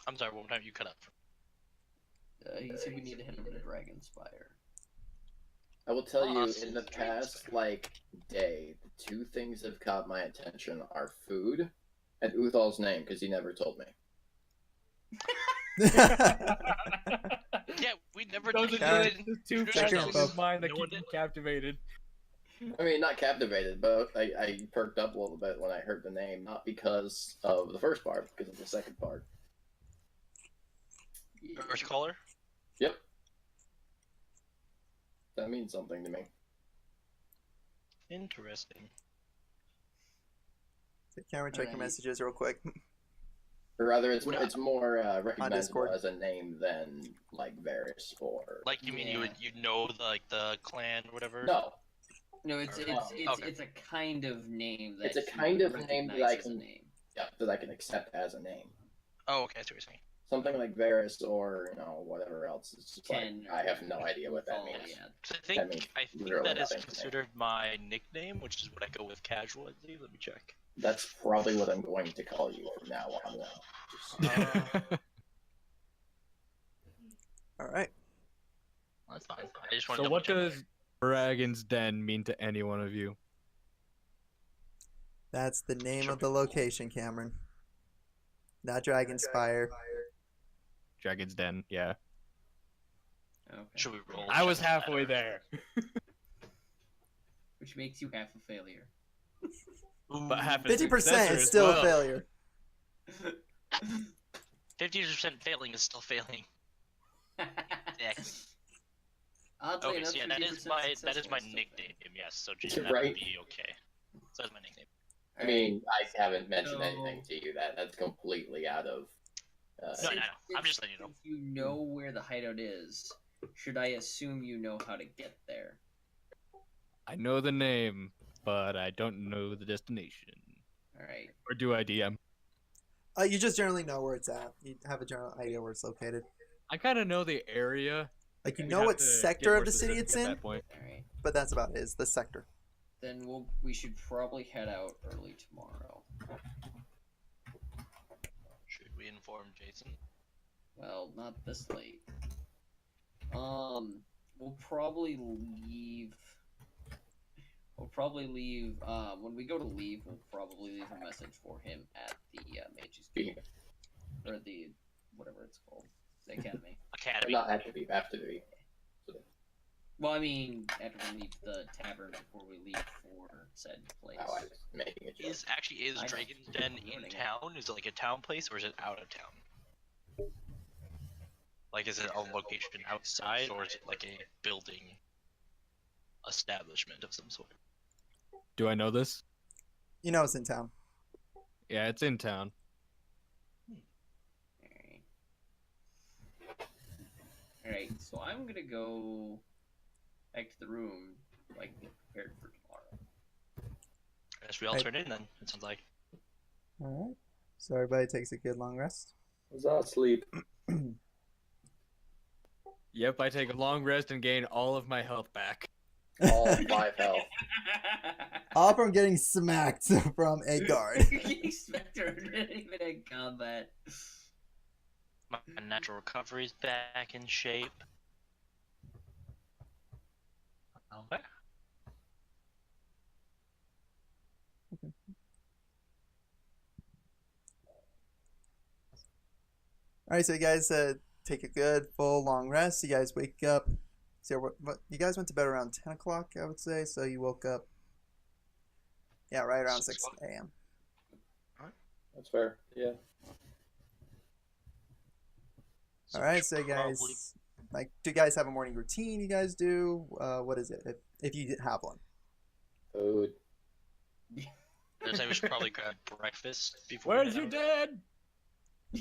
Speaker 2: I'm sorry, one more time you cut up.
Speaker 4: He said we need to head over to Dragonspire.
Speaker 5: I will tell you,
Speaker 2: Awesome.
Speaker 5: in the past, day, the two things that have caught my attention are food and Uthal's name, because he never told me.
Speaker 2: Yeah, we never
Speaker 3: Those
Speaker 2: did.
Speaker 3: are
Speaker 1: Karen,
Speaker 3: the two
Speaker 1: check your
Speaker 3: factors
Speaker 1: info.
Speaker 3: of mine that
Speaker 2: No one
Speaker 3: keep me
Speaker 2: did.
Speaker 3: captivated.
Speaker 5: I mean, not captivated, but I perked up a little bit when I heard the name, not because of the first part, because of the second part.
Speaker 2: First caller?
Speaker 5: Yep. That means something to me.
Speaker 2: Interesting.
Speaker 1: Cameron, check your
Speaker 4: Alright.
Speaker 1: messages real quick.
Speaker 5: Or rather, it's
Speaker 2: Would I-
Speaker 5: it's more recognizable
Speaker 1: Discord.
Speaker 5: as a name than like Varys or
Speaker 2: Like you mean
Speaker 4: Yeah.
Speaker 2: you know the clan or whatever?
Speaker 5: no.
Speaker 4: No, it's
Speaker 2: Okay.
Speaker 4: it's a kind of name that
Speaker 5: It's a
Speaker 4: you
Speaker 5: kind of name that I
Speaker 4: recognize as a
Speaker 5: can-
Speaker 4: name.
Speaker 5: Yeah, that I can accept as a name.
Speaker 2: Oh, okay, that's what you're saying.
Speaker 5: Something like Varys or whatever else. It's just
Speaker 4: Ken.
Speaker 5: I have no idea what that
Speaker 4: Uthal,
Speaker 5: means.
Speaker 4: yeah.
Speaker 2: 'Cause
Speaker 5: That means
Speaker 2: I think
Speaker 5: literally
Speaker 2: that is
Speaker 5: nothing to me.
Speaker 2: considered my nickname, which is what I go with casually. Let me check.
Speaker 5: That's probably what I'm going to call you from now on.
Speaker 1: All right.
Speaker 2: That's fine. I just want
Speaker 3: So
Speaker 2: to
Speaker 3: what does Dragon's Den mean to any one of you?
Speaker 1: That's the name
Speaker 2: Sure.
Speaker 1: of the location, Cameron. Not Dragonspire.
Speaker 3: Dragon's Den, yeah.
Speaker 4: Okay.
Speaker 2: Should we roll?
Speaker 3: I was
Speaker 2: check
Speaker 3: halfway
Speaker 2: that?
Speaker 3: there.
Speaker 4: Which makes you half a failure.
Speaker 3: But half a
Speaker 1: 50%
Speaker 3: successor
Speaker 1: is
Speaker 3: as
Speaker 1: still
Speaker 3: well.
Speaker 1: a failure.
Speaker 2: 50% failing is still failing.
Speaker 4: Oddly
Speaker 2: Okay,
Speaker 4: enough,
Speaker 2: so yeah, that is
Speaker 4: 50%
Speaker 2: my
Speaker 4: successful is still
Speaker 2: nickname. Yes, so
Speaker 5: You're
Speaker 2: Jason, that
Speaker 5: right.
Speaker 2: would be okay. So that's my nickname.
Speaker 5: I mean, I haven't mentioned
Speaker 4: So-
Speaker 5: anything to you that's completely out of.
Speaker 2: No, I know. I'm just letting you know.
Speaker 4: If you know where the hideout is, should I assume you know how to get there?
Speaker 3: I know the name, but I don't know the destination.
Speaker 4: Alright.
Speaker 3: Or do I, DM?
Speaker 1: You just generally know where it's at. You have a general idea where it's located.
Speaker 3: I kind of know the area.
Speaker 1: Like you
Speaker 3: We'd
Speaker 1: know
Speaker 3: have
Speaker 1: what
Speaker 3: to get
Speaker 1: sector
Speaker 3: more
Speaker 1: of the city
Speaker 3: specific
Speaker 1: it's
Speaker 3: at
Speaker 1: in,
Speaker 3: that point.
Speaker 4: Alright.
Speaker 1: but that's about it. Is the sector.
Speaker 4: Then we should probably head out early tomorrow.
Speaker 2: Should we inform Jason?
Speaker 4: Well, not this late. We'll probably leave. When we go to leave, we'll probably leave a message for him at the Mage's Guild. Or the, whatever it's called. The Academy.
Speaker 2: Academy.
Speaker 5: Not actually after the.
Speaker 4: Well, I mean, after we leave the tavern before we leave for said place.
Speaker 5: Oh, I was making a joke.
Speaker 2: Is
Speaker 4: I know.
Speaker 2: Dragon's Den in
Speaker 4: Learning.
Speaker 2: town? Is it like a town place or is it out of town? Like, is it a location outside or is it like a building establishment of some sort?
Speaker 3: Do I know this?
Speaker 1: You know it's in town.
Speaker 3: Yeah, it's in town.
Speaker 4: Alright, so I'm gonna go back to the room, like, prepared for tomorrow.
Speaker 2: I guess we all
Speaker 1: Right.
Speaker 2: turn in then. It sounds like.
Speaker 1: All right. So everybody takes a good long rest.
Speaker 5: Was that sleep?
Speaker 3: Yep, I take a long rest and gain all of my health back.
Speaker 5: All 5 health.
Speaker 1: All from getting smacked from a guard.
Speaker 4: You're getting smacked around even in combat.
Speaker 2: My natural recovery's back in shape. Okay.
Speaker 1: All right, so you guys take a good full long rest. You guys wake up. So what you guys went to bed around 10 o'clock, I would say. So you woke up. Yeah, right around 6
Speaker 2: 6
Speaker 1: a.m.
Speaker 5: That's fair. Yeah.
Speaker 1: All right, so you guys,
Speaker 2: Probably-
Speaker 1: like, do you guys have a morning routine? You guys do? What is it? If you have one.
Speaker 5: Food.
Speaker 2: I'd say we should probably grab breakfast before. we
Speaker 3: Where's
Speaker 2: head
Speaker 3: your
Speaker 2: out.
Speaker 3: dad?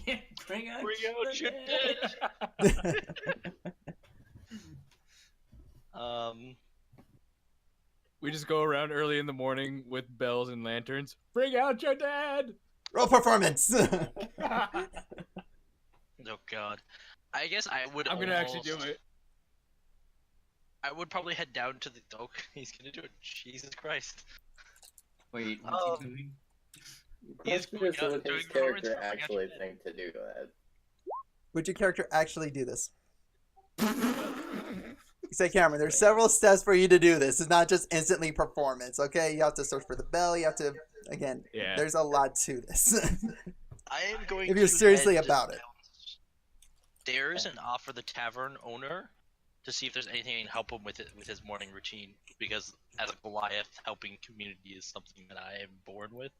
Speaker 4: Yeah, Bring out,
Speaker 2: Bring out your
Speaker 4: dead.
Speaker 3: We just go around early in the morning with bells and lanterns. Bring out your dad!
Speaker 1: Roll performance.
Speaker 2: Oh god. I guess I would.
Speaker 3: I'm gonna actually do
Speaker 2: almost-
Speaker 3: it.
Speaker 2: I would probably head down to the. Oh, he's gonna do it. Jesus Christ.
Speaker 4: Wait, what's he doing?
Speaker 2: He's
Speaker 5: Question is,
Speaker 2: going
Speaker 5: would
Speaker 2: out doing
Speaker 5: his character
Speaker 2: performance for
Speaker 5: actually
Speaker 2: Forgotten
Speaker 5: think to do that?
Speaker 1: Would your character actually do this? Say, Cameron, there's several steps for you to do this. It's not just instantly performance, okay? You have to search for the bell. You have to, again,
Speaker 3: Yeah.
Speaker 1: there's a lot to this.
Speaker 2: I am going
Speaker 1: If you're
Speaker 2: to
Speaker 1: seriously
Speaker 2: head
Speaker 1: about it.
Speaker 2: downstairs and offer the tavern owner to see if there's anything I can help him with it with his morning routine. Because as a Goliath, helping community is something that I am born with.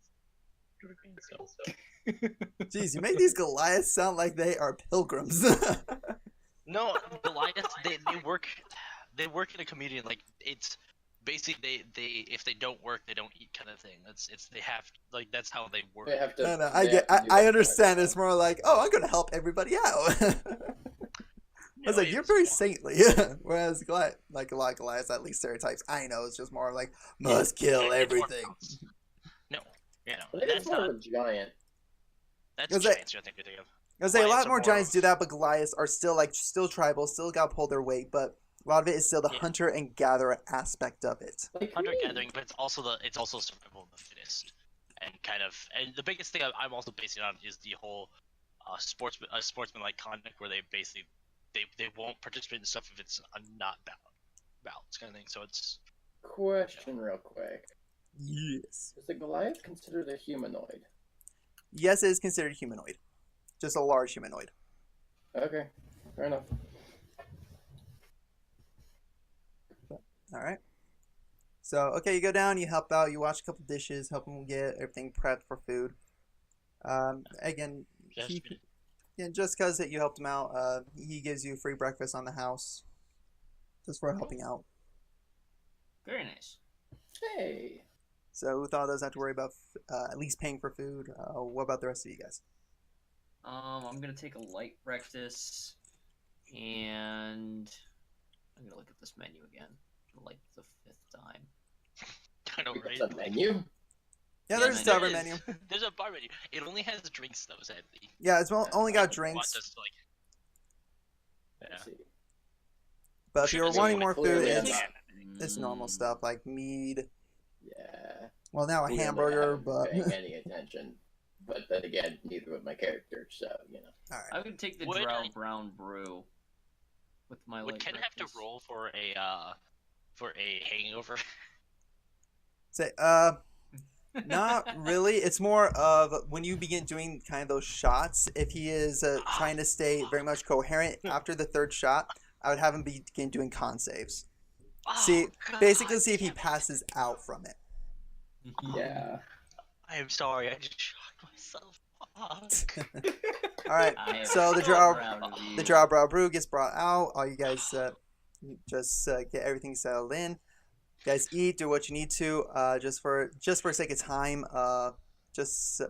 Speaker 2: So.
Speaker 1: Jeez, you make these Goliaths sound like they are pilgrims.
Speaker 2: No, Goliaths they work in a community, like it's basically they if they don't work they don't eat kind of thing. It's they have like that's how they work.
Speaker 5: They have to.
Speaker 1: No,
Speaker 5: they have to do
Speaker 1: I
Speaker 5: that
Speaker 1: understand.
Speaker 5: part.
Speaker 1: It's more like, oh, I'm gonna help everybody out. I was like, you're
Speaker 2: it's
Speaker 1: very
Speaker 2: more-
Speaker 1: saintly. Whereas Goliath, like a lot of Goliaths, at least stereotypes I know, it's just more like must kill
Speaker 2: it's more
Speaker 1: everything.
Speaker 2: else. No, you know
Speaker 5: I think
Speaker 2: that's
Speaker 5: it's more
Speaker 2: not
Speaker 5: of a giant.
Speaker 2: that's
Speaker 1: Was that-
Speaker 2: giants. I think you're thinking of.
Speaker 1: I was say a lot
Speaker 2: Goliaths are
Speaker 1: more
Speaker 2: more
Speaker 1: giants
Speaker 2: of-
Speaker 1: do that, but Goliaths are still tribal, still got to pull their weight, but a lot of it is still the
Speaker 2: Yeah.
Speaker 1: hunter and gatherer aspect of it.
Speaker 5: Like,
Speaker 2: Hunter gathering, but it's also survival of the fittest, and the biggest thing I'm also basing it on is the whole sportsman-like conduct where they basically they won't participate in stuff if it's not balanced kind of thing. So it's
Speaker 5: Question, real quick:
Speaker 1: Yes.
Speaker 5: is the Goliath considered a humanoid?
Speaker 1: Yes, it is considered humanoid. Just a large humanoid.
Speaker 5: Okay, fair enough.
Speaker 1: All right. So, okay, you go down, you help out, you wash a couple dishes, help them get everything prepped for food. Again,
Speaker 2: just
Speaker 1: just because you helped him out, he gives you free breakfast on the house, just for helping out.
Speaker 4: Very nice.
Speaker 5: Hey,
Speaker 1: So Uthal doesn't have to worry about at least paying for food. What about the rest of you guys?
Speaker 4: I'm gonna take a light breakfast, and I'm gonna look at this menu again for like the 5th time.
Speaker 2: I know, right?
Speaker 5: it's a menu.
Speaker 1: Yeah,
Speaker 4: Yeah,
Speaker 1: there's a
Speaker 4: man,
Speaker 2: There
Speaker 1: tavern
Speaker 2: is.
Speaker 1: menu.
Speaker 2: There's a bar menu. It only has drinks though, sadly.
Speaker 1: Yeah, it's only got
Speaker 2: Want
Speaker 1: drinks.
Speaker 2: us to, like... Yeah.
Speaker 5: Let's see.
Speaker 1: But if you're
Speaker 2: Sure,
Speaker 1: wanting
Speaker 2: so
Speaker 1: more
Speaker 5: clearly
Speaker 1: food,
Speaker 5: I'm
Speaker 1: it's normal
Speaker 4: Mm.
Speaker 1: stuff like mead.
Speaker 5: Yeah.
Speaker 1: Well, now a
Speaker 5: Clearly I
Speaker 1: hamburger,
Speaker 5: haven't
Speaker 1: but
Speaker 5: been paying any attention. But then again, neither would my character, so you know.
Speaker 1: all
Speaker 4: I
Speaker 1: right.
Speaker 4: would take the
Speaker 2: Would
Speaker 4: Drow
Speaker 2: I-
Speaker 4: Brown Brew with my
Speaker 2: Would
Speaker 4: light
Speaker 2: Ken have to
Speaker 4: breakfast.
Speaker 2: roll for a hangover?
Speaker 1: Say, not really. It's more of when you begin doing kind of those shots. If he is trying to stay very much coherent after the 3rd shot, I would have him begin doing con saves. See,
Speaker 2: Oh,
Speaker 1: basically,
Speaker 2: God
Speaker 1: see if he
Speaker 2: damn it.
Speaker 1: passes out from it.
Speaker 5: Yeah.
Speaker 2: I am sorry, I just shocked myself. Fuck.
Speaker 1: All right.
Speaker 4: I am
Speaker 1: So the
Speaker 4: so
Speaker 1: Drow,
Speaker 4: proud of you.
Speaker 1: the Drow Brow Brew gets brought out. All you guys just get everything settled in. You guys eat, do what you need to. Just for sake of time. Just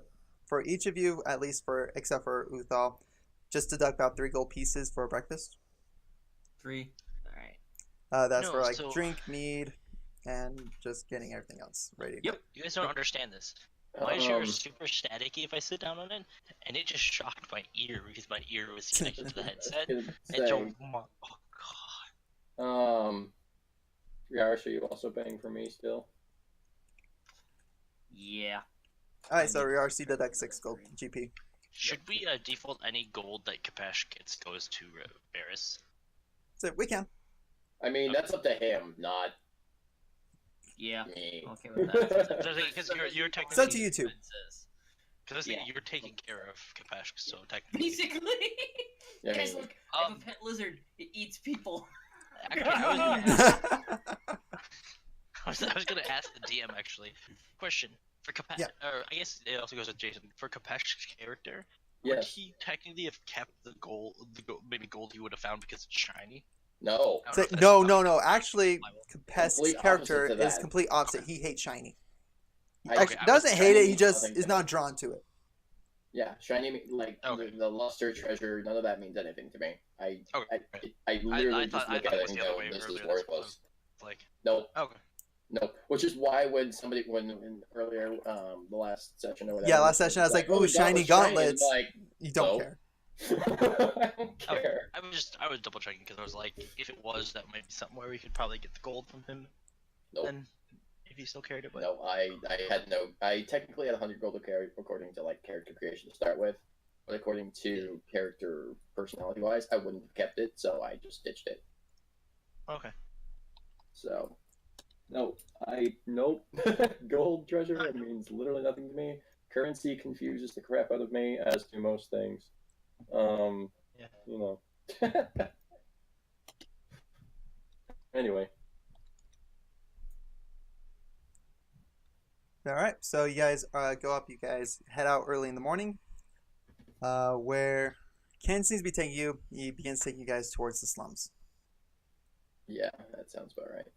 Speaker 1: for each of you, at least except for Uthal, just deduct about 3 gold pieces for breakfast.
Speaker 4: 3. Alright.
Speaker 1: That's
Speaker 2: No,
Speaker 1: for like
Speaker 2: so-
Speaker 1: drink, mead, and just getting everything else ready.
Speaker 4: Yep.
Speaker 2: You guys don't understand this. My chair
Speaker 5: Um,
Speaker 2: is super staticky if I sit down on it, and it just shocked my ear because my ear was connected to the headset.
Speaker 5: gonna
Speaker 2: And so,
Speaker 5: say,
Speaker 2: oh god.
Speaker 5: Yaris, are you also paying for me still?
Speaker 4: Yeah.
Speaker 1: All right, so RC deduct 6 gold GP.
Speaker 2: Should we default any gold that Kapesh gets goes to Varys?
Speaker 1: So we can.
Speaker 5: I mean, that's up to him, not
Speaker 4: Yeah.
Speaker 5: me.
Speaker 4: Okay with that.
Speaker 2: Because you're technically.
Speaker 1: It's up to you two.
Speaker 2: Because
Speaker 4: Yeah.
Speaker 2: you're taking care of Kapesh, so technically.
Speaker 4: Basically.
Speaker 5: Yeah,
Speaker 4: Guys,
Speaker 5: I mean,
Speaker 4: look. I have
Speaker 2: Um,
Speaker 4: a pet lizard. It eats people.
Speaker 2: Actually, I was gonna ask the DM actually. Question for Kapesh,
Speaker 1: Yeah.
Speaker 2: or I guess it also goes with Jason. For Kapesh's character, would
Speaker 5: yes.
Speaker 2: he technically have kept the gold, maybe gold he would have found because it's shiny?
Speaker 5: No.
Speaker 2: I don't
Speaker 1: Say,
Speaker 2: know if that's
Speaker 1: no,
Speaker 2: a-
Speaker 1: no, no. Actually, Capest's
Speaker 5: Complete
Speaker 1: character
Speaker 5: opposite to
Speaker 1: is
Speaker 5: that.
Speaker 1: complete opposite. He hates shiny. He
Speaker 5: I-
Speaker 1: actually
Speaker 2: I was
Speaker 1: doesn't hate it. He
Speaker 5: shiny,
Speaker 1: just
Speaker 5: nothing
Speaker 1: is
Speaker 5: to
Speaker 1: not
Speaker 5: it.
Speaker 1: drawn to it.
Speaker 5: Yeah, shiny like
Speaker 2: Okay.
Speaker 5: the luster treasure. None of that means anything to me. I
Speaker 2: Okay.
Speaker 5: I literally
Speaker 2: I
Speaker 5: just
Speaker 2: thought I
Speaker 5: look
Speaker 2: thought
Speaker 5: at
Speaker 2: it
Speaker 5: it
Speaker 2: was
Speaker 5: and
Speaker 2: the other
Speaker 5: go,
Speaker 2: way
Speaker 5: "This
Speaker 2: earlier.
Speaker 5: is
Speaker 2: That's what I
Speaker 5: worthless."
Speaker 2: was like.
Speaker 5: Nope,
Speaker 2: Okay.
Speaker 5: nope. Which is why when somebody when earlier the last session or whatever.
Speaker 1: Yeah, last
Speaker 5: somebody
Speaker 1: session I was like,
Speaker 5: "Oh,
Speaker 1: ooh,
Speaker 5: the
Speaker 1: shiny
Speaker 5: gauntlet's
Speaker 1: gauntlets.
Speaker 5: Like,
Speaker 1: You don't
Speaker 5: so?
Speaker 1: care.
Speaker 5: I don't
Speaker 2: Okay.
Speaker 5: care.
Speaker 2: I was double checking because I was like, if it was, that might be something where we could probably get the gold from him.
Speaker 5: Nope.
Speaker 2: And if he still carried it, but
Speaker 5: No, I had no. I technically had 100 gold to carry according to like character creation to start with, but according to character personality wise, I wouldn't have kept it, so I just ditched it.
Speaker 2: okay.
Speaker 5: So, no, nope. Gold treasure means literally nothing to me. Currency confuses the crap out of me, as do most things.
Speaker 2: Yeah.
Speaker 5: You know. Anyway,
Speaker 1: All right, so you guys go up. You guys head out early in the morning, where Ken seems to be taking you. He begins taking you guys towards the slums.
Speaker 5: yeah, that sounds about right.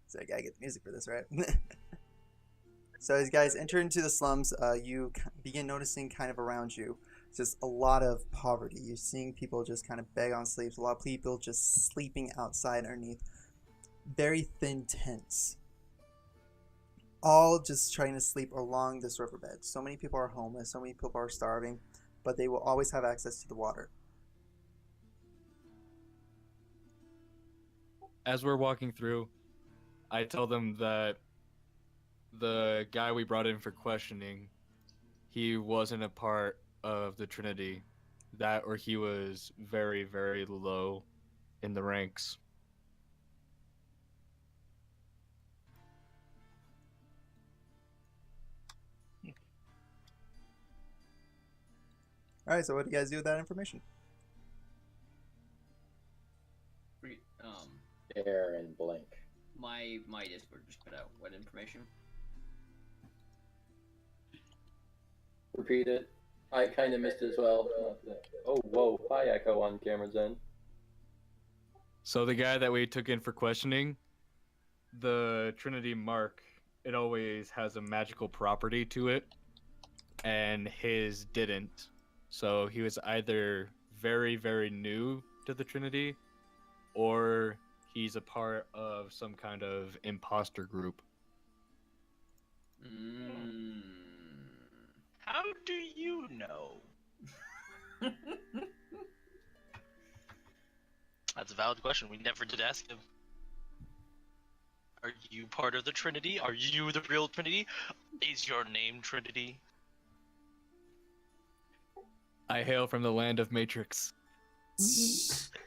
Speaker 1: So I gotta get the music for this, right? So as you guys enter into the slums, you begin noticing kind of around you just a lot of poverty. You're seeing people just kind of beg on sleeps. A lot of people just sleeping outside underneath very thin tents. All just trying to sleep along this riverbed. So many people are homeless. So many people are starving, but they will always have access to the water.
Speaker 3: As we're walking through, I tell them that the guy we brought in for questioning, he wasn't a part of the Trinity. That or he was very, very low in the ranks.
Speaker 1: All right. So what do you guys do with that information?
Speaker 5: Air and blink.
Speaker 4: My Discord just cut out. What information?
Speaker 5: Repeat it. I kind of missed it as well. Oh, whoa. Hi, Echo on camera's end.
Speaker 3: So the guy that we took in for questioning, the Trinity mark, it always has a magical property to it, and his didn't. So he was either very, very new to the Trinity, or he's a part of some kind of imposter group.
Speaker 2: How do you know? That's a valid question. We never did ask him. Are you part of the Trinity? Are you the real Trinity? Is your name Trinity?
Speaker 3: I hail from the land of Matrix.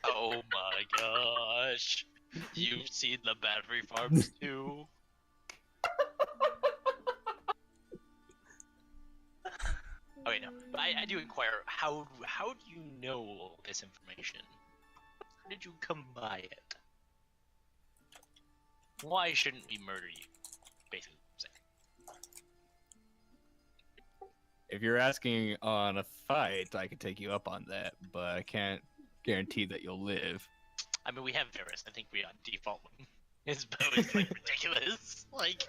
Speaker 2: Oh my gosh. You've seen the battery farms too? Okay, no. But I do inquire, how do you know all this information? How did you come by it? Why shouldn't we murder you? Basically what I'm saying.
Speaker 3: If you're asking on a fight, I could take you up on that, but I can't guarantee that you'll live.
Speaker 2: I mean, we have Varys. I think we on default one. His bow is like ridiculous. Like,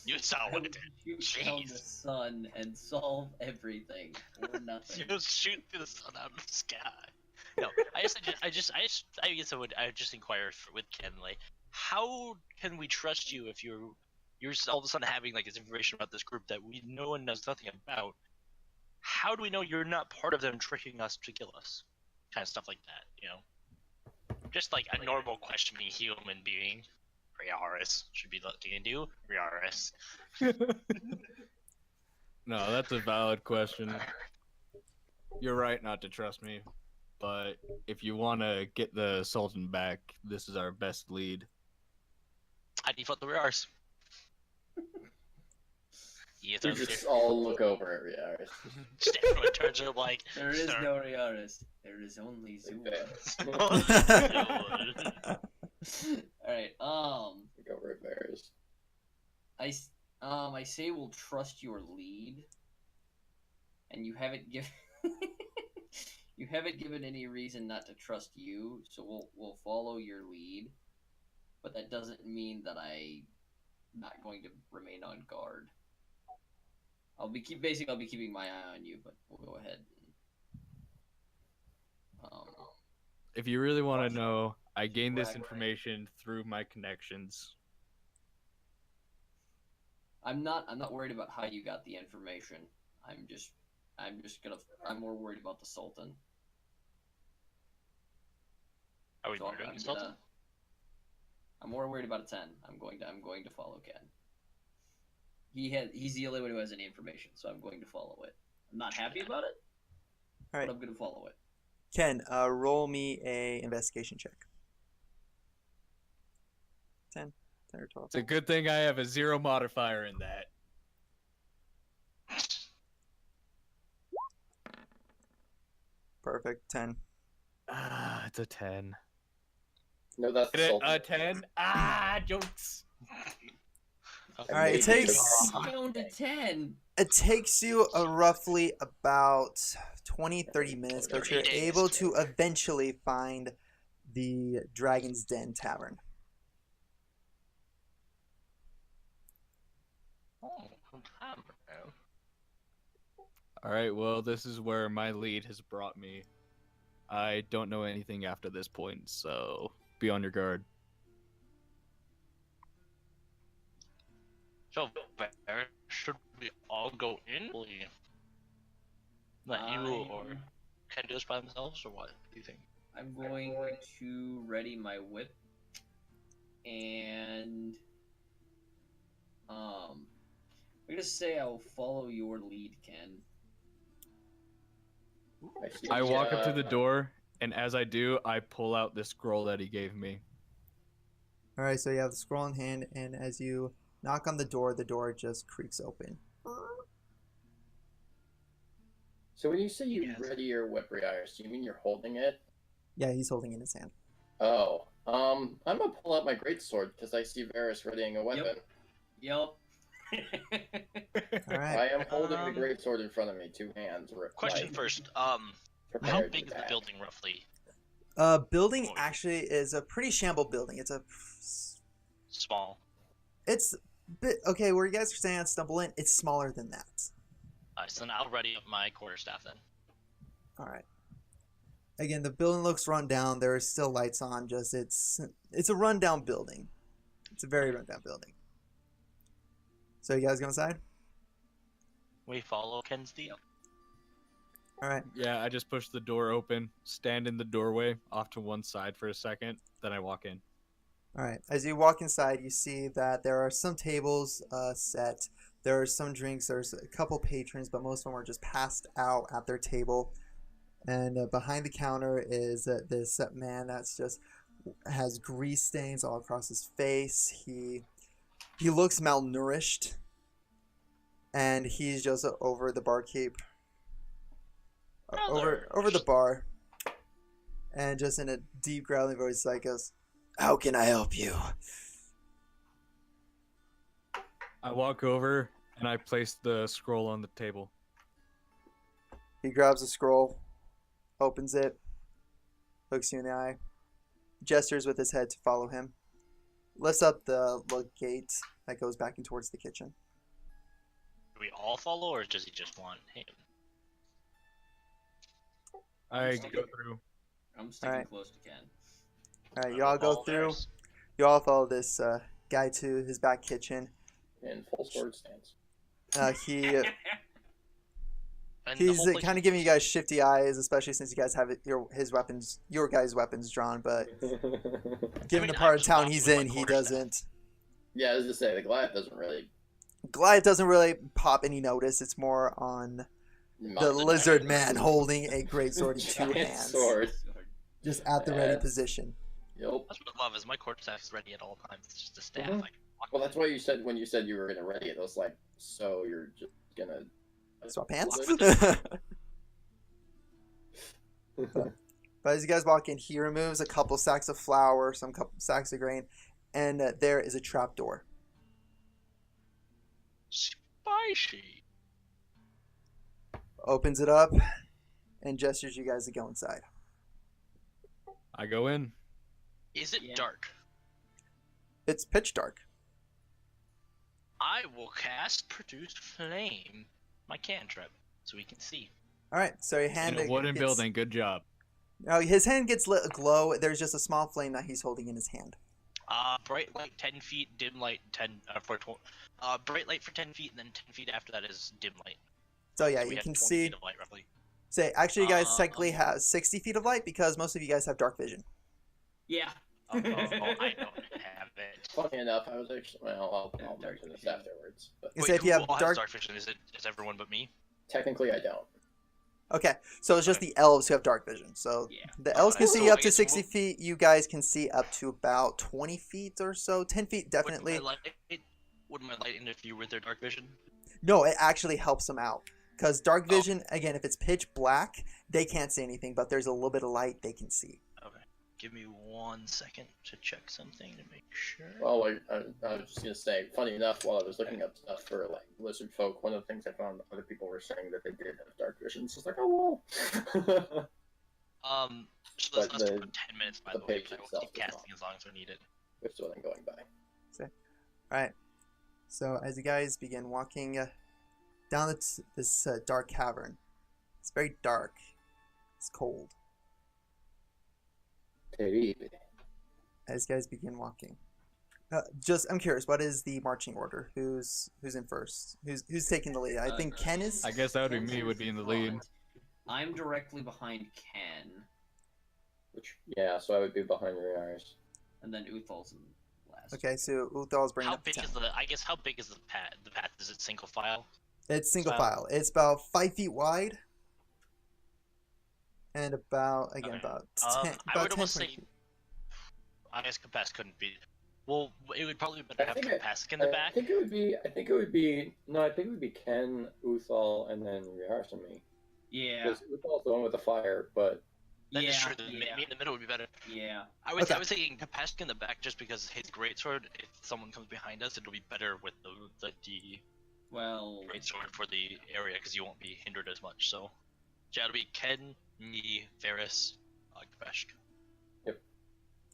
Speaker 2: you saw what it did.
Speaker 4: Shoot down the
Speaker 2: Jeez.
Speaker 4: sun and solve everything or nothing.
Speaker 2: You shoot the sun out of the sky. No, I guess I would just inquire with Ken, like, how can we trust you if you're all of a sudden having like this information about this group that no one knows nothing about? How do we know you're not part of them tricking us to kill us? Kind of stuff like that, you know? Just like a normal questioning human being. Riaris should be looking into. Riaris.
Speaker 3: No, that's a valid question. You're right not to trust me, but if you want to get the Sultan back, this is our best lead.
Speaker 2: I default to Riaris.
Speaker 5: You just all look over at Riaris.
Speaker 2: Just everyone turns around like,
Speaker 4: There is
Speaker 2: "Sir."
Speaker 4: no Riaris. There is only Zula. Alright,
Speaker 5: Look over at Varys.
Speaker 4: I say we'll trust your lead. And you haven't given you haven't given any reason not to trust you, so we'll follow your lead. But that doesn't mean that I not going to remain on guard. I'll be keeping my eye on you, but we'll go ahead.
Speaker 3: If you really want to know, I gained this
Speaker 4: Right.
Speaker 3: information through my connections.
Speaker 4: I'm not worried about how you got the information. I'm more worried about the Sultan.
Speaker 2: Are we
Speaker 4: So
Speaker 2: murdering the Sultan?
Speaker 4: I'm more worried about a 10. I'm going to follow Ken. He's the only one who has any information, so I'm going to follow it. I'm not happy about it,
Speaker 1: All right,
Speaker 4: but I'm going to follow it.
Speaker 1: Ken, roll me a investigation check. 10 or 12.
Speaker 3: It's a good thing I have a 0 modifier in that.
Speaker 1: Perfect. 10.
Speaker 3: Ah, it's a 10.
Speaker 5: No, that's
Speaker 3: Hit it,
Speaker 5: Sultan.
Speaker 3: a 10. Ah, jokes.
Speaker 1: All right, it
Speaker 5: made
Speaker 1: takes
Speaker 4: Down to 10.
Speaker 1: it takes you roughly about 20-30 minutes, but
Speaker 2: 30
Speaker 1: you're
Speaker 2: days.
Speaker 1: able to eventually find the Dragon's Den Tavern.
Speaker 3: All right, well, this is where my lead has brought me. I don't know anything after this point, so be on your guard.
Speaker 2: So, where should we all go in? Will you let you or can do this by themselves, or what do you think?
Speaker 4: I'm going to ready my whip, and I'm gonna say I'll follow your lead, Ken.
Speaker 3: I walk up to the door, and as I do, I pull out the scroll that he gave me.
Speaker 1: All right, so you have the scroll in hand, and as you knock on the door just creaks open.
Speaker 5: So when you say you
Speaker 2: Yes.
Speaker 5: ready your whip, Riars, do you mean you're holding it?
Speaker 1: Yeah, he's holding it in his hand.
Speaker 5: Oh, I'm gonna pull out my greatsword because I see Varys readying a weapon.
Speaker 4: Yep.
Speaker 1: All
Speaker 5: I
Speaker 1: right.
Speaker 5: am holding
Speaker 2: Um,
Speaker 5: the greatsword in front of me, 2 hands.
Speaker 2: Question
Speaker 5: like,
Speaker 2: first. How
Speaker 5: prepared
Speaker 2: big
Speaker 5: to
Speaker 2: is the
Speaker 5: attack.
Speaker 2: building roughly?
Speaker 1: Building
Speaker 2: Oh,
Speaker 1: actually is a pretty shamble building.
Speaker 2: Small.
Speaker 1: It's bit okay. Where you guys are saying stumble in, it's smaller than that.
Speaker 2: So then I'll ready up my quarterstaff then.
Speaker 1: All right. Again, the building looks run down. There are still lights on. Just it's a rundown building. It's a very rundown building. So you guys go inside?
Speaker 2: We follow Ken's deal.
Speaker 1: All right.
Speaker 3: Yeah, I just push the door open, stand in the doorway off to one side for a second, then I walk in.
Speaker 1: All right. As you walk inside, you see that there are some tables set. There are some drinks. There's a couple patrons, but most of them are just passed out at their table. And behind the counter is this man that's just has grease stains all across his face. He looks malnourished, and he's just over the barkeep, over the bar, and just in a deep growling voice, like goes, "How can I help you?"
Speaker 3: I walk over and I place the scroll on the table.
Speaker 1: He grabs a scroll, opens it, looks you in the eye, gestures with his head to follow him, lifts up the gate that goes back in towards the kitchen.
Speaker 2: Do we all follow, or does he just want him?
Speaker 3: I go through.
Speaker 4: I'm sticking
Speaker 1: Alright.
Speaker 4: close to Ken.
Speaker 1: All right, you all go through. You all follow this guy to his back kitchen.
Speaker 5: In full sword stance.
Speaker 1: He's
Speaker 2: He's
Speaker 1: kind of giving you guys shifty eyes, especially since you guys have your guys' weapons drawn. But given the part of town he's in, he doesn't.
Speaker 5: Yeah, I was just saying, the Goliath doesn't really.
Speaker 1: Goliath doesn't really pop any notice. It's more on the lizard man holding a great sword in two
Speaker 5: Giant
Speaker 1: hands,
Speaker 5: sword.
Speaker 1: just at the ready
Speaker 5: Yes.
Speaker 1: position.
Speaker 5: Yep.
Speaker 2: That's what I love is my quarterstaff is ready at all times. It's just a staff.
Speaker 5: Mhm.
Speaker 2: Like,
Speaker 5: Well, that's why you said when you said you were gonna ready it, I was like, so you're just gonna.
Speaker 1: Swap hands.
Speaker 5: But
Speaker 1: But as you guys walk in, he removes a couple sacks of flour, some couple sacks of grain, and there is a trap door.
Speaker 2: spicy.
Speaker 1: Opens it up and gestures you guys to go inside.
Speaker 3: I go in.
Speaker 2: Is it
Speaker 4: Yeah.
Speaker 2: dark?
Speaker 1: It's pitch dark.
Speaker 2: I will cast Produce Flame, my cantrip, so we can see.
Speaker 1: All right, so your hand
Speaker 3: In a wooden
Speaker 1: gets,
Speaker 3: building. Good job.
Speaker 1: Oh, his hand gets lit a glow. There's just a small flame that he's holding in his hand.
Speaker 2: Bright light 10 feet, dim light 10 bright light for 10 feet, and then 10 feet after that is dim light.
Speaker 1: So yeah,
Speaker 2: So we
Speaker 1: you
Speaker 2: have
Speaker 1: can
Speaker 2: 20
Speaker 1: see.
Speaker 2: feet of light roughly.
Speaker 1: Say, actually, you guys technically
Speaker 2: Okay.
Speaker 1: have 60 feet of light because most of you guys have dark vision.
Speaker 4: Yeah.
Speaker 2: Oh, I don't have it.
Speaker 5: Funny enough, I was actually. Well, I'll
Speaker 4: Dark
Speaker 5: mention this
Speaker 4: vision.
Speaker 5: afterwards. But
Speaker 1: You say if you
Speaker 2: who
Speaker 1: have
Speaker 2: all
Speaker 1: dark.
Speaker 2: has dark vision? Is everyone but me?
Speaker 5: technically, I don't.
Speaker 1: Okay, so it's just the elves who have dark vision. So
Speaker 4: Yeah.
Speaker 1: the elves can
Speaker 2: Alright,
Speaker 1: see
Speaker 2: so
Speaker 1: up
Speaker 2: I
Speaker 1: to
Speaker 2: guess
Speaker 1: 60 feet. You guys can see up to about 20 feet or so. 10 feet definitely.
Speaker 2: Would my light interfere with their dark vision?
Speaker 1: No, it actually helps them out. Because dark vision, again, if it's pitch black, they can't see anything, but there's a little bit of light they can see.
Speaker 2: Okay. Give me 1 second to check something to make sure.
Speaker 5: Well, I was just gonna say, funny enough, while I was looking up stuff for like lizard folk, one of the things I found other people were saying that they did have dark vision. So it's like, oh well.
Speaker 2: So
Speaker 5: But
Speaker 2: this lasts
Speaker 5: the-
Speaker 2: about 10 minutes, by
Speaker 5: the
Speaker 2: the way,
Speaker 5: page
Speaker 2: but I will
Speaker 5: itself
Speaker 2: keep
Speaker 5: does not.
Speaker 2: casting as long as we need it.
Speaker 5: Which is what I'm going by.
Speaker 1: Alright. So as you guys begin walking down this dark cavern, it's very dark. It's cold.
Speaker 5: Terrible.
Speaker 1: As you guys begin walking. I'm curious, what is the marching order? Who's in first? Who's taking the lead? I think Ken is.
Speaker 3: I guess that would be
Speaker 4: Ken's
Speaker 3: me. Would be in the lead.
Speaker 4: front. I'm directly behind Ken,
Speaker 5: Which, yeah, so I would be behind your eyes.
Speaker 4: and then Uthal's in last.
Speaker 1: Okay, so Uthal's bringing
Speaker 2: How
Speaker 1: up the
Speaker 2: big is
Speaker 1: town.
Speaker 2: how big is the path? The path, is it single file?
Speaker 1: It's single
Speaker 2: style?
Speaker 1: file. It's about 5 feet wide. And about, again,
Speaker 2: Okay.
Speaker 1: about 10,
Speaker 2: I
Speaker 1: about
Speaker 2: would
Speaker 1: 10
Speaker 2: almost
Speaker 1: 20
Speaker 2: say.
Speaker 1: feet.
Speaker 2: I guess Capass couldn't be. Well, it would probably be better to have
Speaker 5: think
Speaker 2: Capass in the back.
Speaker 5: I think it would be. I think it would be. No, I think it would be Ken, Uthal, and then Riars and me.
Speaker 4: Yeah.
Speaker 5: Because Uthal's the one with the fire, but
Speaker 2: That is
Speaker 4: Yeah.
Speaker 2: true. Me in the middle would be better.
Speaker 4: Yeah.
Speaker 2: I would
Speaker 1: Okay.
Speaker 2: say Capask in the back just because his greatsword. If someone comes behind us, it'll be better with the
Speaker 4: Well.
Speaker 2: greatsword for the area because you won't be hindered as much. So, yeah, it'll be Ken, me, Varys, Capask.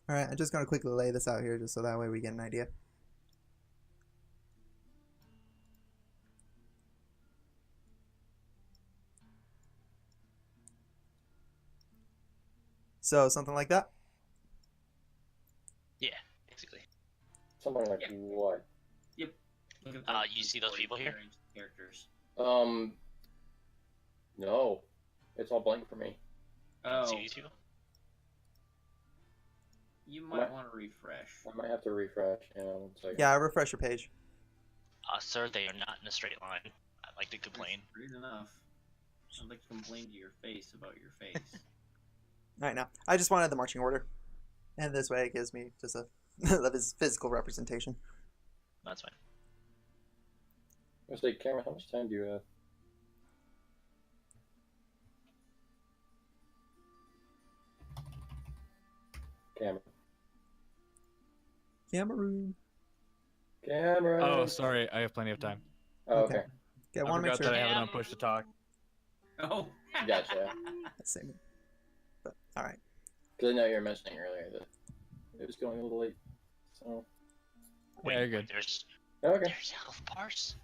Speaker 1: Alright, I'm just going to quickly lay this out here just so that way we get an idea. So, something like that?
Speaker 2: Basically.
Speaker 5: something like
Speaker 4: Yeah.
Speaker 5: what?
Speaker 4: Look at the
Speaker 2: You see those people here?
Speaker 4: Characters.
Speaker 5: No, it's all blank for me.
Speaker 4: Oh,
Speaker 2: See these people?
Speaker 4: you might want to refresh.
Speaker 5: I might have to refresh. Yeah, one second.
Speaker 1: Yeah, refresh your page.
Speaker 2: Sir, they are not in a straight line. I'd like to complain.
Speaker 4: Rude enough. I'd like to complain to your face about your face.
Speaker 1: Alright, now. I just wanted the marching order. And this way it gives me just a of his physical representation.
Speaker 2: That's fine.
Speaker 5: I was like, Cameron, how much time do you have? Cameron.
Speaker 1: Cameroon.
Speaker 5: Cameron.
Speaker 3: Oh, sorry. I have plenty of time.
Speaker 5: Oh, okay.
Speaker 1: Okay, I
Speaker 3: I
Speaker 1: want to make
Speaker 3: forgot
Speaker 1: sure.
Speaker 3: that I have it on push to talk.
Speaker 4: Oh.
Speaker 5: Gotcha.
Speaker 1: That's the same. But, alright.
Speaker 5: Because I know you were mentioning earlier that it was going a little late. So.
Speaker 3: Yeah, you're good.
Speaker 2: There's
Speaker 5: Okay.
Speaker 2: health bars.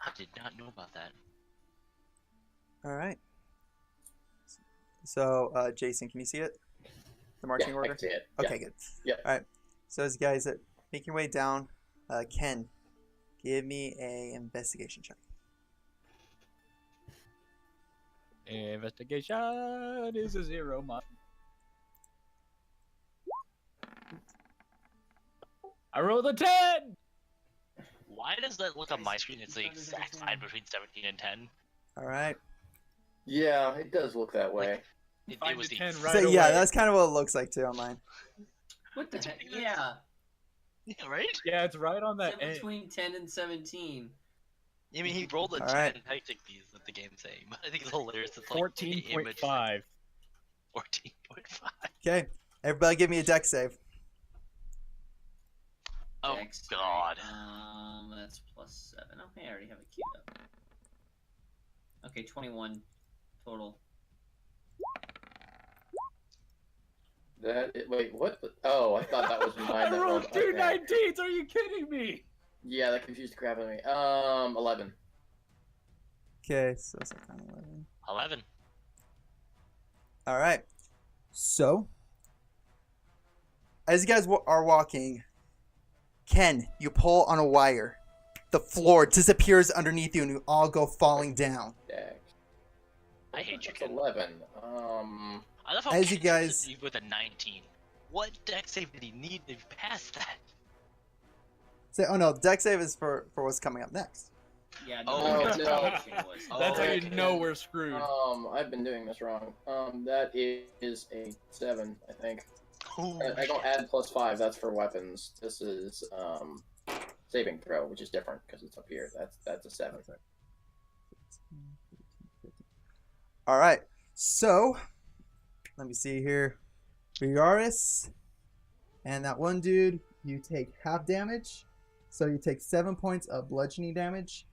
Speaker 2: I did not know about that.
Speaker 1: Alright. So, Jason, can you see it? The marching
Speaker 5: Yeah, I
Speaker 1: order?
Speaker 5: can see it.
Speaker 1: Okay, good.
Speaker 5: Yeah.
Speaker 1: Alright. So as you guys make your way down, Ken, give me a investigation check.
Speaker 3: Investigation is a 0, mod. I rolled a 10!
Speaker 2: Why does that look on my screen? It's the exact sign between 17 and 10.
Speaker 1: Alright.
Speaker 5: Yeah, it does look that way.
Speaker 2: It
Speaker 3: Find
Speaker 2: was
Speaker 3: the
Speaker 2: the
Speaker 3: 10 right
Speaker 1: So
Speaker 3: away.
Speaker 1: yeah, that's kind of what it looks like too on mine.
Speaker 4: What the
Speaker 2: It's
Speaker 4: heck?
Speaker 2: ridiculous.
Speaker 4: Yeah.
Speaker 2: Yeah, right?
Speaker 3: Yeah, it's right on that
Speaker 4: It's
Speaker 3: end.
Speaker 4: between 10 and 17.
Speaker 2: I mean, he rolled a 10
Speaker 1: Alright.
Speaker 2: technically is what the game's saying, but I think it's hilarious. It's like the image
Speaker 3: 14.5.
Speaker 2: 14.5.
Speaker 1: Okay. Everybody give me a deck save.
Speaker 2: Oh,
Speaker 4: Dex,
Speaker 2: God.
Speaker 4: That's plus 7. Okay, I already have it queued up. Okay, 21 total.
Speaker 5: Wait, what? Oh, I thought that was mine
Speaker 3: I
Speaker 5: that
Speaker 3: rolled
Speaker 5: rolled.
Speaker 3: two
Speaker 5: Okay.
Speaker 3: 19s! Are you kidding me?
Speaker 5: Yeah, that confused the crap out of me. 11.
Speaker 1: Okay, so it's like 11.
Speaker 2: 11.
Speaker 1: All right. So, as you guys are walking, Ken, you pull on a wire. The floor disappears underneath you, and you all go falling down.
Speaker 5: Dex.
Speaker 2: I hate you,
Speaker 5: That's
Speaker 2: Ken.
Speaker 5: 11.
Speaker 2: I love how
Speaker 1: As you
Speaker 2: Ken
Speaker 1: guys-
Speaker 2: leave with a 19. What dex save did he need to pass that?
Speaker 1: Say, oh no, deck save is for what's coming up next.
Speaker 4: Yeah,
Speaker 2: Oh,
Speaker 4: no,
Speaker 5: no.
Speaker 3: That's how you
Speaker 5: okay.
Speaker 3: know we're screwed.
Speaker 5: I've been doing this wrong. That is a 7, I think.
Speaker 2: Oh,
Speaker 5: I don't add +5. That's for weapons. This is saving throw, which is different because it's up here. That's a 7.
Speaker 1: All right. So, let me see here. Briaris and that one dude, you take half damage. So you take 7 points of bludgeoning damage.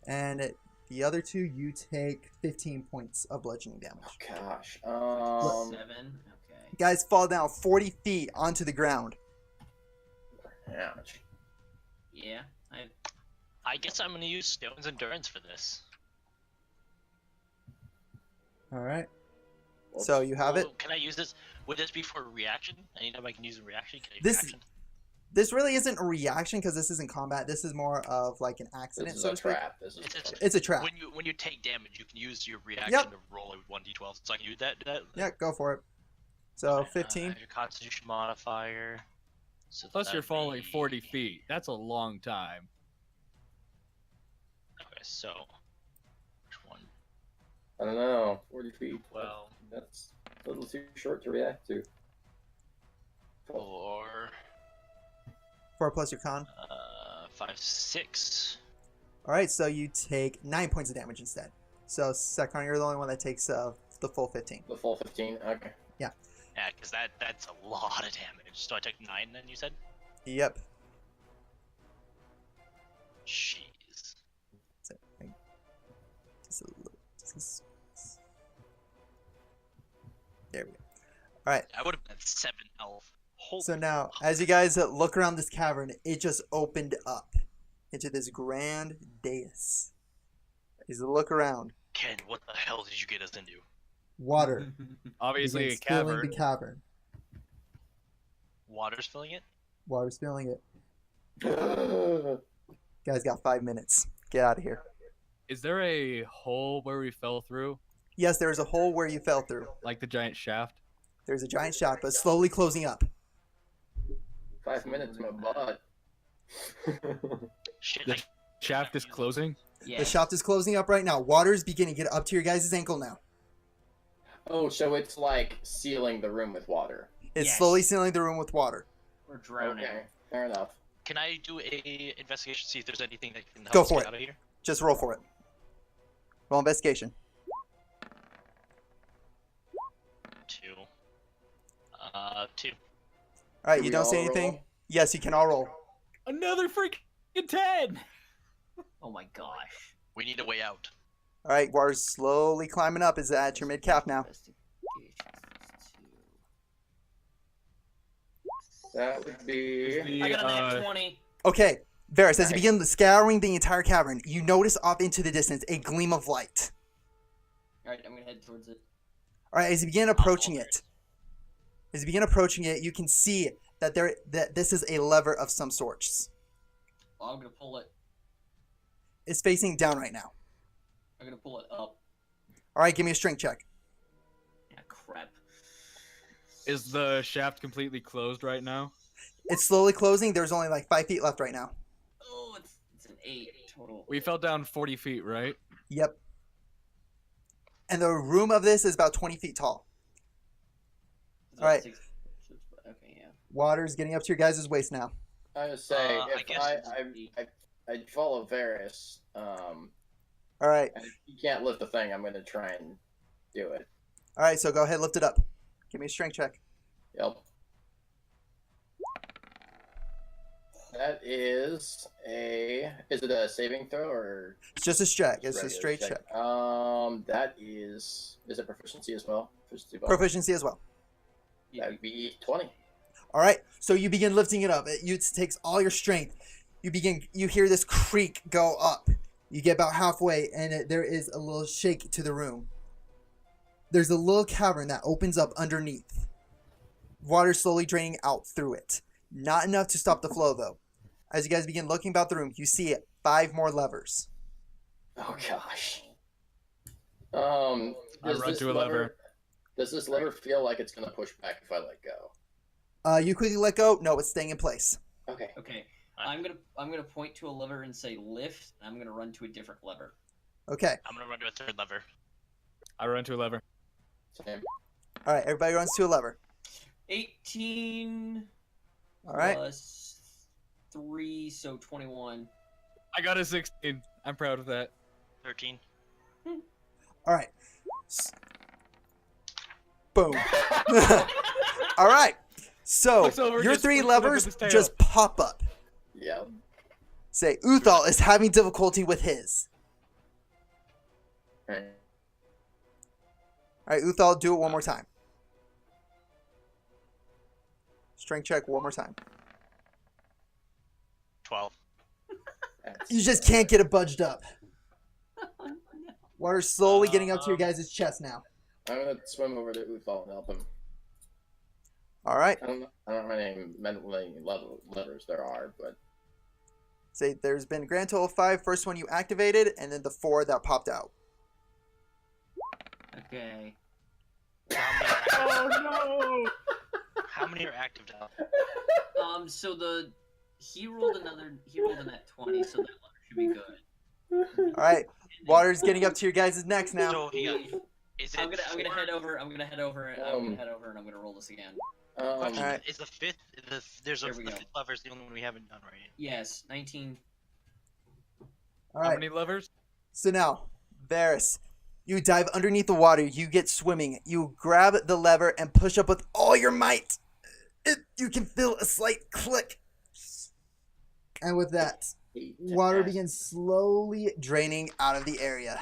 Speaker 1: And the other two, you take 15 points of bludgeoning damage.
Speaker 5: Oh gosh.
Speaker 4: 7. Okay.
Speaker 1: You guys fall down 40 feet onto the ground.
Speaker 5: Ouch.
Speaker 4: Yeah.
Speaker 2: I guess I'm gonna use Stone's Endurance for this.
Speaker 1: All right. So you have it.
Speaker 2: Oh, can I use this? Would this be for a reaction? Anytime I can use a reaction? Can I use
Speaker 1: This-
Speaker 2: reaction?
Speaker 1: This really isn't a reaction because this isn't combat. This is more of like an
Speaker 5: This
Speaker 1: accident,
Speaker 5: is
Speaker 1: so
Speaker 5: a
Speaker 1: to speak.
Speaker 5: trap. This is
Speaker 2: It's-
Speaker 1: It's a trap.
Speaker 2: When you take damage, you can use your reaction
Speaker 1: Yep.
Speaker 2: to roll a 1d12. So I can use that.
Speaker 1: Yeah, go for it. So 15.
Speaker 2: Your Constitution modifier. So
Speaker 3: Plus, you're
Speaker 2: that'd
Speaker 3: falling
Speaker 2: be-
Speaker 3: 40 feet. That's a long time.
Speaker 2: Okay, so which one?
Speaker 5: I don't know. 40 feet.
Speaker 2: Well,
Speaker 5: That's a little too short to react to.
Speaker 2: 4,
Speaker 1: 4 plus your con.
Speaker 2: 5, 6.
Speaker 1: All right, so you take 9 points of damage instead. So Sekron, you're the only one that takes the full 15.
Speaker 5: The full 15. Okay.
Speaker 2: Yeah, because that's a lot of damage. So I took 9 then, you said?
Speaker 1: Yep.
Speaker 2: Jeez.
Speaker 1: So, like, just a little- just- There we go. All right.
Speaker 2: I would have been 7 health. Holy
Speaker 1: So now, as you guys look around this cavern, it just opened up into this grand dais. As you look around,
Speaker 2: Ken, what the hell did you get us into?
Speaker 1: water
Speaker 3: Obviously, a
Speaker 1: begins filling
Speaker 3: cavern.
Speaker 1: the cavern.
Speaker 2: Water's filling it?
Speaker 1: Water's filling it.
Speaker 5: That's
Speaker 1: Guys got 5 minutes. Get out of here.
Speaker 3: Is there a hole where we fell through?
Speaker 1: Yes, there's a hole where you fell through.
Speaker 3: Like the giant shaft?
Speaker 1: There's a giant shaft, but slowly closing up.
Speaker 5: 5 minutes, my butt.
Speaker 2: Shit,
Speaker 3: The shaft is closing?
Speaker 4: Yeah.
Speaker 1: The shaft is closing up right now. Water is beginning to get up to your guys' ankle now.
Speaker 5: Oh, so it's like sealing the room with water.
Speaker 1: It's
Speaker 4: Yes.
Speaker 1: slowly filling the room with water.
Speaker 4: We're drowning.
Speaker 5: Okay, fair enough.
Speaker 2: Can I do a investigation, see if there's anything that can help
Speaker 1: Go
Speaker 2: us
Speaker 1: for
Speaker 2: get
Speaker 1: it.
Speaker 2: out of here?
Speaker 1: Just roll for it. Roll investigation.
Speaker 2: 2. 2.
Speaker 1: All right,
Speaker 5: Do
Speaker 1: you
Speaker 5: we
Speaker 1: don't see
Speaker 5: all
Speaker 1: anything?
Speaker 5: roll?
Speaker 1: Yes, you can all roll.
Speaker 3: Another freaking 10!
Speaker 4: Oh my gosh.
Speaker 2: We need a way out.
Speaker 1: All right, water's slowly climbing up. Is at your mid cap now.
Speaker 5: That would be.
Speaker 4: I got a nat 20.
Speaker 1: Okay, Varys, as you
Speaker 5: Nice.
Speaker 1: begin scouring the entire cavern, you notice off into the distance a gleam of light.
Speaker 4: Alright, I'm gonna head towards it.
Speaker 1: All right, as you begin approaching it, you can see that this is a lever of some sorts.
Speaker 4: Oh, I'm gonna pull it.
Speaker 1: It's facing down right now.
Speaker 4: I'm gonna pull it up.
Speaker 1: All right, give me a strength check.
Speaker 4: Ah, crap.
Speaker 3: Is the shaft completely closed right now?
Speaker 1: It's slowly closing. There's only like 5 feet left right now.
Speaker 4: Oh, it's an 8 total.
Speaker 3: We fell down 40 feet, right?
Speaker 1: Yep. And the room of this is about 20 feet tall.
Speaker 4: It's
Speaker 1: Alright.
Speaker 4: 6 Okay, yeah.
Speaker 1: Water's getting up to your guys' waist now.
Speaker 5: I would say
Speaker 2: I
Speaker 5: if
Speaker 2: guess
Speaker 5: I follow Varys,
Speaker 1: All right.
Speaker 5: and if he can't lift the thing, I'm gonna try and do it.
Speaker 1: All right, so go ahead, lift it up. Give me a strength check.
Speaker 5: Yep. That is a. Is it a saving throw or?
Speaker 1: It's just a check. It's a
Speaker 5: regular
Speaker 1: straight check.
Speaker 5: That is. Is it proficiency as well? Proficiency bonus?
Speaker 1: Proficiency as well.
Speaker 5: That would be 20.
Speaker 1: All right, so you begin lifting it up. It takes all your strength. You hear this creak go up. You get about halfway, and there is a little shake to the room. There's a little cavern that opens up underneath. Water slowly draining out through it. Not enough to stop the flow, though. As you guys begin looking about the room, you see 5 more levers.
Speaker 5: Oh gosh.
Speaker 3: I
Speaker 5: Does
Speaker 3: run
Speaker 5: this
Speaker 3: to a lever.
Speaker 5: Does this lever feel like it's gonna push back if I let go?
Speaker 1: You quickly let go. No, it's staying in place.
Speaker 5: Okay.
Speaker 4: Okay, I'm gonna point to a lever and say lift. And I'm gonna run to a different lever.
Speaker 1: Okay.
Speaker 2: I'm gonna run to a third lever.
Speaker 3: I run to a lever.
Speaker 5: Same.
Speaker 1: All right. Everybody runs to a lever.
Speaker 4: 18
Speaker 1: All right.
Speaker 4: plus 3, so 21.
Speaker 3: I got a 16. I'm proud of that.
Speaker 2: 13.
Speaker 1: All right. Boom. All right. So
Speaker 3: Looks over,
Speaker 1: your
Speaker 3: just
Speaker 1: 3
Speaker 3: flicks it up
Speaker 1: levers
Speaker 3: with his tail.
Speaker 1: just pop up.
Speaker 5: Yeah.
Speaker 1: Say, Uthal is having difficulty with his.
Speaker 5: Right.
Speaker 1: All right, Uthal, do it one more time. Strength check one more time.
Speaker 2: 12.
Speaker 1: You just can't get it budged up. Water's slowly getting up to your guys' chest now.
Speaker 5: I'm gonna swim over to Uthal and help him.
Speaker 1: All right.
Speaker 5: I don't know how many levers there are, but
Speaker 1: Say there's been a grand total of 5. First one you activated, and then the 4 that popped out.
Speaker 4: Okay.
Speaker 2: Oh no! How many are active now?
Speaker 4: So he rolled a net 20, so that lever should be good.
Speaker 1: All right. Water's getting up to your guys' necks now.
Speaker 2: So he got, is it
Speaker 4: I'm gonna
Speaker 2: four?
Speaker 4: head over, and I'm gonna roll this again.
Speaker 2: Question,
Speaker 1: Alright.
Speaker 2: is the fifth? There's
Speaker 4: There
Speaker 2: the
Speaker 4: we go.
Speaker 2: fifth lever is the only one we haven't done right.
Speaker 4: Yes, 19.
Speaker 1: All
Speaker 3: How
Speaker 1: right.
Speaker 3: many levers?
Speaker 1: So now, Varys, you dive underneath the water. You get swimming. You grab the lever and push up with all your might. You can feel a slight click. And with that, water begins slowly draining out of the area.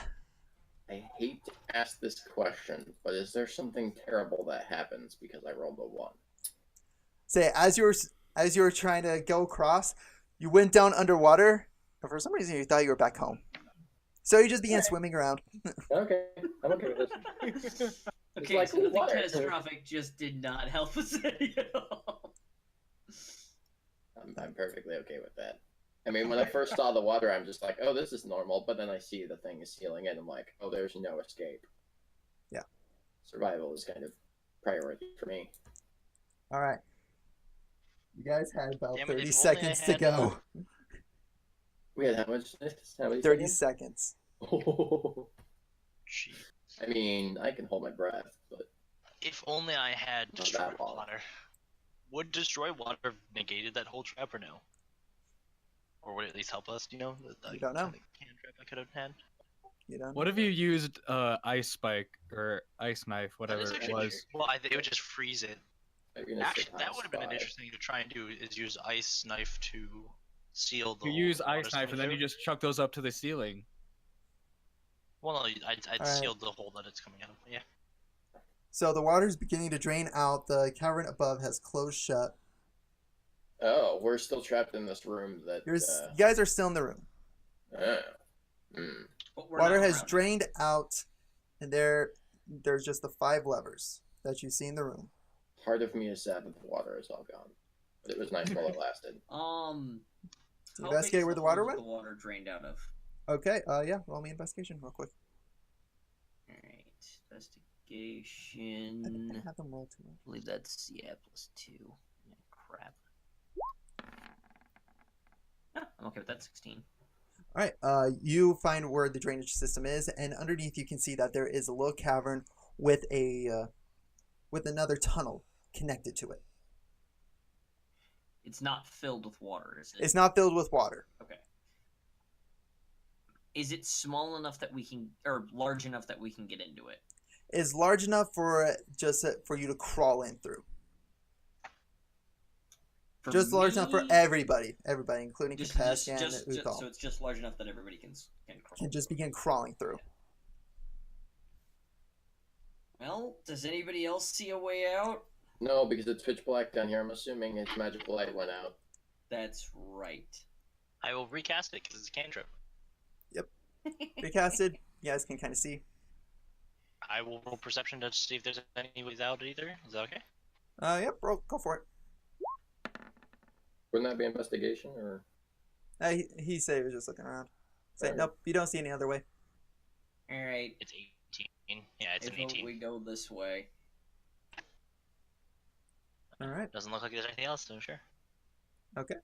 Speaker 5: I hate to ask this question, but is there something terrible that happens because I rolled a 1?
Speaker 1: Say, as you were trying to go across, you went down underwater, and for some reason you thought you were back home. So you just began swimming around.
Speaker 5: Okay, I'm okay with this.
Speaker 4: Okay,
Speaker 5: like
Speaker 4: so nothing
Speaker 5: water.
Speaker 4: catastrophic just did not help us any at all.
Speaker 5: I'm perfectly okay with that. I mean, when I first saw the water, I'm just like, oh, this is normal. But then I see the thing is sealing in. I'm like, oh, there's no escape.
Speaker 1: Yeah.
Speaker 5: Survival is kind of priority for me.
Speaker 1: All right. You guys had about
Speaker 2: Damn it,
Speaker 1: 30
Speaker 2: if only I
Speaker 1: seconds to
Speaker 2: had,
Speaker 1: go.
Speaker 5: We had how many
Speaker 1: 30
Speaker 5: seconds?
Speaker 1: seconds.
Speaker 5: Oh.
Speaker 2: Jeez.
Speaker 5: I mean, I can hold my breath, but
Speaker 2: If only I had
Speaker 5: Not
Speaker 2: destroy
Speaker 5: that long.
Speaker 2: water. Would destroy water have negated that whole trap or no? Or would it at least help us? Do you know?
Speaker 1: You don't know.
Speaker 2: Kind of hand trap I could have had.
Speaker 1: You know?
Speaker 3: What if you used ice spike or ice knife, whatever
Speaker 2: That is
Speaker 3: it
Speaker 2: actually
Speaker 3: was?
Speaker 2: Well, I think it would just freeze it.
Speaker 5: you're gonna
Speaker 2: Actually,
Speaker 5: say
Speaker 2: that would have been an
Speaker 5: spy.
Speaker 2: interesting to try and do. Is use ice knife to seal the.
Speaker 3: You use
Speaker 2: water
Speaker 3: ice knife and then you
Speaker 2: coming through.
Speaker 3: just chuck those up to the ceiling.
Speaker 2: Well, no, I'd
Speaker 1: Alright.
Speaker 2: seal the hole that it's coming out of. Yeah.
Speaker 1: So the water's beginning to drain out. The cavern above has closed shut.
Speaker 5: Oh, we're still trapped in this room that.
Speaker 1: You guys are still in the room.
Speaker 4: But we're
Speaker 1: Water
Speaker 4: not
Speaker 1: has
Speaker 4: around.
Speaker 1: drained out, and there's just the 5 levers that you see in the room.
Speaker 5: Part of me is sad that the water is all gone, but it was nice while it lasted.
Speaker 4: How
Speaker 1: Investigate
Speaker 4: big is
Speaker 1: where the water
Speaker 4: hole that
Speaker 1: went?
Speaker 4: The water drained out of.
Speaker 1: Okay, yeah, roll me investigation real quick.
Speaker 4: Alright,
Speaker 1: I
Speaker 4: investigation.
Speaker 1: have them roll too.
Speaker 4: I believe that's, yeah, +2. Yeah, crap. Ah, I'm okay with that, 16.
Speaker 1: All right, you find where the drainage system is, and underneath you can see that there is a little cavern with with another tunnel connected to it.
Speaker 4: It's not filled with water, is it?
Speaker 1: It's not filled with water.
Speaker 4: Okay. Is it small enough that we can, or large enough that we can get into it?
Speaker 1: It's large enough for for you to crawl in through.
Speaker 4: For
Speaker 1: Just large enough for
Speaker 4: me,
Speaker 1: everybody, including
Speaker 4: just,
Speaker 1: Kapasky and
Speaker 4: just,
Speaker 1: Uthal.
Speaker 4: so it's just large enough that everybody can crawl.
Speaker 1: Can just begin crawling through.
Speaker 4: Well, does anybody else see a way out?
Speaker 5: No, because it's pitch black down here. I'm assuming its magical light went out.
Speaker 4: That's right.
Speaker 2: I will recast it because it's a cantrip.
Speaker 1: Recasted. You guys can kind of see.
Speaker 2: I will roll perception to see if there's any without either. Is that okay?
Speaker 1: Yep, go for it.
Speaker 5: Wouldn't that be investigation or?
Speaker 1: He said he was just looking around. Say,
Speaker 5: Alright.
Speaker 1: nope, you don't see any other way.
Speaker 4: All right.
Speaker 2: It's 18. Yeah, it's
Speaker 4: I
Speaker 2: an
Speaker 4: vote
Speaker 2: 18.
Speaker 4: we go this way.
Speaker 1: All right.
Speaker 2: Doesn't look like there's anything else, so sure.
Speaker 1: Okay.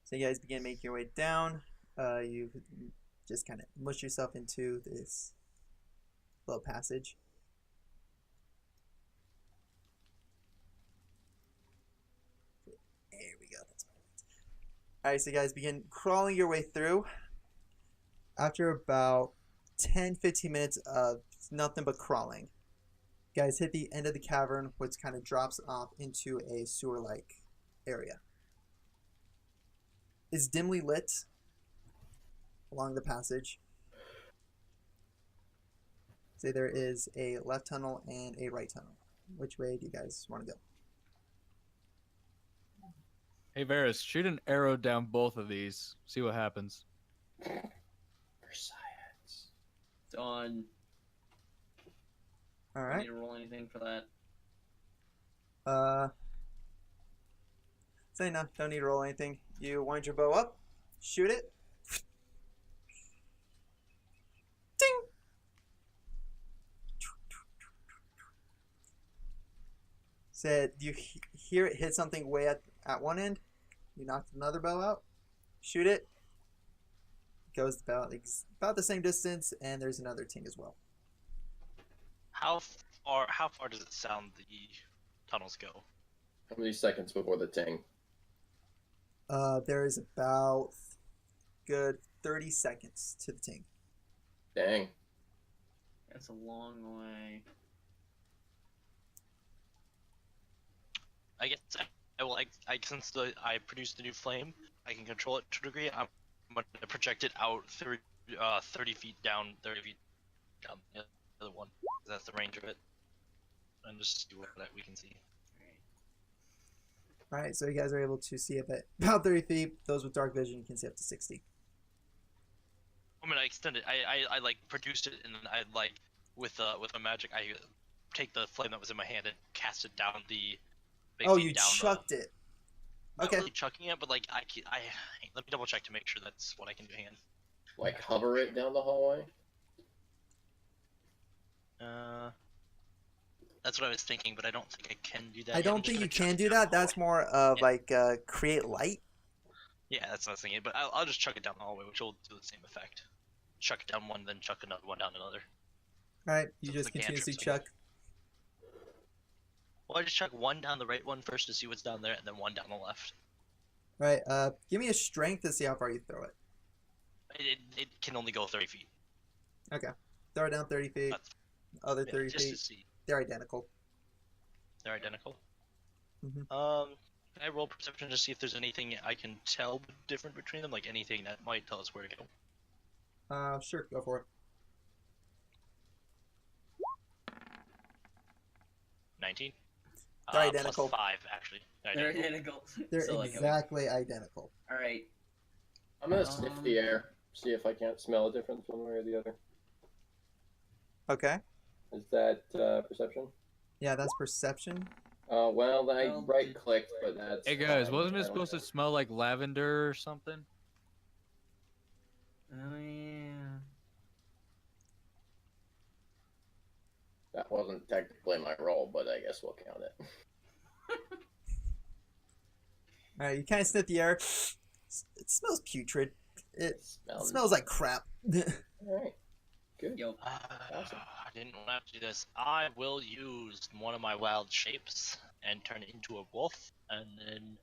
Speaker 1: So you guys begin making your way down. You just kind of mush yourself into this little passage. There we go. That's all right. So you guys begin crawling your way through. After about 10-15 minutes of nothing but crawling, you guys hit the end of the cavern, which kind of drops off into a sewer-like area. It's dimly lit along the passage. Say there is a left tunnel and a right tunnel. Which way do you guys want to go?
Speaker 3: Hey Varys, shoot an arrow down both of these. See what happens.
Speaker 5: For science.
Speaker 4: Done.
Speaker 1: All
Speaker 4: Do I
Speaker 1: right.
Speaker 4: need to roll anything for that?
Speaker 1: Say no, don't need to roll anything. You wind your bow up, shoot it. Ding! Said you hear it hit something way at one end. You knock another bow out, shoot it. Goes about the same distance, and there's another ting as well.
Speaker 2: How far does it sound the tunnels go?
Speaker 5: How many seconds before the ting?
Speaker 1: There is about good 30 seconds to the ting.
Speaker 5: Dang.
Speaker 4: That's a long way.
Speaker 2: I guess I will. Since I produced the new flame, I can control it to a degree. I'm going to project it out 30 feet down, 30 feet down the other one. That's the range of it. And just see what we can see.
Speaker 1: All right, so you guys are able to see up at about 30 feet. Those with dark vision can see up to 60.
Speaker 2: I mean, I extended. I like produced it, and then I like with a magic. I take the flame that was in my hand and cast it down the.
Speaker 1: Oh,
Speaker 2: basically
Speaker 1: you
Speaker 2: down
Speaker 1: chucked it.
Speaker 2: Not
Speaker 1: Okay.
Speaker 2: really chucking it, but like I let me double check to make sure that's what I can do. Hand.
Speaker 5: Like hover it down the hallway?
Speaker 2: That's what I was thinking, but I don't think I can do that.
Speaker 1: I
Speaker 2: yet. I'm
Speaker 1: don't
Speaker 2: just
Speaker 1: think
Speaker 2: gonna
Speaker 1: you
Speaker 2: chuck
Speaker 1: can
Speaker 2: it
Speaker 1: do
Speaker 2: down
Speaker 1: that.
Speaker 2: the
Speaker 1: That's
Speaker 2: hallway.
Speaker 1: more of
Speaker 2: Yeah.
Speaker 1: like create light.
Speaker 2: Yeah, that's what I was thinking. But I'll just chuck it down the hallway, which will do the same effect. Chuck it down one, then chuck another one down another.
Speaker 1: All right, you
Speaker 2: So
Speaker 1: just
Speaker 2: it's like
Speaker 1: continuously
Speaker 2: cantrips,
Speaker 1: chuck.
Speaker 2: Well, I just chuck one down the right one first to see what's down there, and then one down the left.
Speaker 1: All right, give me a strength to see how far you throw it.
Speaker 2: It can only go 30 feet.
Speaker 1: Throw it down 30 feet,
Speaker 2: That's-
Speaker 1: other
Speaker 2: Yeah,
Speaker 1: 30
Speaker 2: just to
Speaker 1: feet.
Speaker 2: see.
Speaker 1: They're identical.
Speaker 2: They're identical.
Speaker 1: Mhm.
Speaker 2: Can I roll perception to see if there's anything I can tell different between them? Like anything that might tell us where to go?
Speaker 1: Sure, go for it.
Speaker 2: 19?
Speaker 1: They're identical.
Speaker 2: Plus 5, actually.
Speaker 4: They're
Speaker 2: Identical.
Speaker 4: identical.
Speaker 1: They're
Speaker 4: So, like,
Speaker 1: exactly identical.
Speaker 4: all right.
Speaker 5: I'm gonna sniff the air, see if I can't smell a difference one way or the other.
Speaker 1: Okay.
Speaker 5: Is that perception?
Speaker 1: Yeah, that's perception.
Speaker 5: Well, I
Speaker 4: Well,
Speaker 5: right clicked, but that's.
Speaker 3: Hey guys,
Speaker 5: fine.
Speaker 3: wasn't
Speaker 5: I
Speaker 3: it
Speaker 5: don't
Speaker 3: supposed to
Speaker 5: know.
Speaker 3: smell like lavender or something?
Speaker 4: Oh yeah.
Speaker 5: That wasn't technically my role, but I guess we'll count it.
Speaker 1: All right, you kind of sniff the air. It smells putrid. It smells like crap.
Speaker 5: Alright. Good.
Speaker 4: Yo.
Speaker 5: Awesome.
Speaker 2: I didn't want to do this. I will use one of my wild shapes and turn it into a wolf, and then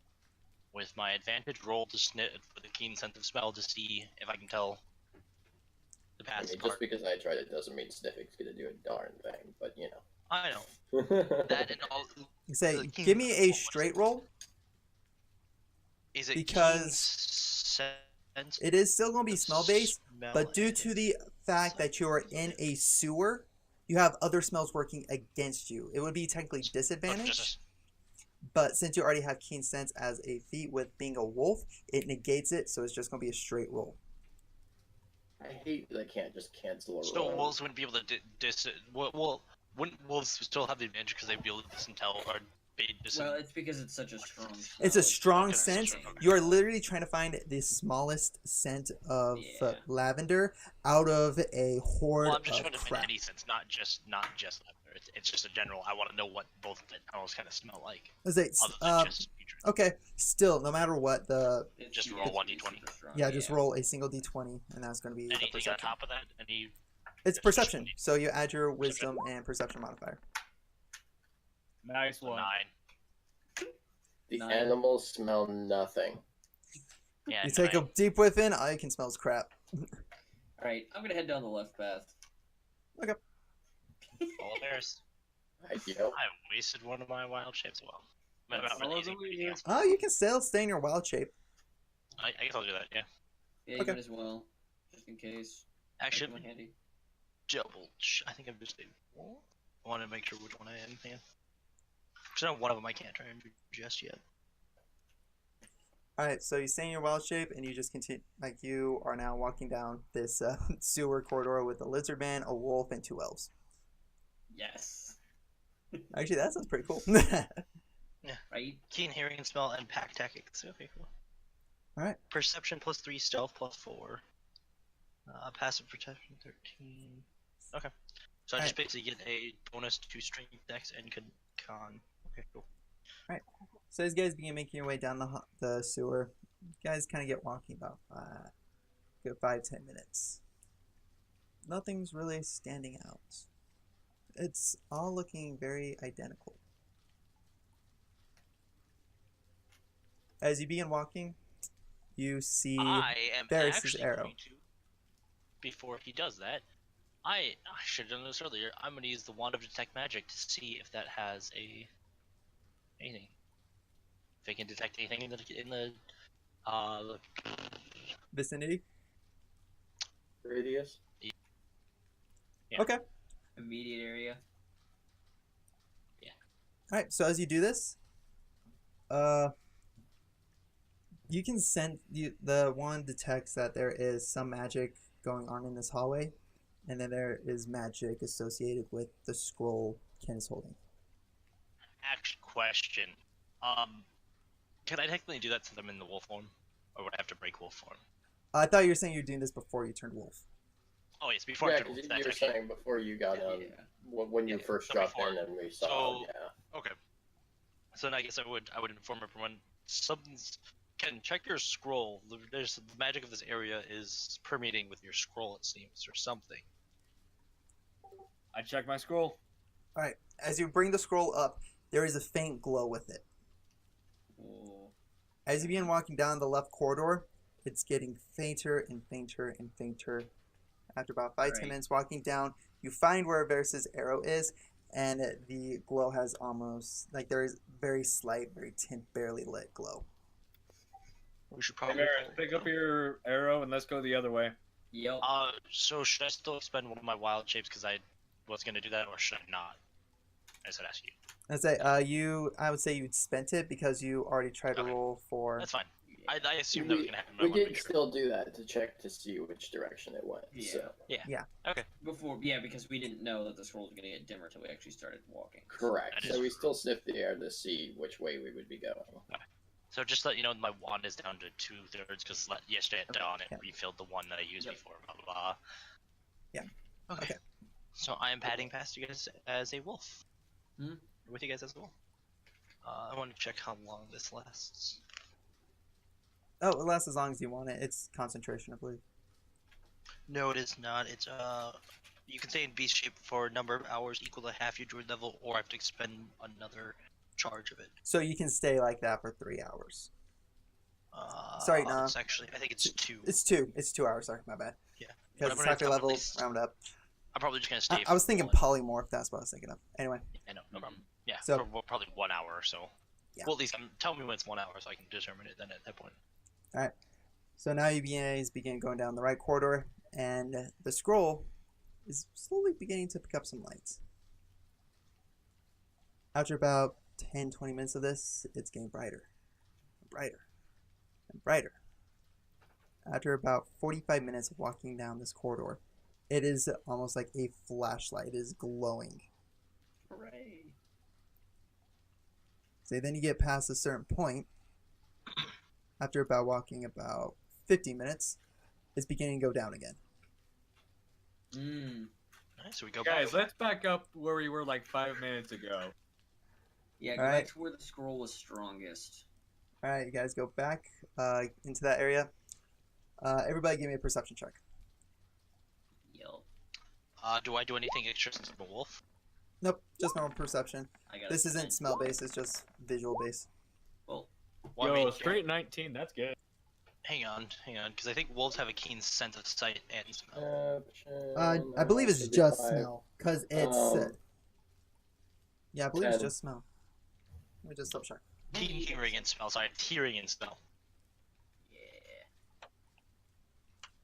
Speaker 2: with my advantage, roll to sniff for the keen sense of smell to see if I can tell the
Speaker 5: I
Speaker 2: past
Speaker 5: mean,
Speaker 2: part.
Speaker 5: just because I tried it doesn't mean sniffing's gonna do a darn thing, but you know.
Speaker 2: I know that, and all.
Speaker 1: Say,
Speaker 2: The keen
Speaker 1: give me a
Speaker 2: sense-
Speaker 1: straight roll.
Speaker 2: Is it
Speaker 1: Because
Speaker 2: sense
Speaker 1: It is still going to be
Speaker 2: of
Speaker 1: smell based,
Speaker 2: smell
Speaker 1: but due to the fact that you are in a sewer, you have other smells working against you. It would be technically
Speaker 2: Oh,
Speaker 1: disadvantage,
Speaker 2: just
Speaker 1: But since you already have keen sense as a feat with being a wolf, it negates it, so it's just going to be a straight roll.
Speaker 5: I hate that I can't just cancel a
Speaker 2: So
Speaker 5: roll.
Speaker 2: wolves wouldn't be able to well, wouldn't wolves still have the advantage because they'd be able to disintel or be
Speaker 4: Well, it's because it's such a strong.
Speaker 1: It's a
Speaker 4: smell.
Speaker 1: strong
Speaker 2: Okay,
Speaker 1: scent.
Speaker 2: okay.
Speaker 1: You are literally trying to find the smallest scent of
Speaker 4: Yeah.
Speaker 1: lavender out of a horde
Speaker 2: Well, I'm just
Speaker 1: of
Speaker 2: trying to find
Speaker 1: crap.
Speaker 2: any sense, not just lavender. It's just a general. I want to know what both of it animals kind of smell like,
Speaker 1: Let's say,
Speaker 2: other than just putrid.
Speaker 1: okay, still, no matter what,
Speaker 4: It's
Speaker 2: Just
Speaker 4: super-
Speaker 2: roll
Speaker 4: it's
Speaker 2: 1d20.
Speaker 4: super strong,
Speaker 1: yeah, just roll a single d20, and that's going to be the
Speaker 2: Anything on
Speaker 1: perception.
Speaker 2: top of that? Any?
Speaker 1: It's
Speaker 2: just
Speaker 1: perception,
Speaker 2: d20.
Speaker 1: so you add your wisdom and perception modifier.
Speaker 3: Nice
Speaker 2: So
Speaker 3: one.
Speaker 2: 9.
Speaker 5: The
Speaker 4: 9.
Speaker 5: animals smell nothing.
Speaker 2: Yeah.
Speaker 1: You take
Speaker 2: 9.
Speaker 1: a deep whiff in, all you can smell is crap.
Speaker 4: Alright, I'm gonna head down the left path.
Speaker 2: All bears.
Speaker 5: Ideal.
Speaker 2: I wasted one of my wild shapes. Well, I'm
Speaker 3: That's
Speaker 2: not
Speaker 3: all
Speaker 2: really
Speaker 3: the
Speaker 2: using
Speaker 3: way
Speaker 2: anything
Speaker 3: here.
Speaker 2: else.
Speaker 1: Oh, you can still stay in your wild shape.
Speaker 2: I guess I'll do that. Yeah.
Speaker 4: Yeah,
Speaker 1: Okay.
Speaker 4: you might as well. Just in case.
Speaker 2: Actually,
Speaker 4: Come in handy.
Speaker 2: I think I'm just a. I want to make sure which one I am. Yeah. Because I know one of them I can't turn into just yet.
Speaker 1: Alright, so you stay in your wild shape, and you just continue, like you are now walking down this sewer corridor with a lizard man, a wolf, and 2 elves.
Speaker 4: Yes.
Speaker 1: Actually, that sounds pretty cool.
Speaker 4: Right?
Speaker 2: Keen hearing and smell and pack tactics. Okay, cool.
Speaker 1: Alright.
Speaker 2: Perception +3, stealth +4. Passive protection 13. Okay. So I just basically get a bonus to strength, dex, and con. Okay, cool.
Speaker 1: So as you guys begin making your way down the sewer, you guys kind of get walking about good 5-10 minutes. Nothing's really standing out. It's all looking very identical. As you begin walking, you see
Speaker 2: I am
Speaker 1: Varys'
Speaker 2: actually
Speaker 1: arrow.
Speaker 2: going to, before he does that, I should have done this earlier. I'm going to use the wand of detect magic to see if that has anything. If it can detect anything in the
Speaker 1: vicinity.
Speaker 5: Radius.
Speaker 2: Yeah.
Speaker 1: Okay.
Speaker 4: Immediate area.
Speaker 1: All right. So as you do this, you can sense the wand detects that there is some magic going on in this hallway, and then there is magic associated with the scroll Ken is holding.
Speaker 2: Action question. Can I technically do that since I'm in the wolf form, or would I have to break wolf form?
Speaker 1: I thought you were saying you were doing this before you turned wolf.
Speaker 2: Oh yes, before I
Speaker 5: Yeah,
Speaker 2: turn
Speaker 5: because
Speaker 2: wolf.
Speaker 5: you
Speaker 2: That's
Speaker 5: were
Speaker 2: actually
Speaker 5: saying before you got
Speaker 4: Yeah.
Speaker 5: when you
Speaker 2: Yeah,
Speaker 5: first
Speaker 2: so
Speaker 5: dropped
Speaker 2: before.
Speaker 5: in and we saw,
Speaker 2: So-
Speaker 5: yeah.
Speaker 2: okay. So then I guess I would inform everyone. Something's can check your scroll. There's the magic of this area is permeating with your scroll. It seems, or something.
Speaker 3: I checked my scroll.
Speaker 1: All right. As you bring the scroll up, there is a faint glow with it.
Speaker 4: Oh.
Speaker 1: As you begin walking down the left corridor, it's getting fainter and fainter and fainter. After about 5-10
Speaker 4: Right.
Speaker 1: minutes walking down, you find where Varys' arrow is, and the glow has almost, like, there is very slight, very barely lit glow.
Speaker 2: We should
Speaker 3: Hey,
Speaker 2: probably.
Speaker 3: Barrett, pick up your arrow and let's go the other way.
Speaker 4: Yep.
Speaker 2: So should I still expend one of my wild shapes because I was gonna do that, or should I not? I said ask you.
Speaker 1: I'd say, I would say you'd spent it because you already tried to
Speaker 2: Okay.
Speaker 1: roll for.
Speaker 2: That's fine. I assumed that was
Speaker 5: We,
Speaker 2: gonna happen. but I
Speaker 5: we
Speaker 2: wanted to
Speaker 5: did
Speaker 2: make sure.
Speaker 5: still do that to check to see which direction it went.
Speaker 4: Yeah.
Speaker 5: So
Speaker 4: Before, yeah, because we didn't know that the scroll was gonna get dimmer till we actually started walking.
Speaker 5: correct.
Speaker 2: That
Speaker 5: So
Speaker 2: is
Speaker 5: we still sniffed the air to see which way we would be going.
Speaker 2: So just to let you know, my wand is down to 2/3 because yesterday at dawn it
Speaker 1: Yeah.
Speaker 2: refilled the one that I used
Speaker 4: Yep.
Speaker 2: before. Blah blah blah.
Speaker 1: Yeah.
Speaker 2: Okay.
Speaker 1: Okay.
Speaker 2: So I am padding past you guys as a wolf.
Speaker 4: Hmm.
Speaker 2: With you guys as a wolf. I want to check how long this lasts.
Speaker 1: Oh, it lasts as long as you want it. It's concentration, I believe.
Speaker 2: No, it is not. It's you can stay in beast shape for a number of hours equal to half your druid level, or I have to expend another charge of it.
Speaker 1: So you can stay like that for 3 hours. Sorry, no.
Speaker 2: It's actually, I think it's 2.
Speaker 1: It's 2. It's 2 hours. Sorry, my bad.
Speaker 2: Yeah.
Speaker 1: Because
Speaker 2: But
Speaker 1: it's
Speaker 2: I'm
Speaker 1: half your
Speaker 2: gonna
Speaker 1: level.
Speaker 2: at least-
Speaker 1: Round up.
Speaker 2: I'm probably just gonna stay.
Speaker 1: I was
Speaker 2: for
Speaker 1: thinking
Speaker 2: one-
Speaker 1: polymorph. That's what I was thinking of. Anyway.
Speaker 2: I know, no problem. Yeah,
Speaker 1: So-
Speaker 2: for probably 1 hour or so.
Speaker 1: Yeah.
Speaker 2: Well, at least tell me when it's 1 hour so I can determine it then at that point.
Speaker 1: So now you begin going down the right corridor, and the scroll is slowly beginning to pick up some lights. After about 10, 20 minutes of this, it's getting brighter, brighter, and brighter. After about 45 minutes of walking down this corridor, it is almost like a flashlight. It is glowing.
Speaker 4: Hooray!
Speaker 1: So then you get past a certain point. After about walking about 50 minutes, it's beginning to go down again.
Speaker 2: Nice, so we go
Speaker 3: Guys,
Speaker 2: back.
Speaker 3: let's back up where we were like 5 minutes ago.
Speaker 4: Yeah, go
Speaker 1: Alright.
Speaker 4: back to where the scroll was strongest.
Speaker 1: All right, you guys go back into that area. Everybody give me a perception check.
Speaker 4: Yep.
Speaker 2: Do I do anything extra since I'm a wolf?
Speaker 1: Nope, just normal perception.
Speaker 4: I got
Speaker 1: This
Speaker 4: a
Speaker 1: isn't
Speaker 4: 10.
Speaker 1: smell based, it's just visual based.
Speaker 4: Well,
Speaker 2: Well, I
Speaker 3: Yo,
Speaker 2: mean,
Speaker 3: straight 19, that's good.
Speaker 2: hang on, because I think wolves have a keen sense of sight and smell.
Speaker 1: I believe it's just
Speaker 5: 55.
Speaker 1: smell, because it's... yeah, I believe it's
Speaker 5: 10.
Speaker 1: just smell. Let me just double check.
Speaker 2: Keen hearing and smell. Sorry, hearing and smell.
Speaker 4: yeah.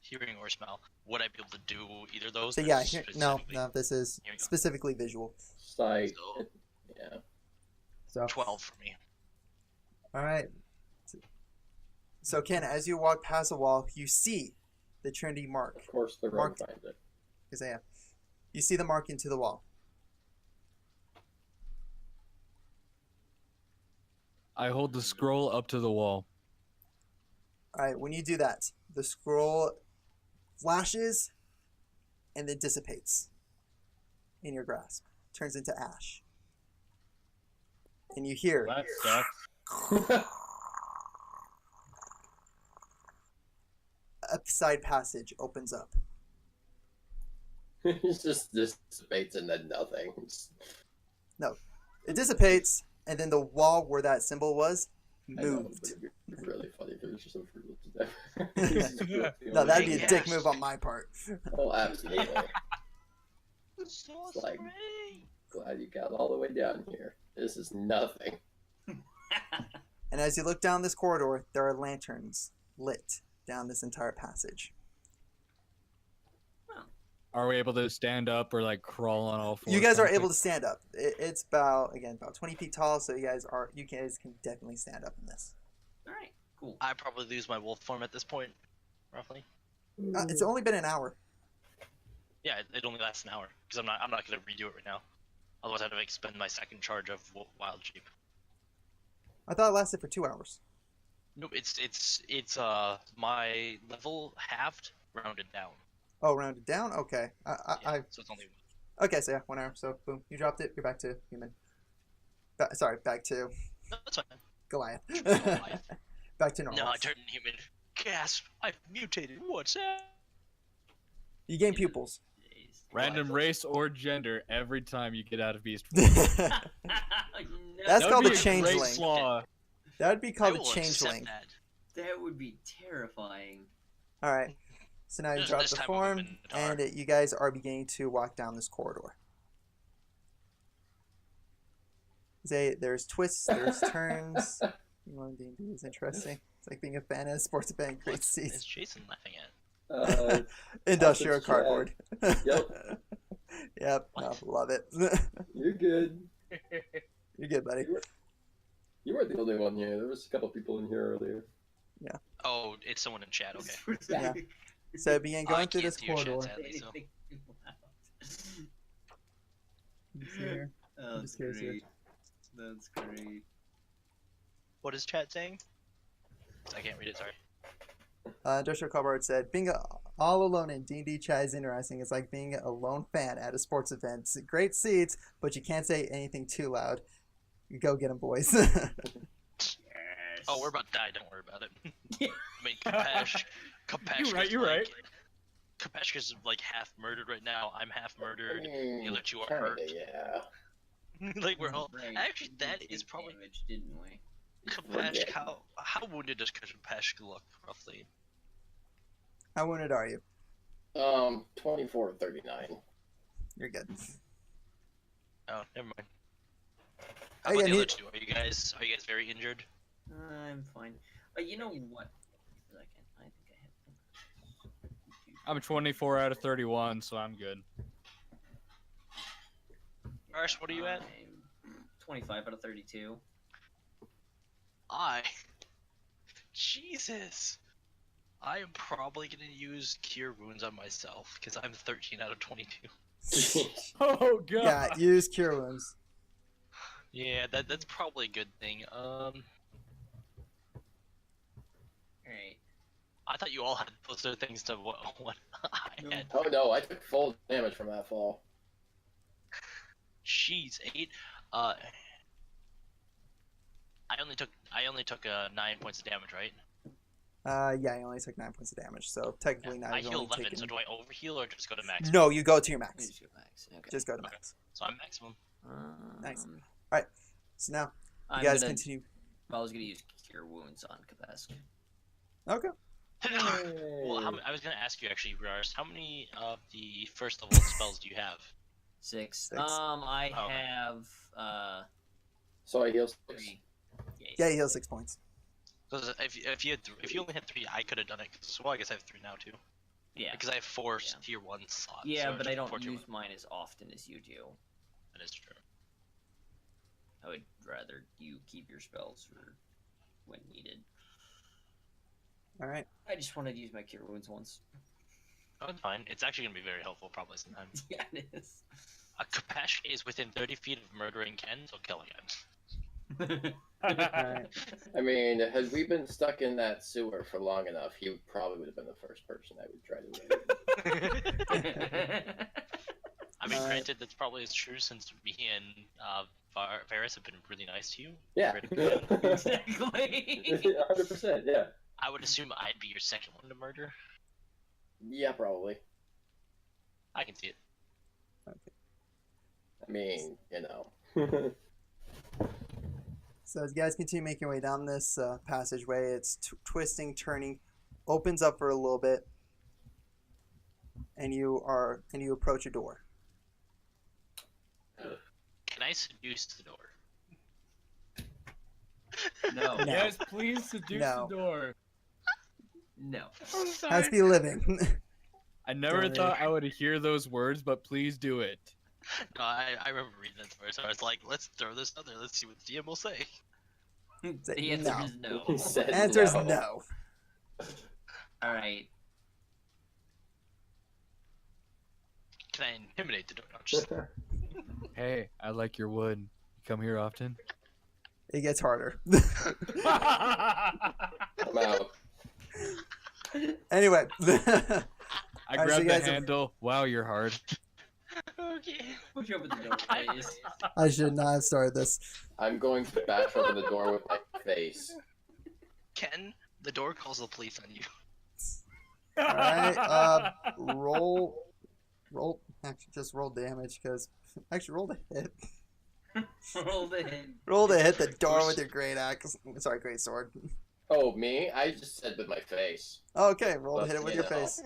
Speaker 2: Hearing or smell. Would I be able to do either of those?
Speaker 1: So
Speaker 2: or
Speaker 1: yeah,
Speaker 2: specifically?
Speaker 1: no, this is
Speaker 2: Here we go.
Speaker 1: specifically visual.
Speaker 5: Sight.
Speaker 2: So-
Speaker 5: Yeah.
Speaker 1: So,
Speaker 2: 12 for me.
Speaker 1: all right. So Ken, as you walk past the wall, you see the Trinity mark.
Speaker 5: Of course, the road
Speaker 1: Mark-
Speaker 5: finds it.
Speaker 1: Isaiah, you see the mark into the wall.
Speaker 3: I hold the scroll up to the wall.
Speaker 1: All right, when you do that, the scroll flashes and then dissipates in your grasp, turns into ash. And you hear
Speaker 3: That sucks.
Speaker 1: a side passage opens up.
Speaker 5: It's just dissipates and then nothing.
Speaker 1: It dissipates, and then the wall where that symbol was
Speaker 5: I know,
Speaker 1: moved.
Speaker 5: but it'd be really funny if it was just a
Speaker 1: No, that'd be a
Speaker 2: Yes.
Speaker 1: dick move on my part.
Speaker 5: Oh, absolutely.
Speaker 2: So
Speaker 5: like-
Speaker 2: sorry.
Speaker 5: Glad you got all the way down here. This is nothing.
Speaker 1: And as you look down this corridor, there are lanterns lit down this entire passage.
Speaker 3: Are we able to stand up or like crawl on all fours?
Speaker 1: You guys are
Speaker 3: kinda
Speaker 1: able to stand up. It's about 20 feet tall, so you guys can definitely stand up in this.
Speaker 4: Alright, cool.
Speaker 2: I probably lose my wolf form at this point, roughly.
Speaker 1: It's only been an hour.
Speaker 2: Yeah, it only lasts an hour because I'm not gonna redo it right now. Otherwise, I'd have to expend my second charge of wild sheep.
Speaker 1: I thought it lasted for 2 hours.
Speaker 2: No, it's my level halved, rounded down.
Speaker 1: Oh, rounded down? Okay.
Speaker 2: Yeah, so it's only
Speaker 1: Okay, so yeah, 1 hour. So boom, you dropped it. You're back to human. Back to
Speaker 2: no, that's fine.
Speaker 1: Goliath.
Speaker 2: Goliath.
Speaker 1: Back to normal.
Speaker 2: No, I turned human. Gasp! I've mutated. What's that?
Speaker 1: You gain pupils.
Speaker 4: Jeez.
Speaker 3: Random race or gender every time you get out of beast.
Speaker 1: That's
Speaker 4: No.
Speaker 3: That would
Speaker 1: called
Speaker 3: be
Speaker 1: a
Speaker 3: great
Speaker 1: changeling.
Speaker 3: flaw.
Speaker 1: That would be
Speaker 2: I
Speaker 1: called a
Speaker 2: will accept
Speaker 1: changeling.
Speaker 2: that.
Speaker 4: That would be terrifying.
Speaker 1: All right. So now you
Speaker 2: This-
Speaker 1: drop
Speaker 2: this
Speaker 1: the
Speaker 2: time we'll
Speaker 1: form,
Speaker 2: move in the dark.
Speaker 1: and you guys are beginning to walk down this corridor. There's twists, there's turns. D&D is interesting. It's like being a fan of a sports event. Great
Speaker 2: What
Speaker 1: seats.
Speaker 2: is Jason laughing at?
Speaker 1: Industrial
Speaker 5: Chat.
Speaker 1: cardboard.
Speaker 5: Yep.
Speaker 1: Yep. No,
Speaker 2: What?
Speaker 1: love it.
Speaker 5: You're good.
Speaker 1: You're good, buddy.
Speaker 5: You weren't the only one here. There was a couple people in here earlier.
Speaker 2: Oh, it's someone in chat. Okay.
Speaker 1: Yeah. So begin going
Speaker 2: I
Speaker 1: through
Speaker 2: can't
Speaker 1: this
Speaker 2: see your chat,
Speaker 1: corridor.
Speaker 2: sadly, so.
Speaker 1: You see here?
Speaker 4: Oh, that's
Speaker 1: just curious here.
Speaker 4: great. That's great.
Speaker 2: What is chat saying? I can't read it. Sorry.
Speaker 1: Industrial cardboard said, "Being all alone in D&D chat is interesting. It's like being a lone fan at a sports event. Great seats, but you can't say anything too loud. You go get them, boys."
Speaker 4: Yes.
Speaker 2: Oh, we're about to die. Don't worry about it. I mean, Kapeshka's
Speaker 3: You're right.
Speaker 2: Kapeshka's like half murdered right now. I'm half murdered. The other two are
Speaker 5: Kinda,
Speaker 2: hurt.
Speaker 5: yeah.
Speaker 2: Like we're all.
Speaker 4: Right,
Speaker 2: Actually,
Speaker 4: we
Speaker 2: that
Speaker 4: did
Speaker 2: is
Speaker 4: take
Speaker 2: probably
Speaker 4: damage, didn't we?
Speaker 2: Kapeshka. How wounded does Kapeshka look roughly?
Speaker 1: How wounded are you?
Speaker 5: 24 39.
Speaker 1: You're good.
Speaker 2: Oh, never mind. How
Speaker 1: Again,
Speaker 2: about the
Speaker 1: he-
Speaker 2: other two? Are you guys very injured?
Speaker 4: I'm fine. You know what? I think I have.
Speaker 3: I'm 24 out of 31, so I'm good.
Speaker 2: Arsh, what are you at?
Speaker 4: I'm 25 out of 32.
Speaker 2: Jesus. I am probably gonna use Cure Wounds on myself because I'm 13 out of 22.
Speaker 3: Oh god.
Speaker 1: Yeah, use Cure Wounds.
Speaker 2: Yeah, that's probably a good thing.
Speaker 4: Alright.
Speaker 2: I thought you all had closer things to what I had.
Speaker 5: Oh no, I took full damage from that fall.
Speaker 2: Jeez, 8. I only took 9 points of damage, right?
Speaker 1: Yeah, you only took 9 points of damage, so technically now
Speaker 2: I
Speaker 1: you've
Speaker 2: heal
Speaker 1: only
Speaker 2: 11,
Speaker 1: taken...
Speaker 2: so do I overheal or just go to max?
Speaker 1: No, you go to your
Speaker 4: Let me
Speaker 1: max.
Speaker 4: just go max. Okay.
Speaker 1: Just go to
Speaker 2: Okay.
Speaker 1: max.
Speaker 2: So I'm maximum.
Speaker 1: Nice. So now, you
Speaker 4: I'm
Speaker 1: guys
Speaker 4: gonna,
Speaker 1: continue.
Speaker 4: I was gonna use Cure Wounds on Kapesk.
Speaker 1: Okay.
Speaker 2: Well, I was gonna ask you actually, Rars, how many of the first level spells do you have?
Speaker 4: 6.
Speaker 1: Six.
Speaker 4: I
Speaker 2: Oh, okay.
Speaker 4: have
Speaker 5: So I heal 6.
Speaker 4: 3.
Speaker 1: Yeah, you heal 6 points.
Speaker 2: Because if you only had 3, I could have done it. So I guess I have 3 now too.
Speaker 4: Yeah.
Speaker 2: Because I have 4
Speaker 4: Yeah.
Speaker 2: tier 1 slots.
Speaker 4: Yeah,
Speaker 2: so
Speaker 4: but I don't
Speaker 2: 4 tier
Speaker 4: use
Speaker 2: 1.
Speaker 4: mine as often as you do.
Speaker 2: That is true.
Speaker 4: I would rather you keep your spells for when needed.
Speaker 1: All right.
Speaker 4: I just wanted to use my Cure Wounds once.
Speaker 2: Oh, it's fine. It's actually gonna be very helpful probably sometimes.
Speaker 4: Yeah, it is.
Speaker 2: Kapesh is within 30 feet of murdering Ken, so kill him.
Speaker 1: Alright.
Speaker 5: I mean, had we been stuck in that sewer for long enough, he probably would have been the first person I would try to raid.
Speaker 2: I mean,
Speaker 1: Alright.
Speaker 2: granted, that's probably as true since me and Varys have been really nice to you.
Speaker 5: Yeah.
Speaker 2: Critically.
Speaker 4: Exactly.
Speaker 5: 100%, yeah.
Speaker 2: I would assume I'd be your second one to murder.
Speaker 5: Yeah, probably.
Speaker 2: I can see it.
Speaker 5: I mean, you know.
Speaker 1: So as you guys continue making your way down this passageway, it's twisting, turning, opens up for a little bit, and you approach a door.
Speaker 2: Can I seduce the door?
Speaker 4: No.
Speaker 1: No.
Speaker 3: Yes, please seduce
Speaker 1: No.
Speaker 3: the door.
Speaker 4: No.
Speaker 1: Has to be living.
Speaker 3: I never
Speaker 1: Sorry.
Speaker 3: thought I would hear those words, but please do it.
Speaker 2: No, I remember reading that first. I was like, let's throw this out there. Let's see what the DM will say.
Speaker 4: The answer
Speaker 1: No.
Speaker 4: is no.
Speaker 5: He said
Speaker 1: Answer is
Speaker 5: no.
Speaker 1: no.
Speaker 4: Alright.
Speaker 2: Can I intimidate the door? No, just
Speaker 3: Hey, I like your wood. You come here often?
Speaker 1: It gets harder.
Speaker 5: I'm out.
Speaker 1: Anyway.
Speaker 3: I
Speaker 1: Alright, so
Speaker 3: grabbed
Speaker 1: you
Speaker 3: the
Speaker 1: guys have-
Speaker 3: handle. Wow, you're hard.
Speaker 2: okay.
Speaker 4: Push open the door, please.
Speaker 1: I should not have started this.
Speaker 5: I'm going to bash open the door with my face.
Speaker 2: Ken, the door calls the police on you.
Speaker 1: Alright, roll, actually just roll damage, because, actually roll to hit.
Speaker 4: Roll the hit.
Speaker 1: Roll to hit the door with your great axe, sorry, great sword.
Speaker 5: Oh, me? I just said with my face.
Speaker 1: Okay, roll to hit it with
Speaker 5: You
Speaker 1: your
Speaker 5: know.
Speaker 1: face.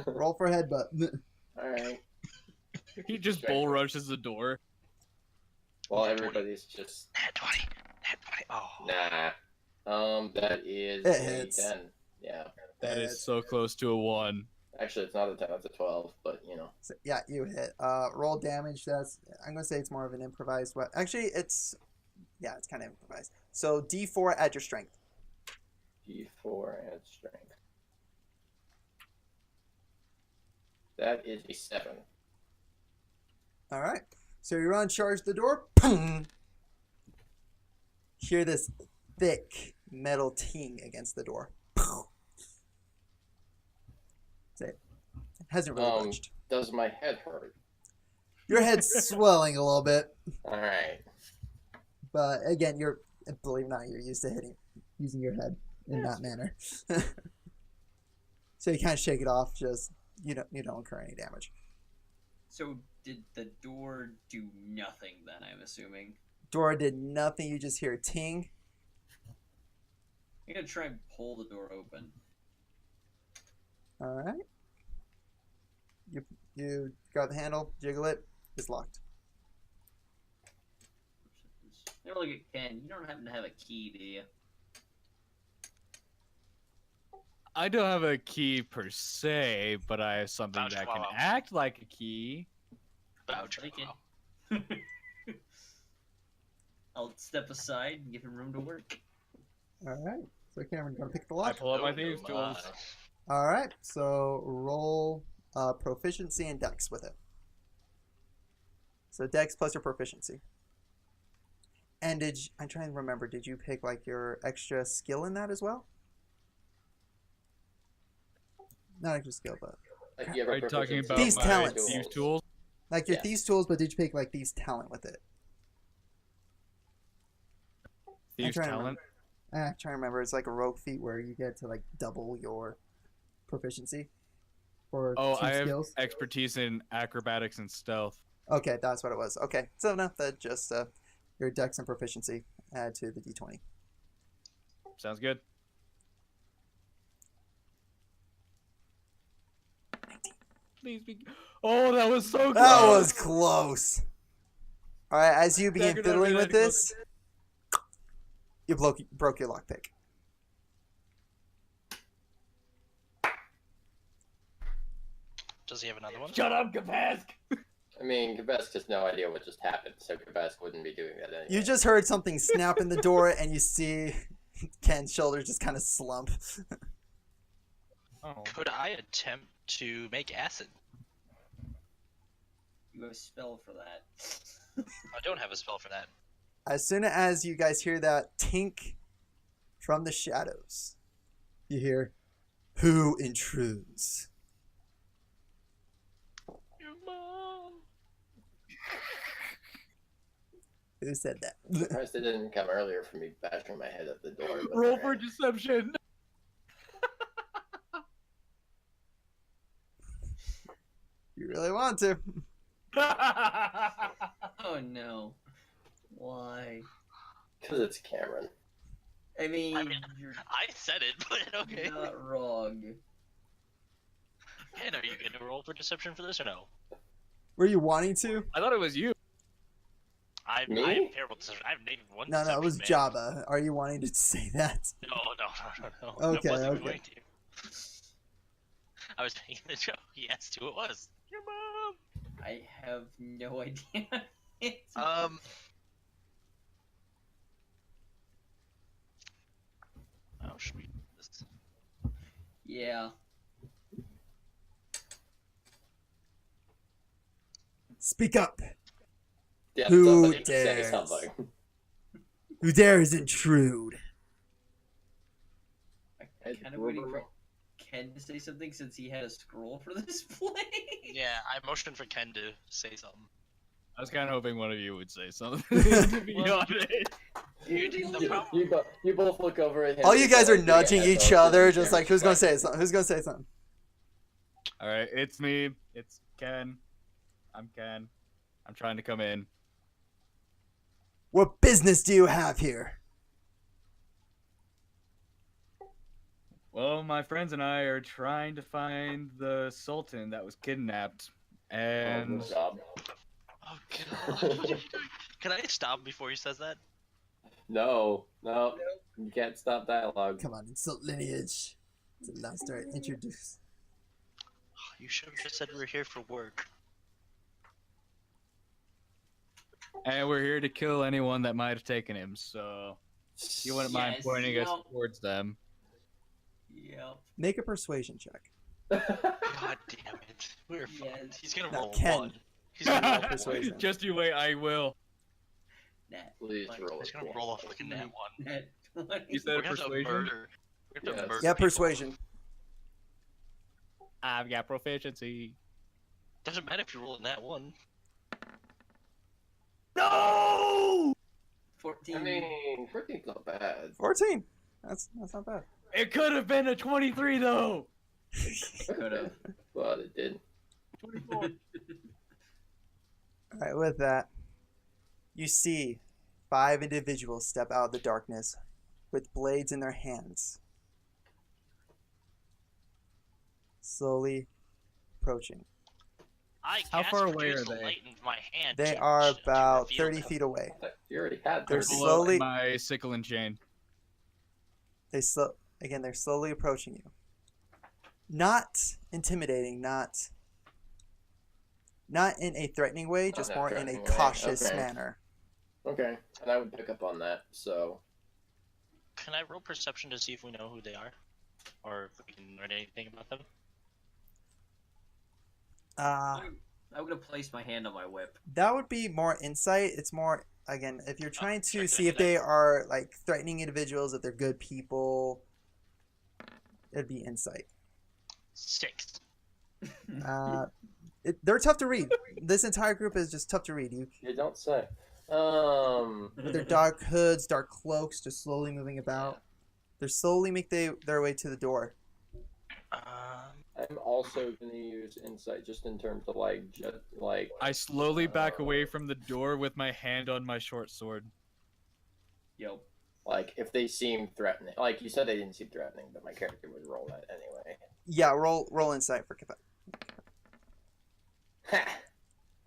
Speaker 1: Roll for headbutt.
Speaker 5: Alright.
Speaker 3: He just bull rushes the door.
Speaker 5: Well, everybody's just...
Speaker 2: Nat 20. Nat 20. Oh.
Speaker 5: Nah. That is
Speaker 1: It
Speaker 5: a
Speaker 1: hits.
Speaker 5: 10. Yeah.
Speaker 3: That is so close to a 1.
Speaker 5: Actually, it's not a 10, it's a 12, but, you know.
Speaker 1: So, yeah, you hit. Roll damage, I'm gonna say it's more of an improvised weapon. Actually, it's kind of improvised. So, D4 add your strength.
Speaker 5: D4 and strength. That is a 7.
Speaker 1: Alright. So you run, charge the door. Boom! Hear this thick metal ting against the door. That's it. Hasn't really budged.
Speaker 5: Does my head hurt?
Speaker 1: Your head's swelling a little bit,
Speaker 5: Alright.
Speaker 1: but again, believe it or not, you're used to using your head in that manner. So you kind of shake it off, just you don't incur any damage.
Speaker 4: So did the door do nothing then, I'm assuming?
Speaker 1: Door did nothing, you just hear a ting.
Speaker 4: I'm gonna try and pull the door open.
Speaker 1: Alright. You grab the handle, jiggle it, it's locked.
Speaker 4: Never look at Ken. You don't happen to have a key, do you?
Speaker 3: I don't have a key per se, but I have something
Speaker 2: Vouch
Speaker 3: that can
Speaker 2: wow.
Speaker 3: act like a key.
Speaker 2: Vouch.
Speaker 4: Take it.
Speaker 2: Wow.
Speaker 4: I'll step aside and give him room to work.
Speaker 1: All right. So Cameron, gonna pick the
Speaker 3: I
Speaker 1: lock.
Speaker 3: pull out my
Speaker 2: Oh,
Speaker 3: thieves
Speaker 2: my.
Speaker 3: tools.
Speaker 1: All right. So roll proficiency and dex with it. So dex plus your proficiency. And I'm trying to remember, did you pick like your extra skill in that as well? Not extra skill, but
Speaker 5: You have a
Speaker 3: Are you talking
Speaker 5: proficiency
Speaker 3: about
Speaker 1: These
Speaker 3: my
Speaker 1: talents.
Speaker 3: thieves tools?
Speaker 1: like your
Speaker 5: Yeah.
Speaker 1: thieves tools, but did you pick like thieves talent with it?
Speaker 3: Thieves
Speaker 1: trying to
Speaker 3: talent?
Speaker 1: I'm trying to remember. It's like a rogue feat where you get to like double your proficiency for
Speaker 3: Oh,
Speaker 1: two
Speaker 3: I have
Speaker 1: skills.
Speaker 3: expertise in acrobatics and stealth.
Speaker 1: Okay, that's what it was. Okay, so no, that just your dex and proficiency add to the d20.
Speaker 3: Sounds good. Please be. Oh, that was so close.
Speaker 1: That was close. All right, as you begin
Speaker 3: That could not
Speaker 1: fiddling
Speaker 3: be
Speaker 1: with
Speaker 3: that close.
Speaker 1: this, you broke your lockpick.
Speaker 2: Does he have another one?
Speaker 3: Shut up, Kapask!
Speaker 5: I mean, Kabesk has no idea what just happened, so Kabesk wouldn't be doing that anyway.
Speaker 1: You just heard something snap in the door, and you see Ken's shoulders just kind of slump.
Speaker 3: Oh.
Speaker 2: Could I attempt to make acid?
Speaker 4: You have a spell for that.
Speaker 2: I don't have a spell for that.
Speaker 1: As soon as you guys hear that tink from the shadows, you hear, "Who intrudes?"
Speaker 2: Your mom.
Speaker 1: Who said that?
Speaker 5: Surprised it didn't come earlier for me bashing my head at the door. but
Speaker 3: Roll for
Speaker 5: alright.
Speaker 3: deception.
Speaker 1: You really want to?
Speaker 4: Oh no. Why?
Speaker 5: Because it's Cameron.
Speaker 4: I mean,
Speaker 2: I mean,
Speaker 4: you're
Speaker 2: I said it, but okay.
Speaker 4: not wrong.
Speaker 2: Ken, are you gonna roll for deception for this or no?
Speaker 1: Were you wanting to?
Speaker 3: I thought it was you.
Speaker 2: I
Speaker 5: Me?
Speaker 2: have terrible deception. I've named one.
Speaker 1: No, it was
Speaker 2: deception, man.
Speaker 1: Jabba. Are you wanting to say that?
Speaker 2: No.
Speaker 1: Okay,
Speaker 2: I wasn't
Speaker 1: okay.
Speaker 2: going to. I was making the joke. Yes, who it was. Your mom.
Speaker 4: I have no idea.
Speaker 2: How should we do this?
Speaker 4: Yeah.
Speaker 1: Speak up.
Speaker 5: Yeah,
Speaker 1: Who
Speaker 5: somebody say
Speaker 1: dares?
Speaker 5: something.
Speaker 1: Who dares intrude?
Speaker 4: I'm kind of waiting for Ken to say something since he had a scroll for this play.
Speaker 2: Yeah, I motioned for Ken to say something.
Speaker 3: I was kind of hoping one of you would say something. To be
Speaker 2: Well,
Speaker 3: honest.
Speaker 2: Dude, the problem.
Speaker 5: You both look over at him.
Speaker 1: All you guys are
Speaker 5: and
Speaker 1: nudging
Speaker 5: yeah,
Speaker 1: each
Speaker 5: no,
Speaker 1: other,
Speaker 5: it's
Speaker 1: just like, who's gonna say something? Who's gonna say something?
Speaker 3: All right, it's me. It's Ken. I'm Ken. I'm trying to come in.
Speaker 1: What business do you have here?
Speaker 3: Well, my friends and I are trying to find the Sultan that was kidnapped, and
Speaker 5: Good job.
Speaker 2: Oh, God. Can I stop before he says that?
Speaker 5: No, you can't stop dialogue.
Speaker 1: Come on, insult lineage. It's the last start. Introduce.
Speaker 2: You should have just said we were here for work.
Speaker 3: we're here to kill anyone that might have taken him. So you wouldn't mind
Speaker 4: Yes,
Speaker 3: pointing us
Speaker 4: no.
Speaker 3: towards them.
Speaker 4: Yep.
Speaker 1: Make a persuasion check.
Speaker 2: God damn it. We're fucked.
Speaker 4: Yes.
Speaker 2: He's gonna
Speaker 1: Now,
Speaker 2: roll
Speaker 1: Ken.
Speaker 2: one. He's gonna roll
Speaker 1: Persuasion.
Speaker 3: Just you wait, I will.
Speaker 4: Nat.
Speaker 5: Please
Speaker 2: one.
Speaker 5: roll.
Speaker 2: He's gonna roll off like a nat one.
Speaker 4: Nat 20.
Speaker 3: You said
Speaker 2: We're gonna have to
Speaker 3: persuasion?
Speaker 2: murder. We're gonna have to
Speaker 5: Yes.
Speaker 2: murder
Speaker 1: Yeah,
Speaker 2: people.
Speaker 1: persuasion.
Speaker 3: I've got proficiency.
Speaker 2: Doesn't matter if you roll a nat one.
Speaker 3: No!
Speaker 4: 14.
Speaker 5: I mean, 14's not bad.
Speaker 1: 14. That's not bad.
Speaker 3: It could have been a 23 though.
Speaker 4: Could have.
Speaker 5: But it did.
Speaker 3: 24.
Speaker 1: All right, with that, you see 5 individuals step out of the darkness with blades in their hands, slowly approaching.
Speaker 2: I
Speaker 3: How
Speaker 2: cast
Speaker 3: far away
Speaker 2: Produce
Speaker 3: are
Speaker 2: the
Speaker 3: they?
Speaker 2: light into my hand
Speaker 1: They
Speaker 2: to-
Speaker 1: are
Speaker 2: to
Speaker 1: about
Speaker 2: reveal
Speaker 1: 30
Speaker 2: them.
Speaker 1: feet away.
Speaker 5: You already had
Speaker 1: They're
Speaker 5: 30.
Speaker 1: slow- slowly-
Speaker 3: my sickle and chain.
Speaker 1: They're slowly approaching you. Not intimidating, not in a threatening way, just
Speaker 5: Not
Speaker 1: more in a
Speaker 5: threatening way,
Speaker 1: cautious
Speaker 5: okay.
Speaker 1: manner.
Speaker 5: Okay, and I would pick up on that. So
Speaker 2: Can I roll perception to see if we know who they are, or if we can learn anything about them?
Speaker 4: I'm gonna place my hand on my whip.
Speaker 1: That would be more insight. It's more, again, if you're trying to
Speaker 2: sure,
Speaker 1: see if they are like threatening individuals, if they're good people, it'd be insight.
Speaker 2: 6.
Speaker 1: They're tough to read. This entire group is just tough to read.
Speaker 5: you don't say.
Speaker 1: With their dark hoods, dark cloaks, just slowly moving about. They're slowly make their way to the door.
Speaker 5: I'm also gonna use insight just in terms of like
Speaker 3: I slowly back away from the door with my hand on my short sword.
Speaker 4: Yo.
Speaker 5: like if they seem threatening. Like you said, they didn't seem threatening, but my character would roll that anyway.
Speaker 1: Yeah, roll insight for Kappa.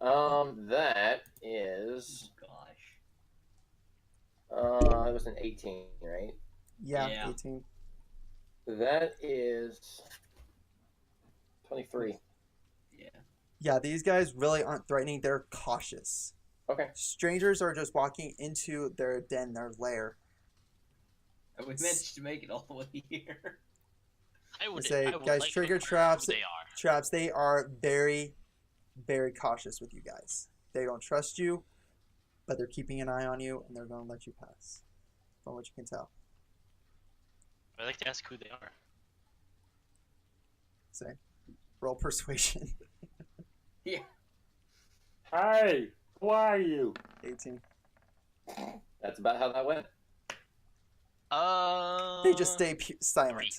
Speaker 5: That is
Speaker 4: Gosh.
Speaker 5: it was an 18, right?
Speaker 1: Yeah,
Speaker 4: Yeah.
Speaker 1: 18.
Speaker 5: That is 23.
Speaker 4: Yeah.
Speaker 1: Yeah, these guys really aren't threatening. They're cautious.
Speaker 5: Okay.
Speaker 1: Strangers are just walking into their den, their lair.
Speaker 4: And we managed to make it all the way here.
Speaker 2: I would
Speaker 1: say,
Speaker 2: I would
Speaker 1: guys,
Speaker 2: like to
Speaker 1: trigger
Speaker 2: learn who
Speaker 1: traps.
Speaker 2: They are.
Speaker 1: Traps, they are very, very cautious with you guys. They don't trust you, but they're keeping an eye on you, and they're going to let you pass, from what you can tell.
Speaker 2: I'd like to ask who they are.
Speaker 1: Say, roll persuasion.
Speaker 4: Yeah.
Speaker 6: Hey, who are you?
Speaker 1: 18.
Speaker 5: That's about how that went.
Speaker 1: They just stay silent.
Speaker 2: 3.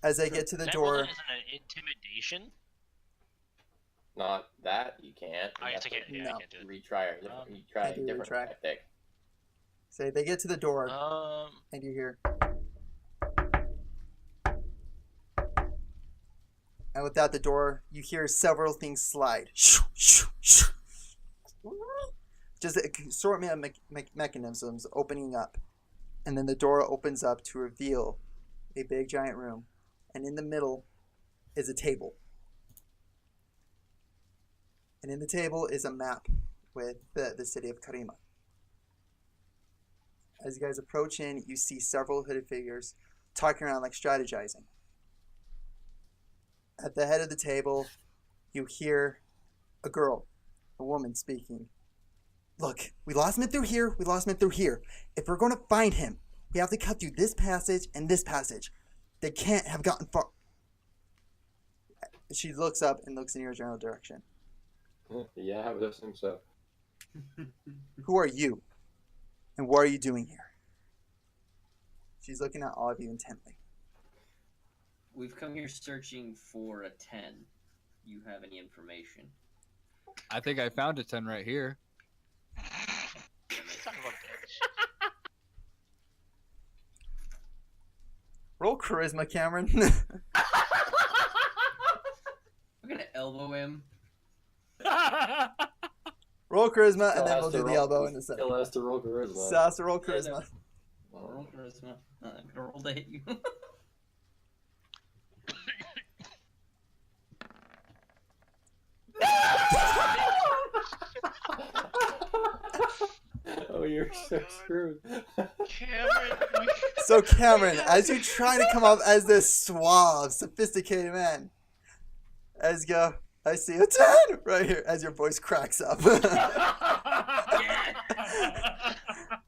Speaker 1: As they get to the
Speaker 2: Can I roll
Speaker 1: door,
Speaker 2: that as an intimidation?
Speaker 5: Not that you can't.
Speaker 2: I
Speaker 5: You
Speaker 2: guess I
Speaker 5: have
Speaker 2: can't.
Speaker 5: to
Speaker 2: Yeah,
Speaker 1: No.
Speaker 2: I can't do it.
Speaker 5: retry or you try
Speaker 1: Can't
Speaker 5: a
Speaker 1: do
Speaker 5: different
Speaker 1: retry.
Speaker 5: tactic.
Speaker 1: say they get to the door,
Speaker 2: Um,
Speaker 1: and you hear. And without the door, you hear several things slide. Just assortment of mechanisms opening up. And then the door opens up to reveal a big giant room. And in the middle is a table. And in the table is a map with the city of Karima. As you guys approach in, you see several hooded figures talking around like strategizing. At the head of the table, you hear a girl, a woman speaking. Look, we lost him through here, we lost him through here. If we're going to find him, we have to cut through this passage and this passage. They can't have gotten far. She looks up and looks in your general direction.
Speaker 5: Yeah, I would assume so.
Speaker 1: Who are you? And what are you doing here? She's looking at all of you intently.
Speaker 4: We've come here searching for a 10. You have any information?
Speaker 3: I think I found a 10 right here.
Speaker 2: son of a bitch.
Speaker 1: Roll charisma, Cameron.
Speaker 4: I'm gonna elbow him.
Speaker 1: Roll charisma, and
Speaker 5: Still
Speaker 1: then
Speaker 5: has
Speaker 1: we'll
Speaker 5: to
Speaker 1: do the
Speaker 5: roll-
Speaker 1: elbow in a
Speaker 5: Still
Speaker 1: second.
Speaker 5: has to roll charisma.
Speaker 1: So has to roll
Speaker 4: Yeah,
Speaker 1: charisma.
Speaker 4: Roll charisma. I'm gonna roll to hit you.
Speaker 5: Oh, you're so screwed.
Speaker 2: Cameron,
Speaker 1: So Cameron, as you try to come up as this suave, sophisticated man, as you go, I see a 10 right here, as your voice cracks up.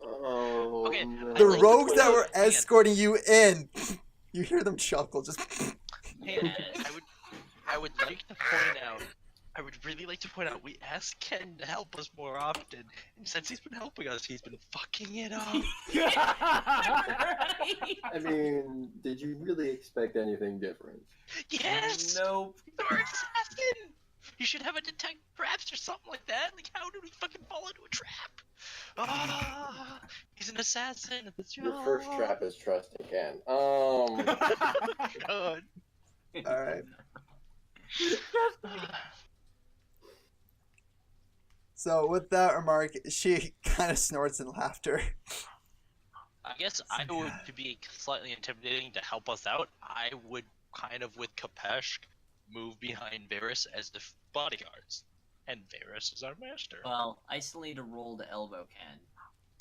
Speaker 5: Oh,
Speaker 2: Okay,
Speaker 5: no.
Speaker 1: The
Speaker 2: I'd like to
Speaker 1: rogues
Speaker 2: point
Speaker 1: that
Speaker 2: out-
Speaker 1: were
Speaker 2: hang on.
Speaker 1: escorting you in, you hear them chuckle, just.
Speaker 2: Hey, I would like to point out. I would really like to point out. We asked Ken to help us more often, and since he's been helping us, he's been fucking it up.
Speaker 5: I mean, did you really expect anything different?
Speaker 2: Yes.
Speaker 4: Nope.
Speaker 2: You're an assassin. You should have a detect traps or something like that. Like, how did we fucking fall into a trap? Ah, he's an assassin at the job.
Speaker 5: Your first trap is trust again.
Speaker 2: God.
Speaker 1: Alright. So with that remark, she kind of snorts in laughter.
Speaker 2: I guess I would, to be slightly intimidating to help us out, I would kind of, with Kapesh, move behind Varys as the bodyguards. And Varus is our master.
Speaker 4: Well, I still need to roll to elbow Ken.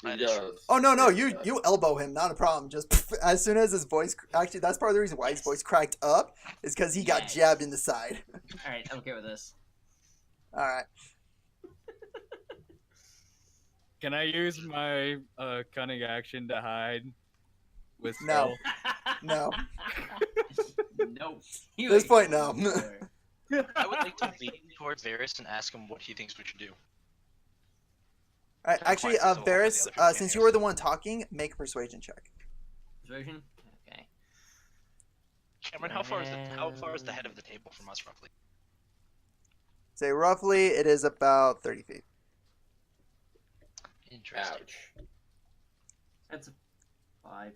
Speaker 2: That
Speaker 5: He
Speaker 2: is
Speaker 5: does.
Speaker 1: Oh no,
Speaker 5: He
Speaker 1: you
Speaker 5: does.
Speaker 1: elbow him, not a problem. Just as soon as his voice, actually, that's part of the reason why his voice cracked up is because he got
Speaker 4: Yes.
Speaker 1: jabbed in the side.
Speaker 4: All right, I'm okay with this.
Speaker 1: All right.
Speaker 3: Can I use my cunning action to hide with
Speaker 1: No.
Speaker 3: stealth?
Speaker 1: No.
Speaker 4: Nope.
Speaker 1: At this point, no.
Speaker 2: I would like to lean towards Varus and ask him what he thinks we should do.
Speaker 1: All right. Actually,
Speaker 2: Quite so
Speaker 1: Varus,
Speaker 2: over the other
Speaker 1: since you
Speaker 2: cares.
Speaker 1: were the one talking, make a persuasion check.
Speaker 4: Persuasion? Okay.
Speaker 2: Cameron, how far is the head of the table from us roughly?
Speaker 1: Say roughly, it is about 30 feet.
Speaker 2: Interesting.
Speaker 5: Ouch.
Speaker 4: That's a 5.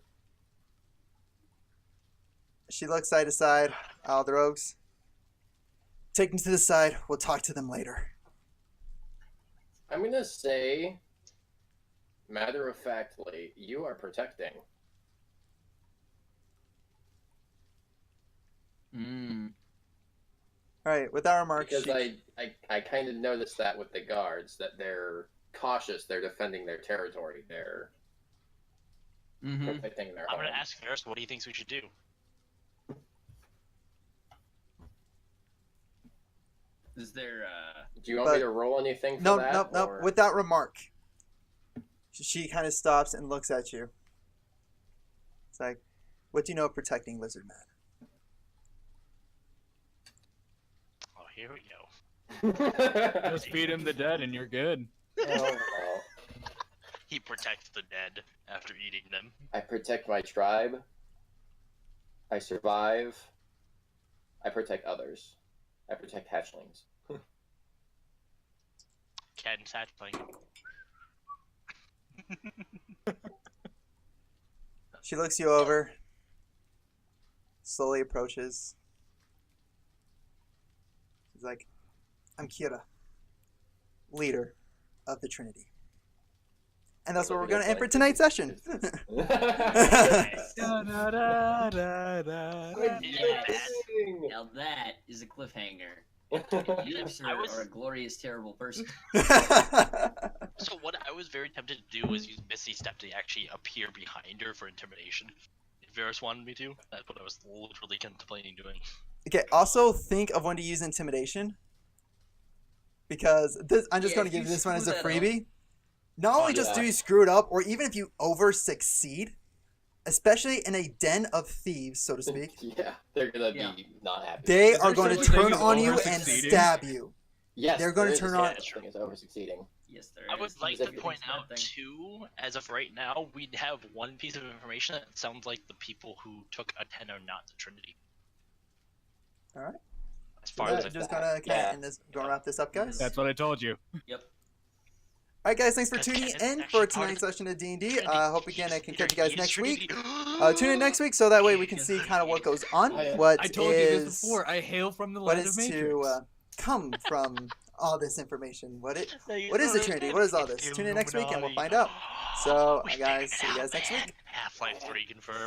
Speaker 1: She looks side to side. All the rogues. Take them to the side. We'll talk to them later.
Speaker 5: I'm gonna say, matter of factly, you are protecting.
Speaker 4: Mm.
Speaker 1: All right. With that remark,
Speaker 5: Because
Speaker 1: she,
Speaker 5: I kind of noticed that with the guards, that they're cautious, they're defending their territory, they're
Speaker 4: Mm-hmm.
Speaker 5: protecting their
Speaker 2: I'm
Speaker 5: home.
Speaker 2: gonna ask Varus what he thinks we should do.
Speaker 4: Is there
Speaker 5: Do you want me
Speaker 1: But-
Speaker 5: to roll anything for
Speaker 1: no,
Speaker 5: that?
Speaker 1: no.
Speaker 5: or-
Speaker 1: With that remark, she kind of stops and looks at you. It's like, what do you know of protecting Lizard Man?
Speaker 2: Oh, here we go.
Speaker 3: Just feed him the dead and you're good.
Speaker 5: Oh, well.
Speaker 2: He protects the dead after eating them.
Speaker 5: I protect my tribe. I survive. I protect others. I protect hatchlings.
Speaker 2: Ken's hatchling.
Speaker 1: She looks you over, slowly approaches. She's like, I'm Kira, leader of the Trinity. And that's where we're going to end for tonight's session.
Speaker 4: Yes.
Speaker 5: Yes.
Speaker 4: Now that is a cliffhanger.
Speaker 5: Yes.
Speaker 4: You, sir,
Speaker 2: I was-
Speaker 4: are a glorious, terrible person.
Speaker 2: So what I was very tempted to do was use Misty Step to actually appear behind her for intimidation. If Varus wanted me to, that's what I was literally contemplating doing.
Speaker 1: Okay, also think of when to use intimidation. Because this, I'm just
Speaker 4: Yeah,
Speaker 1: going
Speaker 4: if
Speaker 1: to give
Speaker 4: you
Speaker 1: you this one as a
Speaker 4: screw that
Speaker 1: freebie. Not only just do
Speaker 5: yeah.
Speaker 1: you screw it up, or even if you over succeed, especially in a den of thieves, so to speak,
Speaker 5: Yeah, they're gonna
Speaker 4: Yeah.
Speaker 5: be not happy.
Speaker 1: they
Speaker 3: Is
Speaker 1: are
Speaker 3: there
Speaker 1: going to
Speaker 3: such thing
Speaker 1: turn
Speaker 3: as
Speaker 1: on you and
Speaker 3: over-succeeding?
Speaker 1: stab you.
Speaker 5: Yes,
Speaker 1: they're gonna
Speaker 5: there is
Speaker 1: turn
Speaker 5: a
Speaker 1: on-
Speaker 5: such thing as over succeeding.
Speaker 4: Yes, there
Speaker 2: I
Speaker 4: is.
Speaker 2: would like
Speaker 5: Is
Speaker 2: to
Speaker 5: it-
Speaker 2: point
Speaker 4: It's not
Speaker 2: out
Speaker 4: a thing.
Speaker 2: too, as of right now, we have one piece of information that sounds like the people who took a 10 are not the Trinity.
Speaker 1: Alright.
Speaker 2: As
Speaker 1: So
Speaker 2: far
Speaker 1: that's
Speaker 2: as I
Speaker 1: just
Speaker 2: know.
Speaker 1: gonna kind
Speaker 5: Yeah.
Speaker 1: of end this. Gonna wrap this up, guys.
Speaker 3: That's what I told you.
Speaker 4: Yep.
Speaker 1: All right, guys. Thanks for
Speaker 2: Because
Speaker 1: tuning
Speaker 2: Kenneth's
Speaker 1: in
Speaker 2: actually
Speaker 1: for
Speaker 2: part
Speaker 1: tonight's
Speaker 2: of
Speaker 1: session of D&D.
Speaker 2: Trinity.
Speaker 1: Hope again I can catch you guys
Speaker 2: He's
Speaker 1: next week.
Speaker 2: Trinity.
Speaker 1: Tune in next week so that way we can see kind of what goes on,
Speaker 5: Oh, yeah.
Speaker 1: what
Speaker 3: I told you
Speaker 1: is
Speaker 3: this before. I hail from the
Speaker 1: what
Speaker 3: land
Speaker 1: is
Speaker 3: of Matrix.
Speaker 1: to come from all this information. What is the
Speaker 2: It's
Speaker 1: Trinity? What is all this?
Speaker 2: the
Speaker 1: Tune in next week and we'll
Speaker 2: Illuminati.
Speaker 1: find out. So,
Speaker 2: We
Speaker 1: guys,
Speaker 2: figured
Speaker 1: see you
Speaker 2: it
Speaker 1: guys
Speaker 2: out,
Speaker 1: next
Speaker 2: man.
Speaker 1: week.
Speaker 2: Half-Life 3 confirmed.